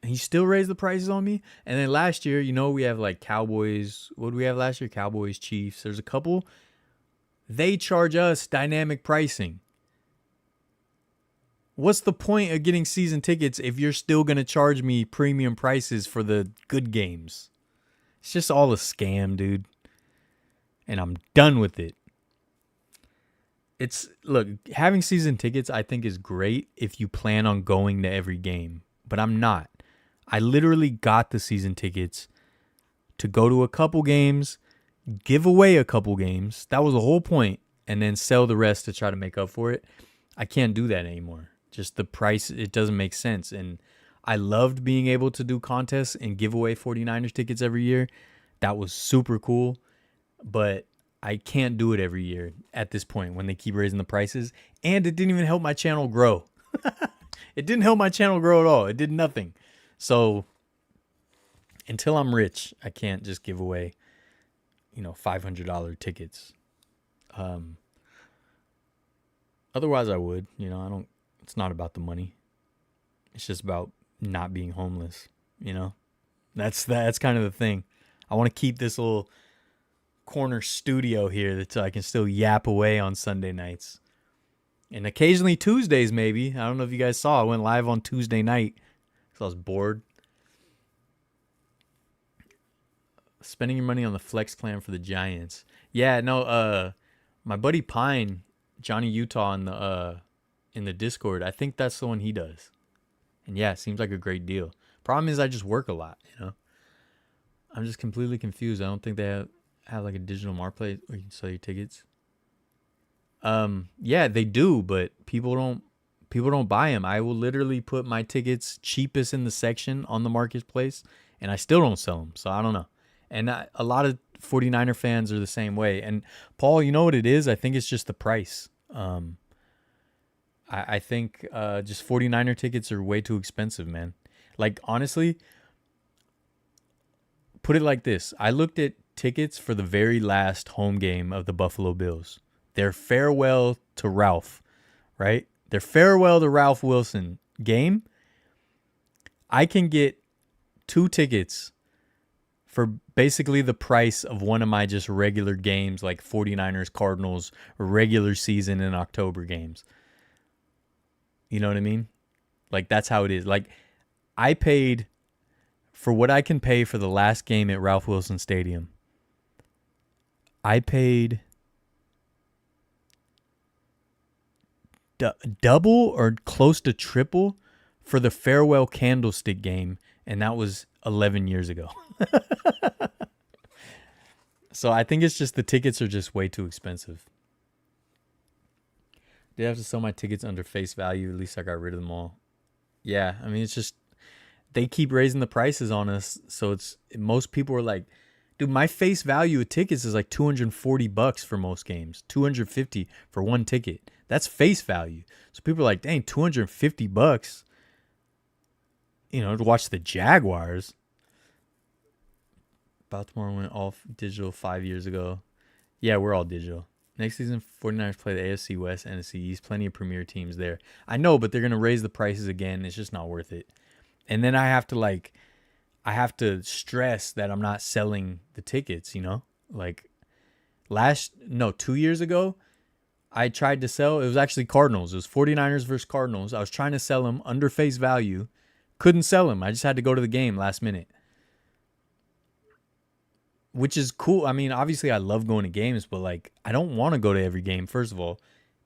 he still raised the prices on me. And then last year, we have like Cowboys. What did we have last year? Cowboys, Chiefs. There's a couple. They charge us dynamic pricing. What's the point of getting season tickets if you're still going to charge me premium prices for the good games? It's just all a scam, dude. And I'm done with it. Look, having season tickets I think is great if you plan on going to every game. But I'm not. I literally got the season tickets to go to a couple games, give away a couple games. That was the whole point. And then sell the rest to try to make up for it. I can't do that anymore. Just the price, it doesn't make sense. And I loved being able to do contests and give away 49ers tickets every year. That was super cool. But I can't do it every year at this point when they keep raising the prices. And it didn't even help my channel grow. It didn't help my channel grow at all. It did nothing. So until I'm rich, I can't just give away, $500 tickets. Otherwise I would, it's not about the money. It's just about not being homeless, That's kind of the thing. I want to keep this little corner studio here so I can still yap away on Sunday nights. And occasionally Tuesdays, maybe. I don't know if you guys saw. I went live on Tuesday night because I was bored. Spending your money on the flex plan for the Giants. Yeah, no, my buddy Pine, Johnny Utah in the Discord, I think that's the one he does. And yeah, it seems like a great deal. Problem is I just work a lot, I'm just completely confused. I don't think they have like a digital marketplace where you can sell your tickets. Yeah, they do, but people don't buy them. I will literally put my tickets cheapest in the section on the marketplace, and I still don't sell them. So I don't know. And a lot of 49er fans are the same way. And Paul, you know what it is? I think it's just the price. I think just 49er tickets are way too expensive, man. Like, honestly, put it like this. I looked at tickets for the very last home game of the Buffalo Bills. Their farewell to Ralph, right? Their farewell to Ralph Wilson game. I can get 2 tickets for basically the price of one of my just regular games, like 49ers, Cardinals, regular season in October games. You know what I mean? Like, that's how it is. Like, I paid for what I can pay for the last game at Ralph Wilson Stadium. I paid double or close to triple for the farewell candlestick game, and that was 11 years ago. So I think it's just the tickets are just way too expensive. Did I have to sell my tickets under face value? At least I got rid of them all. Yeah, I mean, it's just they keep raising the prices on us, so most people are like, dude, my face value of tickets is like $240 for most games, $250 for one ticket. That's face value. So people are like, dang, $250, to watch the Jaguars. Baltimore went all digital 5 years ago. Yeah, we're all digital. Next season, 49ers play the AFC West, NFC East. Plenty of premier teams there. I know, but they're going to raise the prices again. It's just not worth it. And then I have to stress that I'm not selling the tickets, Like 2 years ago, I tried to sell. It was actually Cardinals. It was 49ers versus Cardinals. I was trying to sell them under face value. Couldn't sell them. I just had to go to the game last minute. Which is cool. I mean, obviously I love going to games, but like I don't want to go to every game, first of all.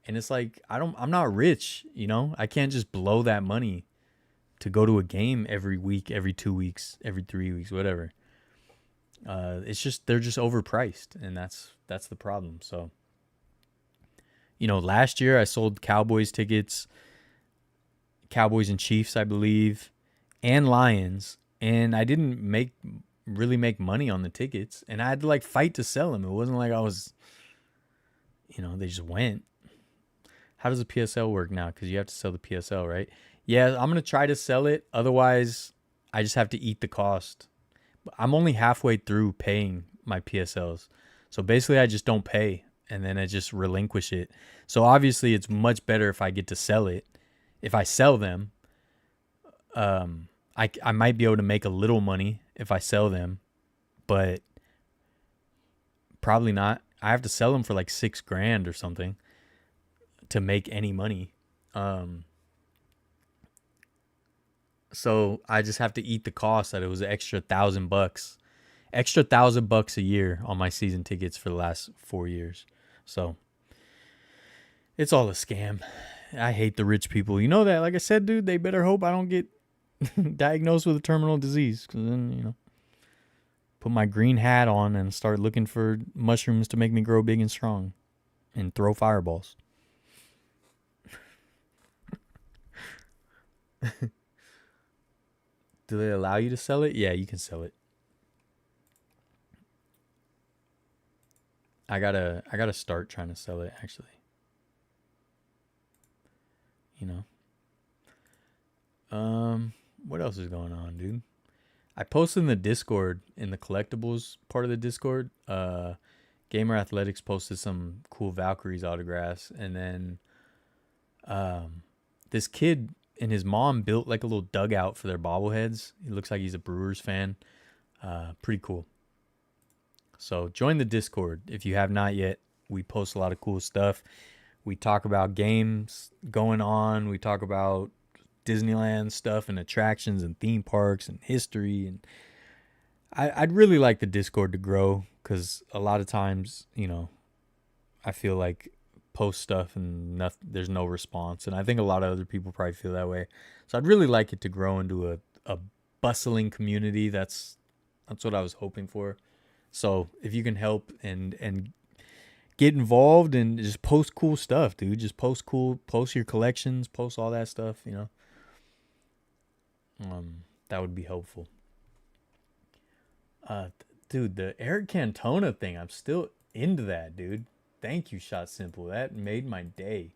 And it's like I'm not rich, I can't just blow that money to go to a game every week, every 2 weeks, every 3 weeks, whatever. It's just they're just overpriced, and that's the problem. So, last year I sold Cowboys tickets, Cowboys and Chiefs, I believe, and Lions, and I didn't really make money on the tickets, and I had to like fight to sell them. It wasn't like I was, they just went. How does the PSL work now? Because you have to sell the PSL, right? Yeah, I'm gonna try to sell it. Otherwise, I just have to eat the cost. I'm only halfway through paying my PSLs, so basically, I just don't pay, and then I just relinquish it. So obviously, it's much better if I get to sell it. If I sell them, I might be able to make a little money if I sell them, but probably not. I have to sell them for like $6,000 or something to make any money. So I just have to eat the cost that it was an extra $1,000, extra $1,000 a year on my season tickets for the last 4 years. So it's all a scam. I hate the rich people. You know that, like I said, dude, they better hope I don't get diagnosed with a terminal disease. Because then, put my green hat on and start looking for mushrooms to make me grow big and strong and throw fireballs. Do they allow you to sell it? Yeah, you can sell it. I gotta start trying to sell it, actually. You know. What else is going on, dude? I posted in the Discord, in the collectibles part of the Discord. Gamer Athletics posted some cool Valkyries autographs, and then this kid and his mom built like a little dugout for their bobbleheads. He looks like he's a Brewers fan. Pretty cool. So join the Discord if you have not yet. We post a lot of cool stuff. We talk about games going on. We talk about Disneyland stuff and attractions and theme parks and history. And I'd really like the Discord to grow, because a lot of times, I feel like post stuff and there's no response. And I think a lot of other people probably feel that way. So I'd really like it to grow into a bustling community. That's what I was hoping for. So if you can help and get involved and just post cool stuff, dude. Just post your collections, post all that stuff, that would be helpful. Dude, the Eric Cantona thing, I'm still into that, dude. Thank you, Shot Simple. That made my day.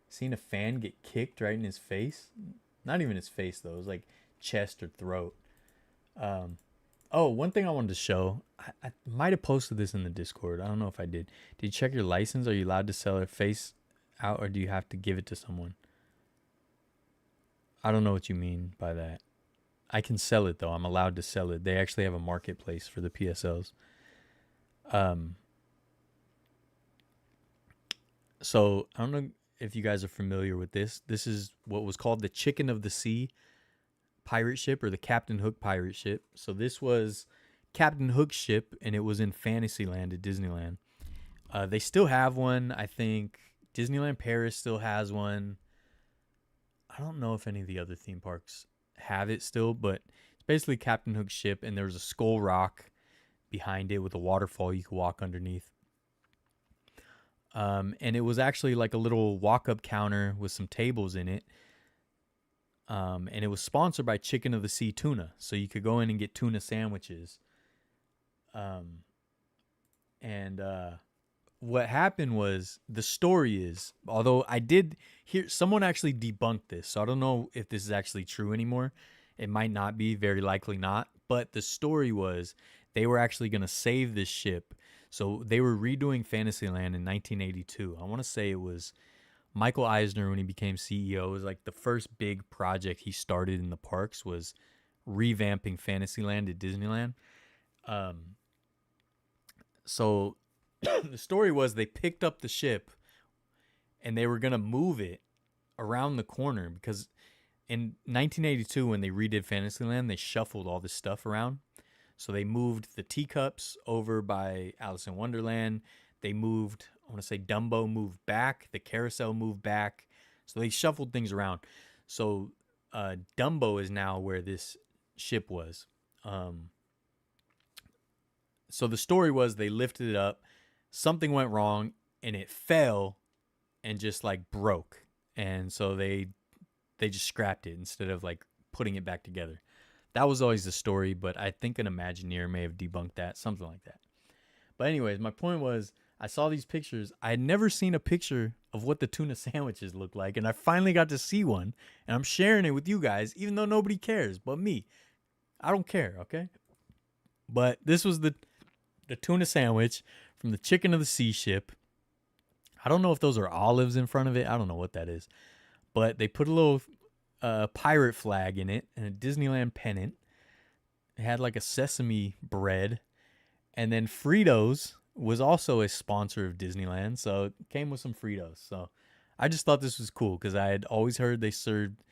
Seeing a fan get kicked right in his face. Not even his face, though. It was like chest or throat. One thing I wanted to show. I might have posted this in the Discord. I don't know if I did. Did you check your license? Are you allowed to sell a face out, or do you have to give it to someone? I don't know what you mean by that. I can sell it, though. I'm allowed to sell it. They actually have a marketplace for the PSLs. So I don't know if you guys are familiar with this. This is what was called the Chicken of the Sea pirate ship, or the Captain Hook pirate ship. So this was Captain Hook's ship, and it was in Fantasyland at Disneyland. They still have one. I think Disneyland Paris still has one. I don't know if any of the other theme parks have it still, but it's basically Captain Hook's ship, and there was a skull rock behind it with a waterfall you could walk underneath. And it was actually like a little walk-up counter with some tables in it. And it was sponsored by Chicken of the Sea Tuna, so you could go in and get tuna sandwiches. What happened was, the story is, although I did hear someone actually debunked this, so I don't know if this is actually true anymore. It might not be, very likely not. But the story was, they were actually going to save this ship. So they were redoing Fantasyland in 1982. I want to say it was Michael Eisner, when he became CEO. It was like the first big project he started in the parks was revamping Fantasyland at Disneyland. So the story was, they picked up the ship and they were going to move it around the corner, because in 1982, when they redid Fantasyland, they shuffled all this stuff around. So they moved the teacups over by Alice in Wonderland. They moved, I want to say Dumbo moved back. The carousel moved back. So they shuffled things around. So Dumbo is now where this ship was. So the story was, they lifted it up. Something went wrong and it fell and just like broke. And so they just scrapped it instead of like putting it back together. That was always the story, but I think an Imagineer may have debunked that, something like that. But anyways, my point was, I saw these pictures. I had never seen a picture of what the tuna sandwiches look like, and I finally got to see one, and I'm sharing it with you guys, even though nobody cares but me. I don't care, okay? But this was the tuna sandwich from the Chicken of the Sea ship. I don't know if those are olives in front of it. I don't know what that is. But they put a little pirate flag in it and a Disneyland pennant. It had like a sesame bread. And then Fritos was also a sponsor of Disneyland. So it came with some Fritos. So I just thought this was cool because I had always heard they served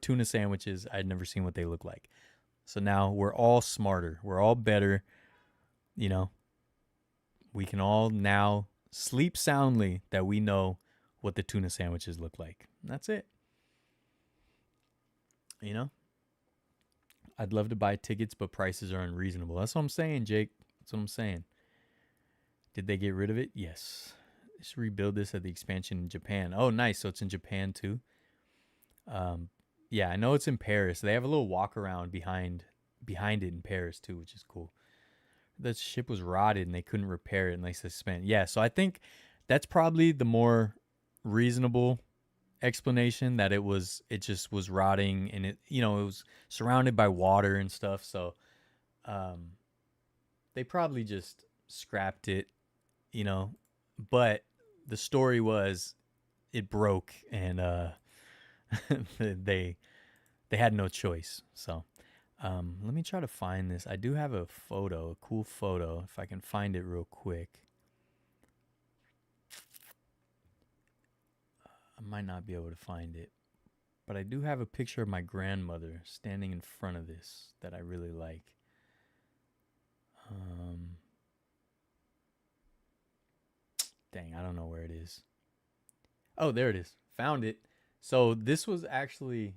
tuna sandwiches. I had never seen what they look like. So now we're all smarter. We're all better. You know, we can all now sleep soundly that we know what the tuna sandwiches look like. That's it. You know, I'd love to buy tickets, but prices are unreasonable. That's what I'm saying, Jake. That's what I'm saying. Did they get rid of it? Yes. Just rebuild this at the expansion in Japan. Oh, nice. So it's in Japan too. Yeah, I know it's in Paris. They have a little walk around behind it in Paris too, which is cool. The ship was rotted and they couldn't repair it unless they spent. Yeah, so I think that's probably the more reasonable explanation, that it just was rotting, and it was surrounded by water and stuff. So they probably just scrapped it, but the story was it broke, and they had no choice. So let me try to find this. I do have a cool photo, if I can find it real quick. I might not be able to find it, but I do have a picture of my grandmother standing in front of this that I really like. Dang, I don't know where it is. Oh, there it is. Found it. So this was actually...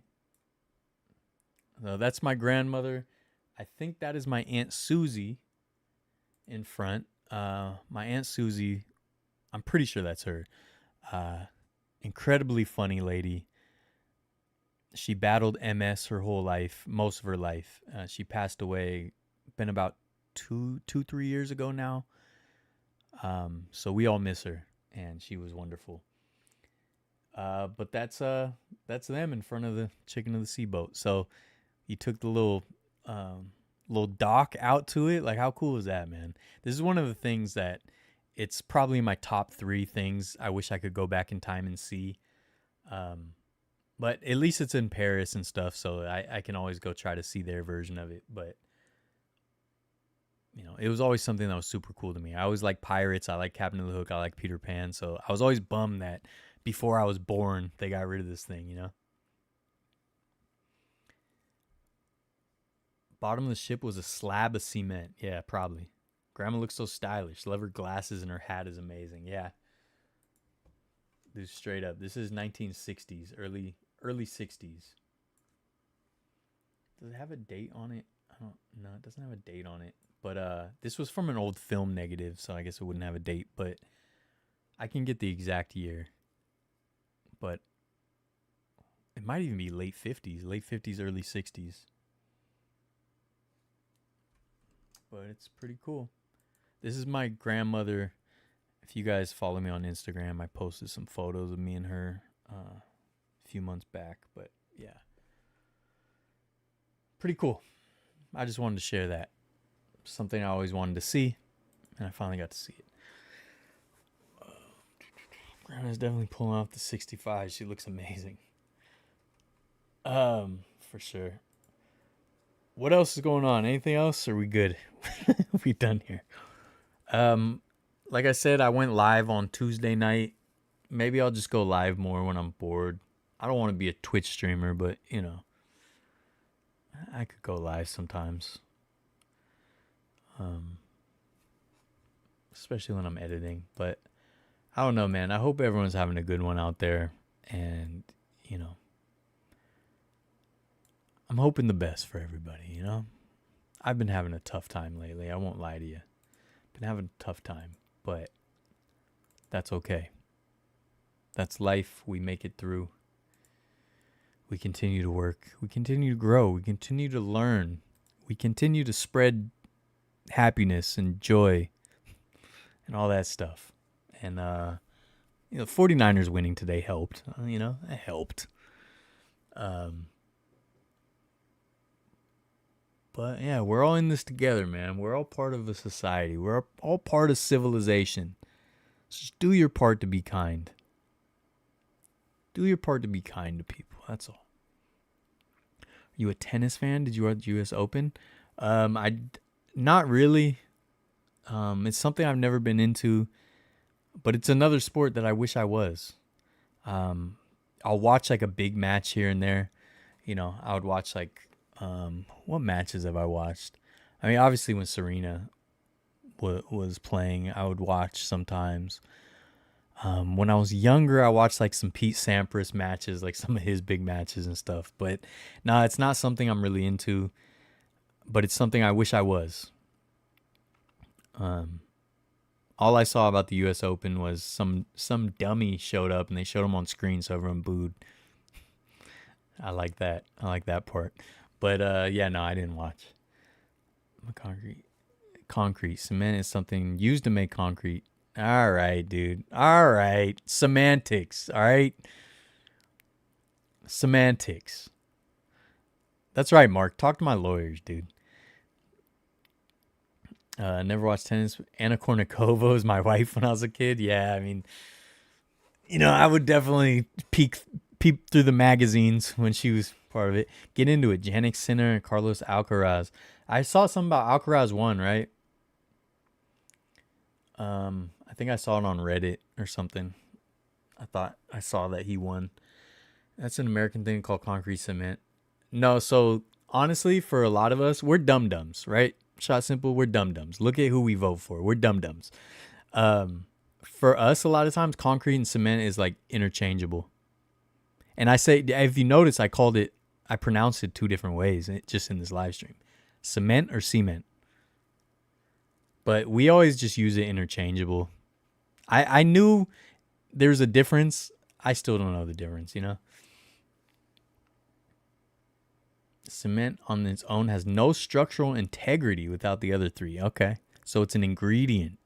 that's my grandmother. I think that is my Aunt Susie in front. My Aunt Susie, I'm pretty sure that's her. Incredibly funny lady. She battled MS her whole life, most of her life. She passed away, been about 3 years ago now. So we all miss her, and she was wonderful. But that's them in front of the Chicken of the Sea boat. So you took the little dock out to it. Like, how cool is that, man? This is one of the things that it's probably my top 3 things I wish I could go back in time and see. But at least it's in Paris and stuff, so I can always go try to see their version of it. But it was always something that was super cool to me. I always like pirates. I like Captain Hook. I like Peter Pan. So I was always bummed that before I was born, they got rid of this thing, Bottom of the ship was a slab of cement. Yeah, probably. Grandma looks so stylish. Love her glasses, and her hat is amazing. Yeah. Dude, straight up. This is 1960s, early 60s. Does it have a date on it? I don't know. It doesn't have a date on it. But this was from an old film negative, so I guess it wouldn't have a date. But I can get the exact year. But it might even be late 50s, early 60s. But it's pretty cool. This is my grandmother. If you guys follow me on Instagram, I posted some photos of me and her a few months back. But yeah, pretty cool. I just wanted to share that. Something I always wanted to see, and I finally got to see it. Grandma's definitely pulling off the 65. She looks amazing. For sure. What else is going on? Anything else? Or are we good? We done here. Like I said, I went live on Tuesday night. Maybe I'll just go live more when I'm bored. I don't want to be a Twitch streamer, but I could go live sometimes. Especially when I'm editing. But I don't know, man. I hope everyone's having a good one out there. And, I'm hoping the best for everybody, I've been having a tough time lately. I won't lie to you. Been having a tough time, but that's okay. That's life. We make it through. We continue to work. We continue to grow. We continue to learn. We continue to spread happiness and joy and all that stuff. And 49ers winning today helped. It helped. But yeah, we're all in this together, man. We're all part of a society. We're all part of civilization. So just do your part to be kind. Do your part to be kind to people. That's all. Are you a tennis fan? Did you watch U.S. Open? Not really. It's something I've never been into, but it's another sport that I wish I was. I'll watch like a big match here and there. I would watch like, what matches have I watched? I mean, obviously when Serena was playing, I would watch sometimes. When I was younger, I watched like some Pete Sampras matches, like some of his big matches and stuff. But no, it's not something I'm really into, but it's something I wish I was. All I saw about the U.S. Open was some dummy showed up and they showed him on screen, so everyone booed. I like that. I like that part. But yeah, no, I didn't watch. Concrete. Cement is something used to make concrete. All right, dude. All right. Semantics. All right. Semantics. That's right, Mark. Talk to my lawyers, dude. Never watched tennis. Anna Kournikova was my wife when I was a kid. Yeah, I mean, I would definitely peep through the magazines when she was part of it. Get into it. Jannik Sinner and Carlos Alcaraz. I saw something about Alcaraz won, right? I think I saw it on Reddit or something. I thought I saw that he won. That's an American thing called concrete cement. No, so honestly, for a lot of us, we're dum-dums, right? Shot simple, we're dum-dums. Look at who we vote for. We're dum-dums. For us, a lot of times, concrete and cement is like interchangeable. And I say, if you notice, I pronounced it two different ways just in this live stream. Cement or cement. But we always just use it interchangeable. I knew there's a difference. I still don't know the difference, Cement on its own has no structural integrity without the other three. Okay. So it's an ingredient.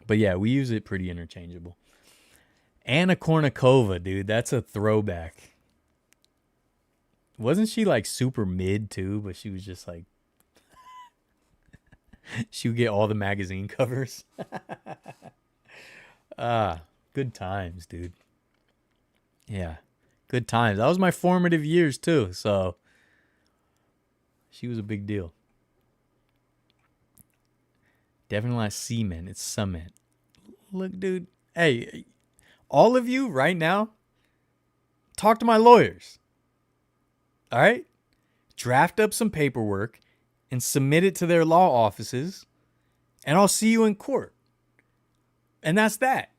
But yeah, we use it pretty interchangeable. Anna Kournikova, dude, that's a throwback. Wasn't she like super mid too? But she was just like, she would get all the magazine covers. Good times, dude. Yeah, good times. That was my formative years too. So she was a big deal. Definitely not cement. It's cement. Look, dude. Hey, all of you right now, talk to my lawyers. All right? Draft up some paperwork and submit it to their law offices, and I'll see you in court. And that's that.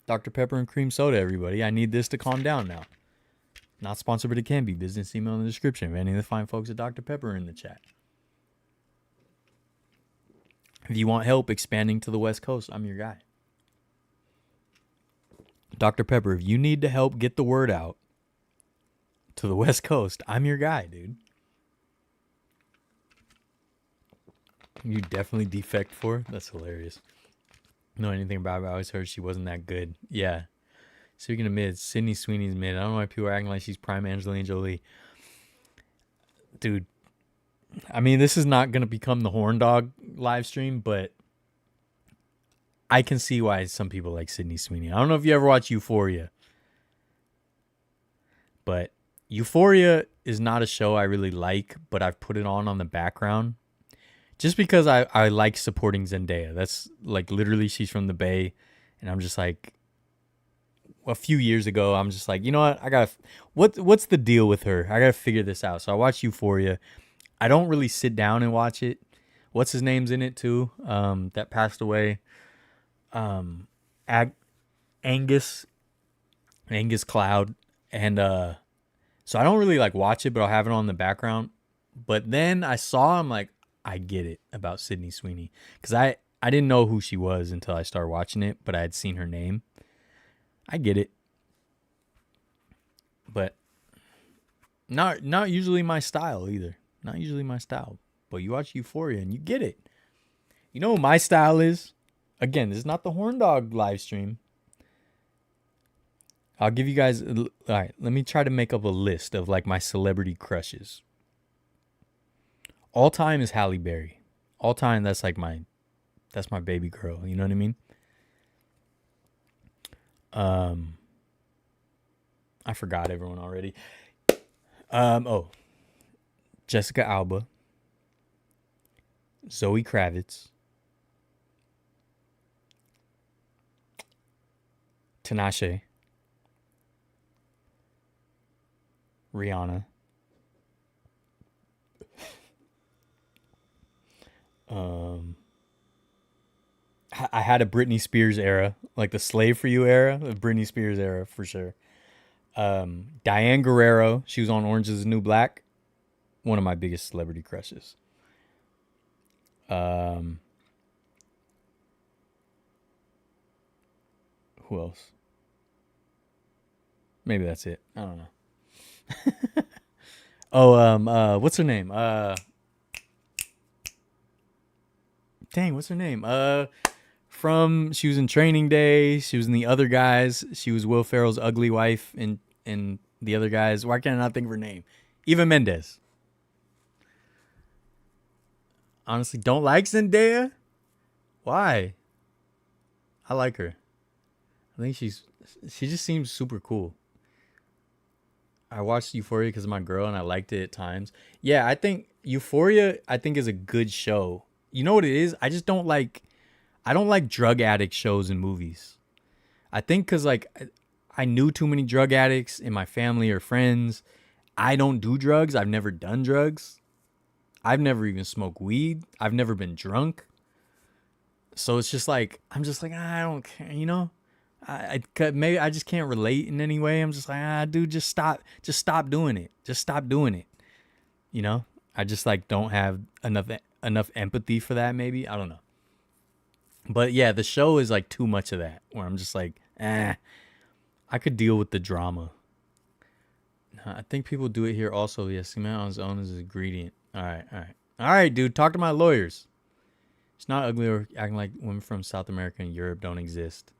Dr. Pepper and cream soda, everybody. I need this to calm down now. Not sponsored, but it can be. Business email in the description. If any of the fine folks at Dr. Pepper are in the chat. If you want help expanding to the West Coast, I'm your guy. Dr. Pepper, if you need to help get the word out to the West Coast, I'm your guy, dude. You definitely defect for? That's hilarious. Know anything about her? I always heard she wasn't that good. Yeah. Speaking of mid, Sydney Sweeney's mid. I don't know why people are acting like she's prime Angelina Jolie. Dude, I mean, this is not going to become the Horn Dog live stream, but I can see why some people like Sydney Sweeney. I don't know if you ever watch Euphoria, but Euphoria is not a show I really like, but I've put it on the background just because I like supporting Zendaya. That's like literally she's from the Bay, and I'm just like, a few years ago, I'm just like, you know what? What's the deal with her? I gotta figure this out. So I watched Euphoria. I don't really sit down and watch it. What's his name's in it too? That passed away. Angus Cloud, and so I don't really like watch it, but I'll have it on the background. But then I saw, I'm like, I get it about Sydney Sweeney, because I didn't know who she was until I started watching it, but I had seen her name. I get it, but not usually my style either. Not usually my style. but you watch Euphoria and you get it. You know what my style is? Again, this is not the Horn Dog live stream. I'll give you guys. All right, let me try to make up a list of like my celebrity crushes. All time is Halle Berry. All time, that's my baby girl. You know what I mean? I forgot everyone already. Oh, Jessica Alba, Zoe Kravitz, Tinashe, Rihanna, I had a Britney Spears era, like the Slave for You era, the Britney Spears era for sure. Diane Guerrero, she was on Orange is the New Black, one of my biggest celebrity crushes. Who else? Maybe that's it. I don't know. What's her name? What's her name? She was in Training Day. She was in The Other Guys. She was Will Ferrell's ugly wife in The Other Guys. Why can't I not think of her name? Eva Mendes. Honestly, don't like Zendaya? Why? I like her. I think she just seems super cool. I watched Euphoria because of my girl and I liked it at times. Yeah, I think Euphoria is a good show. You know what it is? I don't like drug addict shows and movies. I think because like I knew too many drug addicts in my family or friends. I don't do drugs. I've never done drugs. I've never even smoked weed. I've never been drunk. So it's just like, I'm just like, I don't care, you know? Maybe I just can't relate in any way. I'm just like, dude, just stop doing it. Just stop doing it. You know? I just like don't have enough empathy for that maybe. I don't know. But yeah, the show is like too much of that where I'm just like, I could deal with the drama. I think people do it here also. Yes, cement on his own is an ingredient. All right, dude. Talk to my lawyers. It's not ugly or acting like women from South America and Europe don't exist.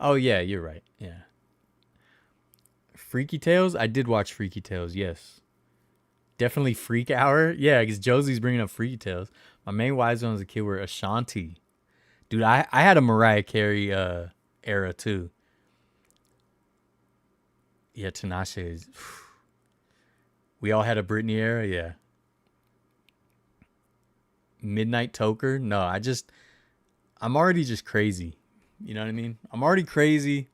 Oh yeah, you're right. Yeah. Freaky Tales. I did watch Freaky Tales. Yes. Definitely Freak Hour. Yeah, because Josie's bringing up Freaky Tales. My main wives when I was a kid were Ashanti. Dude, I had a Mariah Carey era too. Yeah, Tinashe is. We all had a Britney era. Yeah. Midnight Toker. No, I'm already just crazy. You know what I mean? I'm already crazy.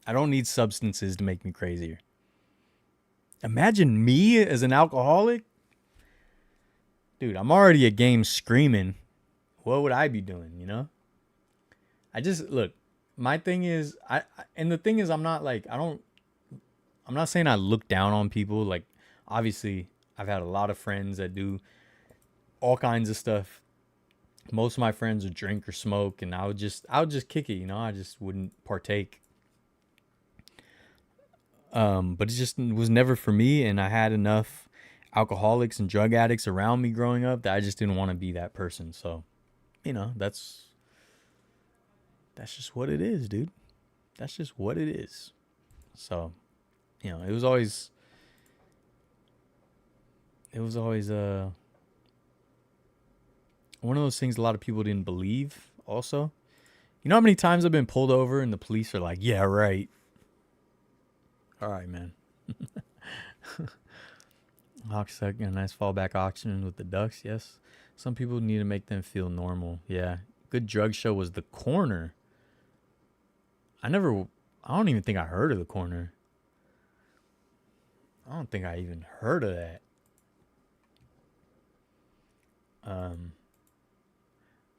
I don't need substances to make me crazier. Imagine me as an alcoholic. Dude, I'm already a game screaming. What would I be doing, you know? Look, my thing is and the thing is I'm not saying I look down on people. Like obviously I've had a lot of friends that do all kinds of stuff. Most of my friends would drink or smoke and I would just kick it, you know? I just wouldn't partake. But it just was never for me, and I had enough alcoholics and drug addicts around me growing up that I just didn't want to be that person. So, you know, that's just what it is, dude. That's just what it is. So, you know, it was always one of those things a lot of people didn't believe also. You know how many times I've been pulled over and the police are like, "Yeah, right." All right, man. Hawks a nice fallback option with the Ducks. Yes, some people need to make them feel normal. Yeah, good drug show was The Corner. I don't even think I heard of The Corner. I don't think I even heard of that.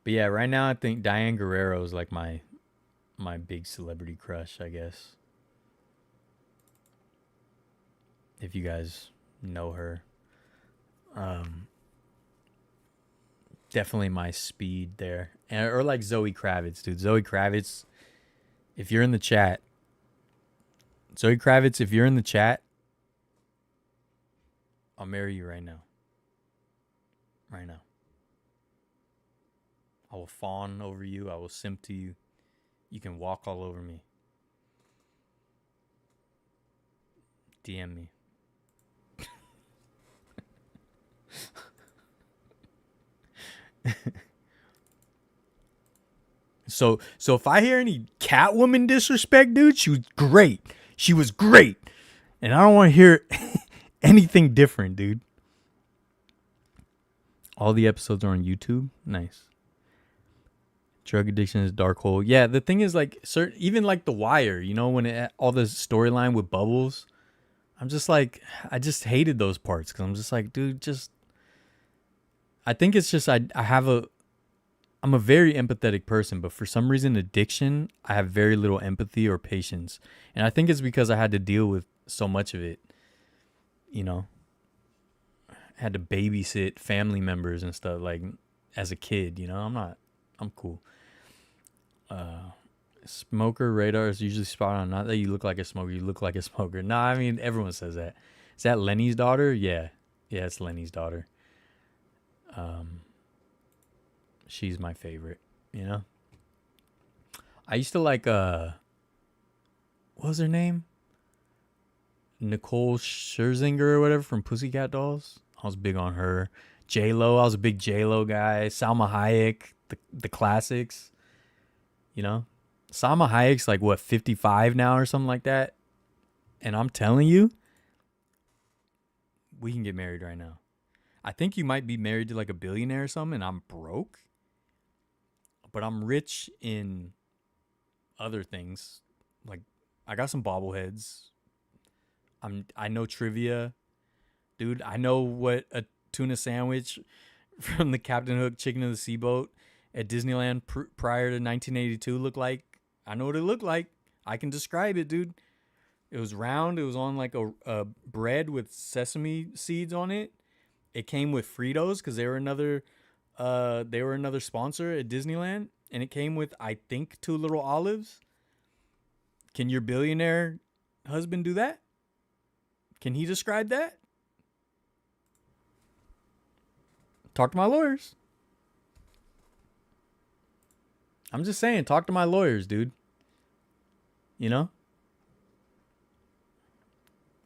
But yeah, right now I think Diane Guerrero is like my big celebrity crush, I guess. If you guys know her. Definitely my speed there. Or like Zoe Kravitz, dude. Zoe Kravitz, if you're in the chat. Zoe Kravitz, if you're in the chat, I'll marry you right now. Right now. I will fawn over you. I will simp to you. You can walk all over me. DM me. So if I hear any Catwoman disrespect, dude, she was great. She was great. And I don't want to hear anything different, dude. All the episodes are on YouTube. Nice. Drug addiction is dark hole. Yeah, the thing is, like, even like The Wire, you know, when all the storyline with Bubbles, I'm just like, I just hated those parts because I'm just like, dude, just. I think it's just I'm a very empathetic person, but for some reason, addiction, I have very little empathy or patience, and I think it's because I had to deal with so much of it. You know, I had to babysit family members and stuff like as a kid. You know, I'm cool. Smoker radar is usually spot on. Not that you look like a smoker, you look like a smoker. Nah, I mean, everyone says that. Is that Lenny's daughter? Yeah. Yeah, it's Lenny's daughter. She's my favorite, you know? I used to like, what was her name? Nicole Scherzinger or whatever from Pussycat Dolls. I was big on her. J-Lo, I was a big J-Lo guy. Salma Hayek, the classics, you know? Salma Hayek's like, what, 55 now or something like that? And I'm telling you, we can get married right now. I think you might be married to like a billionaire or something, and I'm broke. But I'm rich in other things. Like, I got some bobbleheads. I know trivia. Dude, I know what a tuna sandwich from the Captain Hook Chicken of the Sea boat at Disneyland prior to 1982 looked like. I know what it looked like. I can describe it, dude. It was round. It was on like a bread with sesame seeds on it. It came with Fritos because they were another sponsor at Disneyland, and it came with, I think, 2 little olives. Can your billionaire husband do that? Can he describe that? Talk to my lawyers. I'm just saying, talk to my lawyers, dude. You know?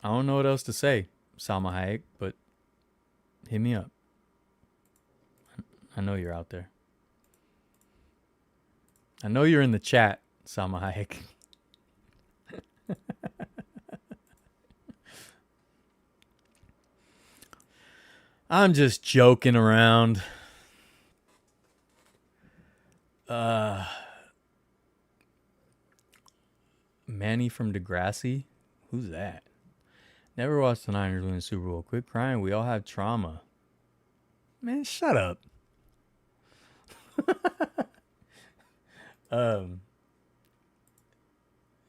I don't know what else to say, Salma Hayek, but hit me up. I know you're out there. I know you're in the chat, Salma Hayek. I'm just joking around. Manny from Degrassi? Who's that? Never watched the Niners win the Super Bowl. Quit crying. We all have trauma. Man, shut up.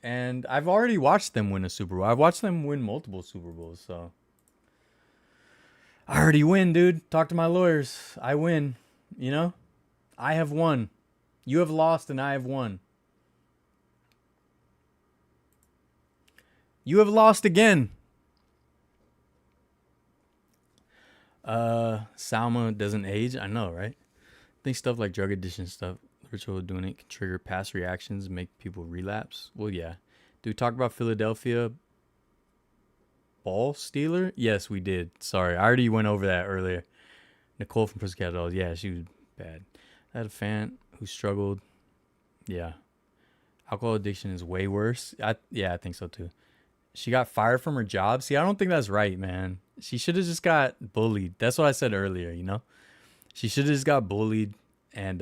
And I've already watched them win a Super Bowl. I've watched them win multiple Super Bowls, so I already win, dude. Talk to my lawyers. I win. You know? I have won. You have lost and I have won. You have lost again. Salma doesn't age. I know, right? I think stuff like drug addiction stuff, ritual of doing it can trigger past reactions, make people relapse. Well, yeah. Do we talk about Philadelphia ball stealer? Yes, we did. Sorry, I already went over that earlier. Nicole from Pussycat Dolls. Yeah, she was bad. I had a fan who struggled. Yeah. Alcohol addiction is way worse. I think so too. She got fired from her job. See, I don't think that's right, man. She should have just got bullied. That's what I said earlier, you know? She should have just got bullied and,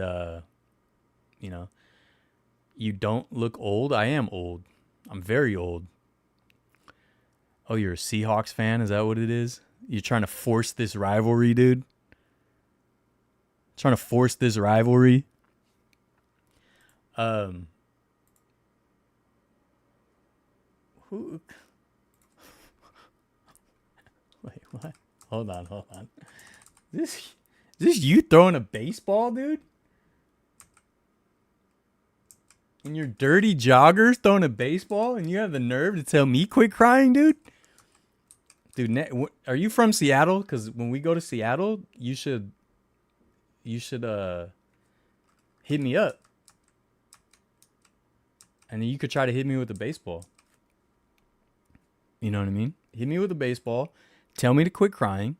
you know, you don't look old. I am old. I'm very old. Oh, you're a Seahawks fan? Is that what it is? You're trying to force this rivalry, dude? Trying to force this rivalry? Who? Wait, what? Hold on. Is this you throwing a baseball, dude? And your dirty joggers throwing a baseball, and you have the nerve to tell me quit crying, dude? Dude, are you from Seattle? Because when we go to Seattle, you should hit me up. And then you could try to hit me with a baseball. You know what I mean? Hit me with a baseball. Tell me to quit crying.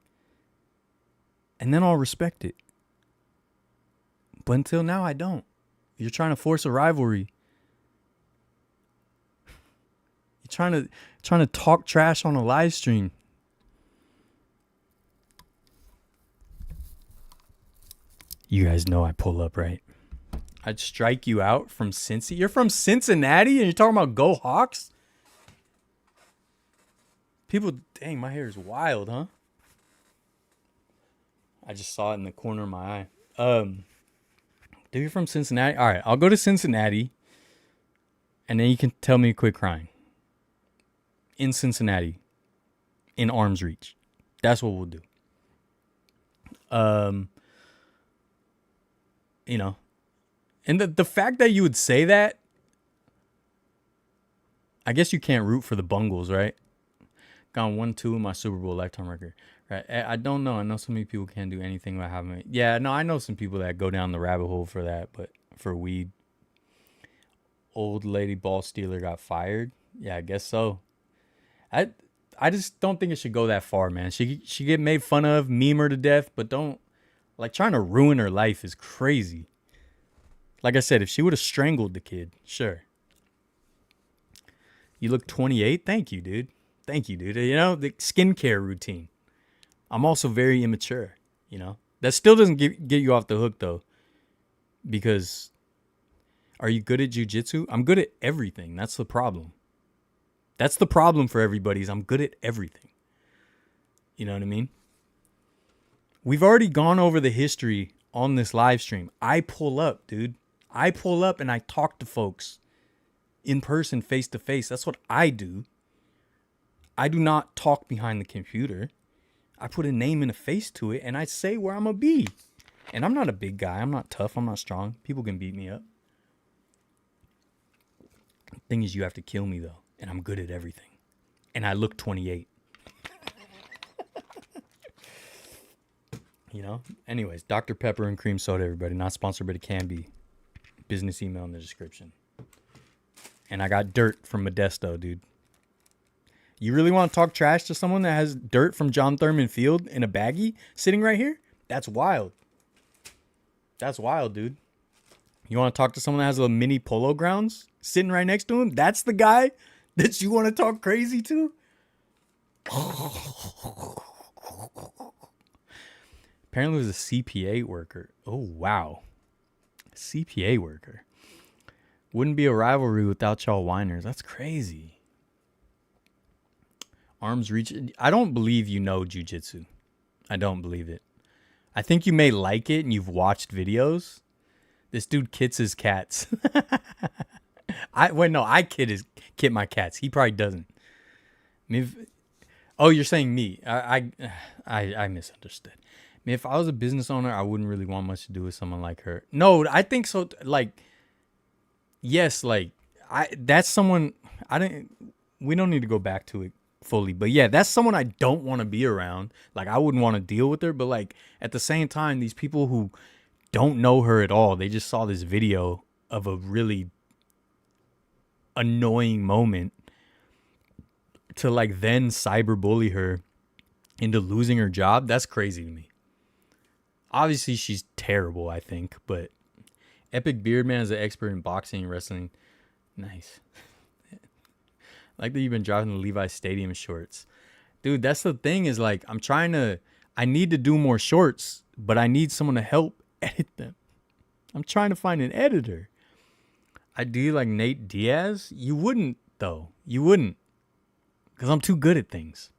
And then I'll respect it. But until now, I don't. You're trying to force a rivalry. You're trying to talk trash on a live stream. You guys know I pull up, right? I'd strike you out from Cincy. You're from Cincinnati and you're talking about go Hawks? People, dang, my hair is wild, huh? I just saw it in the corner of my eye. Dude, you're from Cincinnati? All right, I'll go to Cincinnati and then you can tell me to quit crying. In Cincinnati. In arm's reach. That's what we'll do. You know, and the fact that you would say that, I guess you can't root for the Bungles, right? Gone 1-2 in my Super Bowl lifetime record, right? I don't know. I know so many people can't do anything without having it. Yeah, no, I know some people that go down the rabbit hole for that, but for weed. Old lady ball stealer got fired. Yeah, I guess so. I just don't think it should go that far, man. She get made fun of, meme her to death, but don't. Like, trying to ruin her life is crazy. Like I said, if she would have strangled the kid, sure. You look 28? Thank you, dude. Thank you, dude. You know, the skincare routine. I'm also very immature, you know. That still doesn't get you off the hook, though. Because, are you good at jiu-jitsu? I'm good at everything. That's the problem. That's the problem for everybody is I'm good at everything. You know what I mean? We've already gone over the history on this live stream. I pull up, dude. I pull up and I talk to folks in person, face to face. That's what I do. I do not talk behind the computer. I put a name and a face to it and I say where I'm going to be. And I'm not a big guy. I'm not tough. I'm not strong. People can beat me up. The thing is, you have to kill me, though. And I'm good at everything. And I look 28. You know? Anyways, Dr. Pepper and cream soda, everybody. Not sponsored, but it can be. Business email in the description. And I got dirt from Modesto, dude. You really want to talk trash to someone that has dirt from John Thurman Field in a baggie sitting right here? That's wild. That's wild, dude. You want to talk to someone that has a mini Polo Grounds sitting right next to him? That's the guy that you want to talk crazy to? Apparently it was a CPA worker. Oh, wow. CPA worker. Wouldn't be a rivalry without y'all whiners. That's crazy. Arms reach. I don't believe you know jiu-jitsu. I don't believe it. I think you may like it and you've watched videos. This dude kits his cats. I kit my cats. He probably doesn't. You're saying me. I misunderstood. I mean, if I was a business owner, I wouldn't really want much to do with someone like her. No, I think so. Like, yes, like that's someone we don't need to go back to it fully, but yeah, that's someone I don't want to be around. Like, I wouldn't want to deal with her, but like at the same time, these people who don't know her at all, they just saw this video of a really annoying moment to like then cyberbully her into losing her job. That's crazy to me. Obviously, she's terrible, I think, but Epic Beardman is an expert in boxing and wrestling. Nice. Like that you've been driving the Levi's Stadium shorts. Dude, that's the thing is like, I need to do more shorts, but I need someone to help edit them. I'm trying to find an editor. I do like Nate Diaz. You wouldn't, though. You wouldn't. Because I'm too good at things.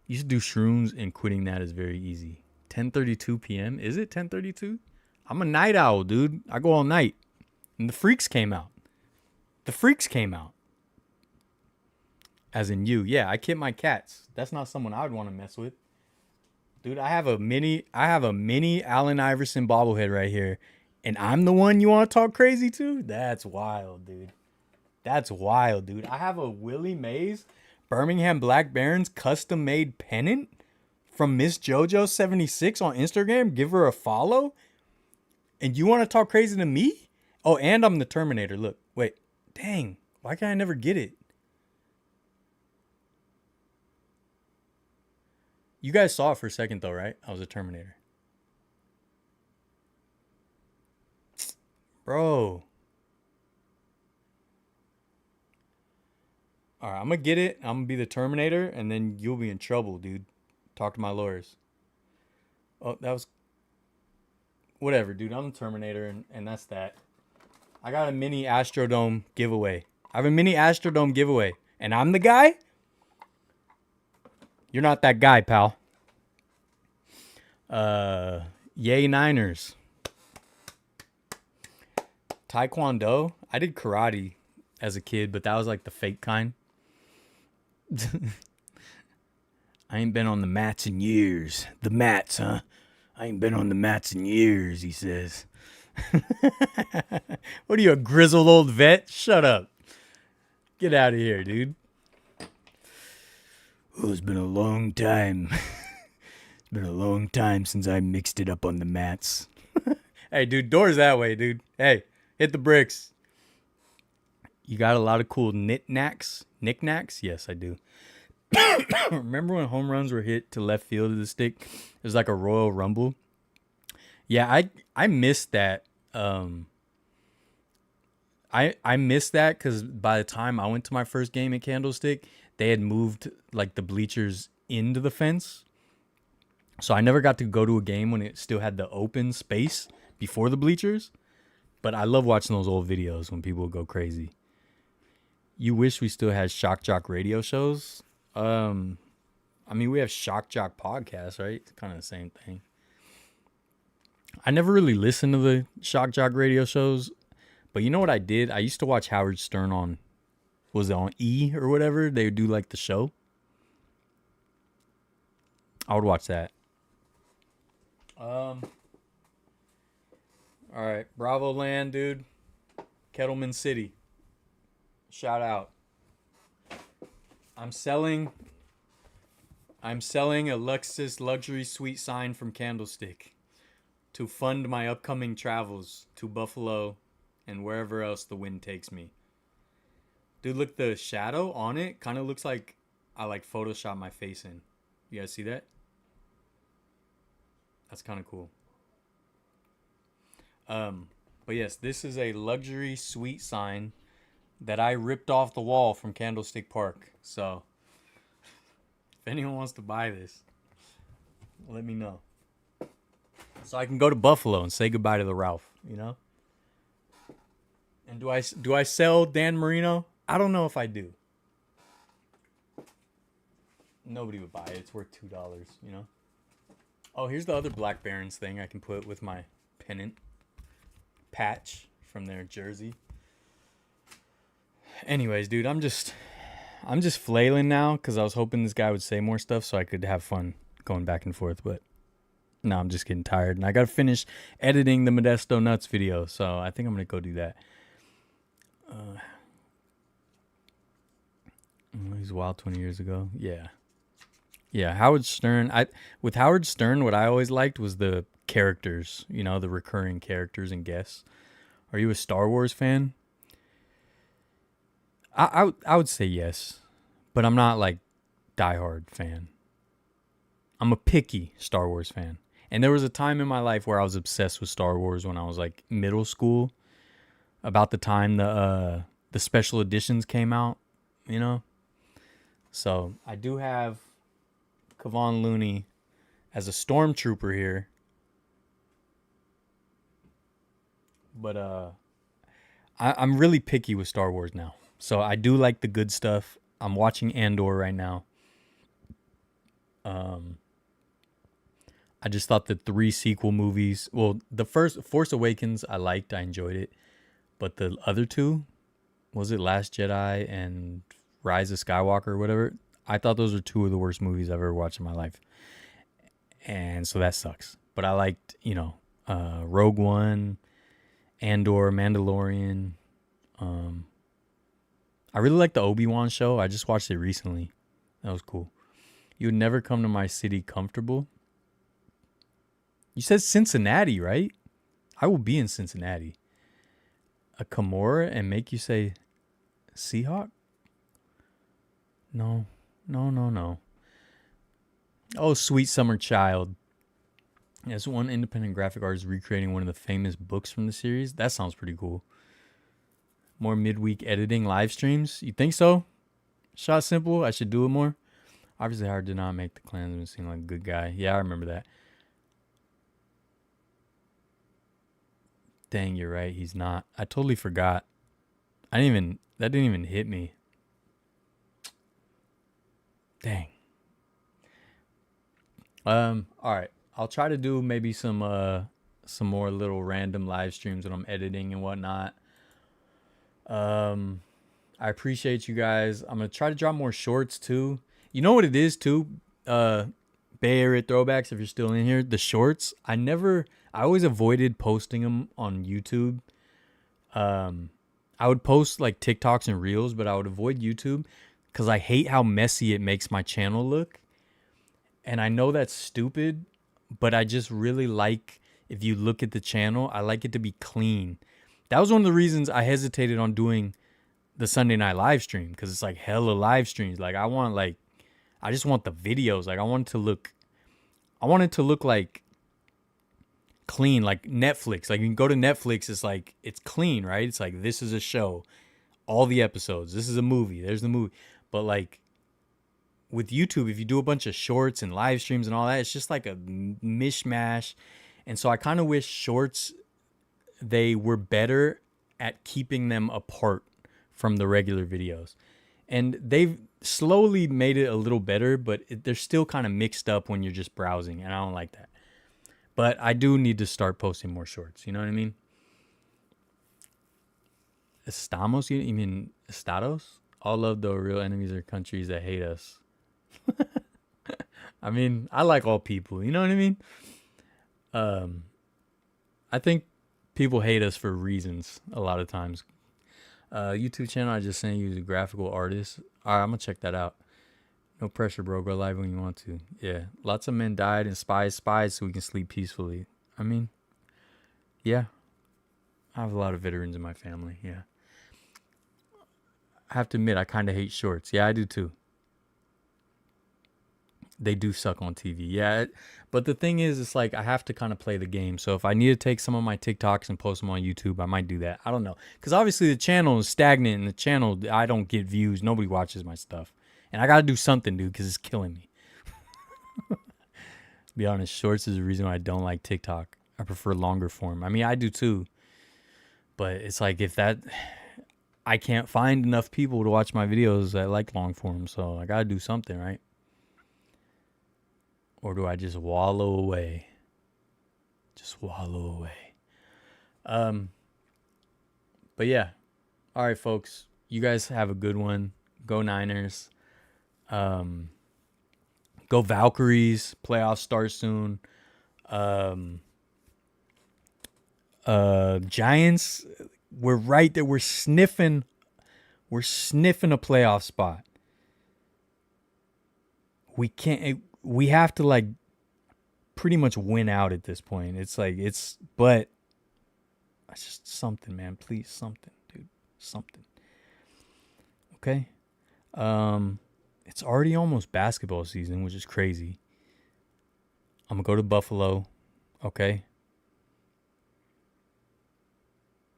You should do shrooms and quitting that is very easy. 10:32 p.m. Is it 10:32? I'm a night owl, dude. I go all night. And the Freaks came out. As in you. Yeah, I kid my cats. That's not someone I would want to mess with. Dude, I have a mini Allen Iverson bobblehead right here. And I'm the one you want to talk crazy to? That's wild, dude. I have a Willie Mays Birmingham Black Barons custom made pennant from Miss JoJo 76 on Instagram. Give her a follow. And you want to talk crazy to me? Oh, and I'm the Terminator. Look, wait. Dang. Why can I never get it? You guys saw it for a second though, right? I was a Terminator. Bro. All right, I'm going to get it. I'm going to be the Terminator, and then you'll be in trouble, dude. Talk to my lawyers. Oh, that was... Whatever, dude. I'm the Terminator, and that's that. I got a mini Astrodome giveaway. I have a mini Astrodome giveaway. And I'm the guy? You're not that guy, pal. Yay Niners. Taekwondo. I did karate as a kid, but that was like the fake kind. I ain't been on the mats in years. The mats, huh? I ain't been on the mats in years, he says. What are you, a grizzled old vet? Shut up. Get out of here, dude. Oh, it's been a long time. It's been a long time since I mixed it up on the mats. Hey, dude, doors that way, dude. Hey, hit the bricks. You got a lot of cool knickknacks? Knickknacks? Yes, I do. Remember when home runs were hit to left field of the stick? It was like a Royal Rumble. Yeah, I missed that. I missed that because by the time I went to my first game at Candlestick, they had moved like the bleachers into the fence. So I never got to go to a game when it still had the open space before the bleachers. But I love watching those old videos when people go crazy. You wish we still had Shock Jock radio shows. I mean, we have Shock Jock podcasts, right? It's kind of the same thing. I never really listened to the Shock Jock radio shows, but you know what I did? I used to watch Howard Stern on, was it on E or whatever? They would do like the show. I would watch that. All right, Bravo Land, dude. Kettleman City. Shout out. I'm selling a Lexus luxury suite sign from Candlestick to fund my upcoming travels to Buffalo and wherever else the wind takes me. Dude, look, the shadow on it kind of looks like I like Photoshop my face in. You guys see that? That's kind of cool. But yes, this is a luxury suite sign that I ripped off the wall from Candlestick Park. So, if anyone wants to buy this, let me know. So I can go to Buffalo and say goodbye to the Ralph, you know? And do I sell Dan Marino? I don't know if I do. Nobody would buy it. It's worth $2, you know? Oh, here's the other Black Barons thing I can put with my pennant patch from their jersey. Anyways, dude, I'm just flailing now because I was hoping this guy would say more stuff so I could have fun going back and forth, but no, I'm just getting tired. And I got to finish editing the Modesto Nuts video, so I think I'm going to go do that. He's wild 20 years ago. Yeah. Yeah, Howard Stern. With Howard Stern, what I always liked was the characters, you know, the recurring characters and guests. Are you a Star Wars fan? I would say yes, but I'm not like diehard fan. I'm a picky Star Wars fan. And there was a time in my life where I was obsessed with Star Wars when I was like middle school, about the time the special editions came out, you know? So I do have Kevon Looney as a stormtrooper here. But I'm really picky with Star Wars now. So I do like the good stuff. I'm watching Andor right now. I just thought the 3 sequel movies, well, the first Force Awakens I liked, I enjoyed it. But the other 2, was it Last Jedi and Rise of Skywalker or whatever? I thought those were 2 of the worst movies I've ever watched in my life. And so that sucks. But I liked, you know, Rogue One, Andor, Mandalorian. I really like the Obi-Wan show. I just watched it recently. That was cool. You would never come to my city comfortable. You said Cincinnati, right? I will be in Cincinnati. A Kimura and make you say Seahawk? No. No. Oh, sweet summer child. As one independent graphic artist recreating one of the famous books from the series. That sounds pretty cool. More midweek editing live streams. You think so? Shot Simple. I should do it more. Obviously, hard to not make the Klansman seem like a good guy. Yeah, I remember that. Dang, you're right. He's not. I totally forgot. That didn't even hit me. Dang. All right. I'll try to do maybe some more little random live streams when I'm editing and whatnot. I appreciate you guys. I'm gonna try to drop more shorts too. You know what it is too? Bay Area throwbacks. If you're still in here, the shorts. I always avoided posting them on YouTube. I would post like TikToks and Reels, but I would avoid YouTube because I hate how messy it makes my channel look. And I know that's stupid, but I just really like, if you look at the channel, I like it to be clean. That was one of the reasons I hesitated on doing the Sunday night live stream, because it's like hella live streams. Like I just want the videos. Like I want it to look like clean, like Netflix. Like you can go to Netflix, it's clean, right? It's like, this is a show, all the episodes. This is a movie. There's the movie. But like with YouTube, if you do a bunch of shorts and live streams and all that, it's just like a mishmash. And so I kind of wish shorts, they were better at keeping them apart from the regular videos. And they've slowly made it a little better, but they're still kind of mixed up when you're just browsing, and I don't like that. But I do need to start posting more shorts. You know what I mean? Estamos? You mean estados? All of the real enemies are countries that hate us. I mean, I like all people. You know what I mean? I think people hate us for reasons a lot of times. YouTube channel, I just sent you as a graphical artist. All right, I'm going to check that out. No pressure, bro. Go live when you want to. Yeah. Lots of men died and spies so we can sleep peacefully. I mean, yeah. I have a lot of veterans in my family. Yeah. I have to admit, I kind of hate shorts. Yeah, I do too. They do suck on TV. Yeah. But the thing is, it's like I have to kind of play the game. So if I need to take some of my TikToks and post them on YouTube, I might do that. I don't know. Because obviously the channel is stagnant, and the channel, I don't get views. Nobody watches my stuff. And I got to do something, dude, because it's killing me. To be honest, shorts is the reason why I don't like TikTok. I prefer longer form. I mean, I do too. But it's like I can't find enough people to watch my videos that like long form. So I got to do something, right? Or do I just wallow away? Just wallow away. But yeah. All right, folks. You guys have a good one. Go Niners. Go Valkyries. Playoffs start soon. Giants, we're right there. We're sniffing a playoff spot. We have to like pretty much win out at this point. But it's just something, man. Please, something, dude. Something. Okay. It's already almost basketball season, which is crazy. I'm gonna go to Buffalo. Okay.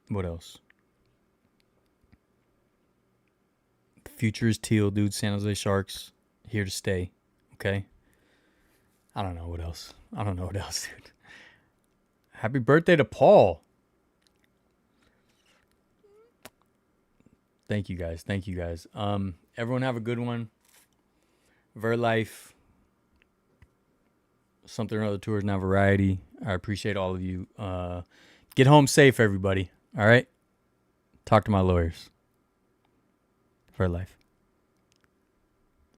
What else? The future is teal, dude. San Jose Sharks here to stay. Okay. I don't know what else, dude. Happy birthday to Paul. Thank you guys. Everyone have a good one. Vertlife. Something or other tours, now variety. I appreciate all of you. Get home safe, everybody. All right? Talk to my lawyers. Vertlife.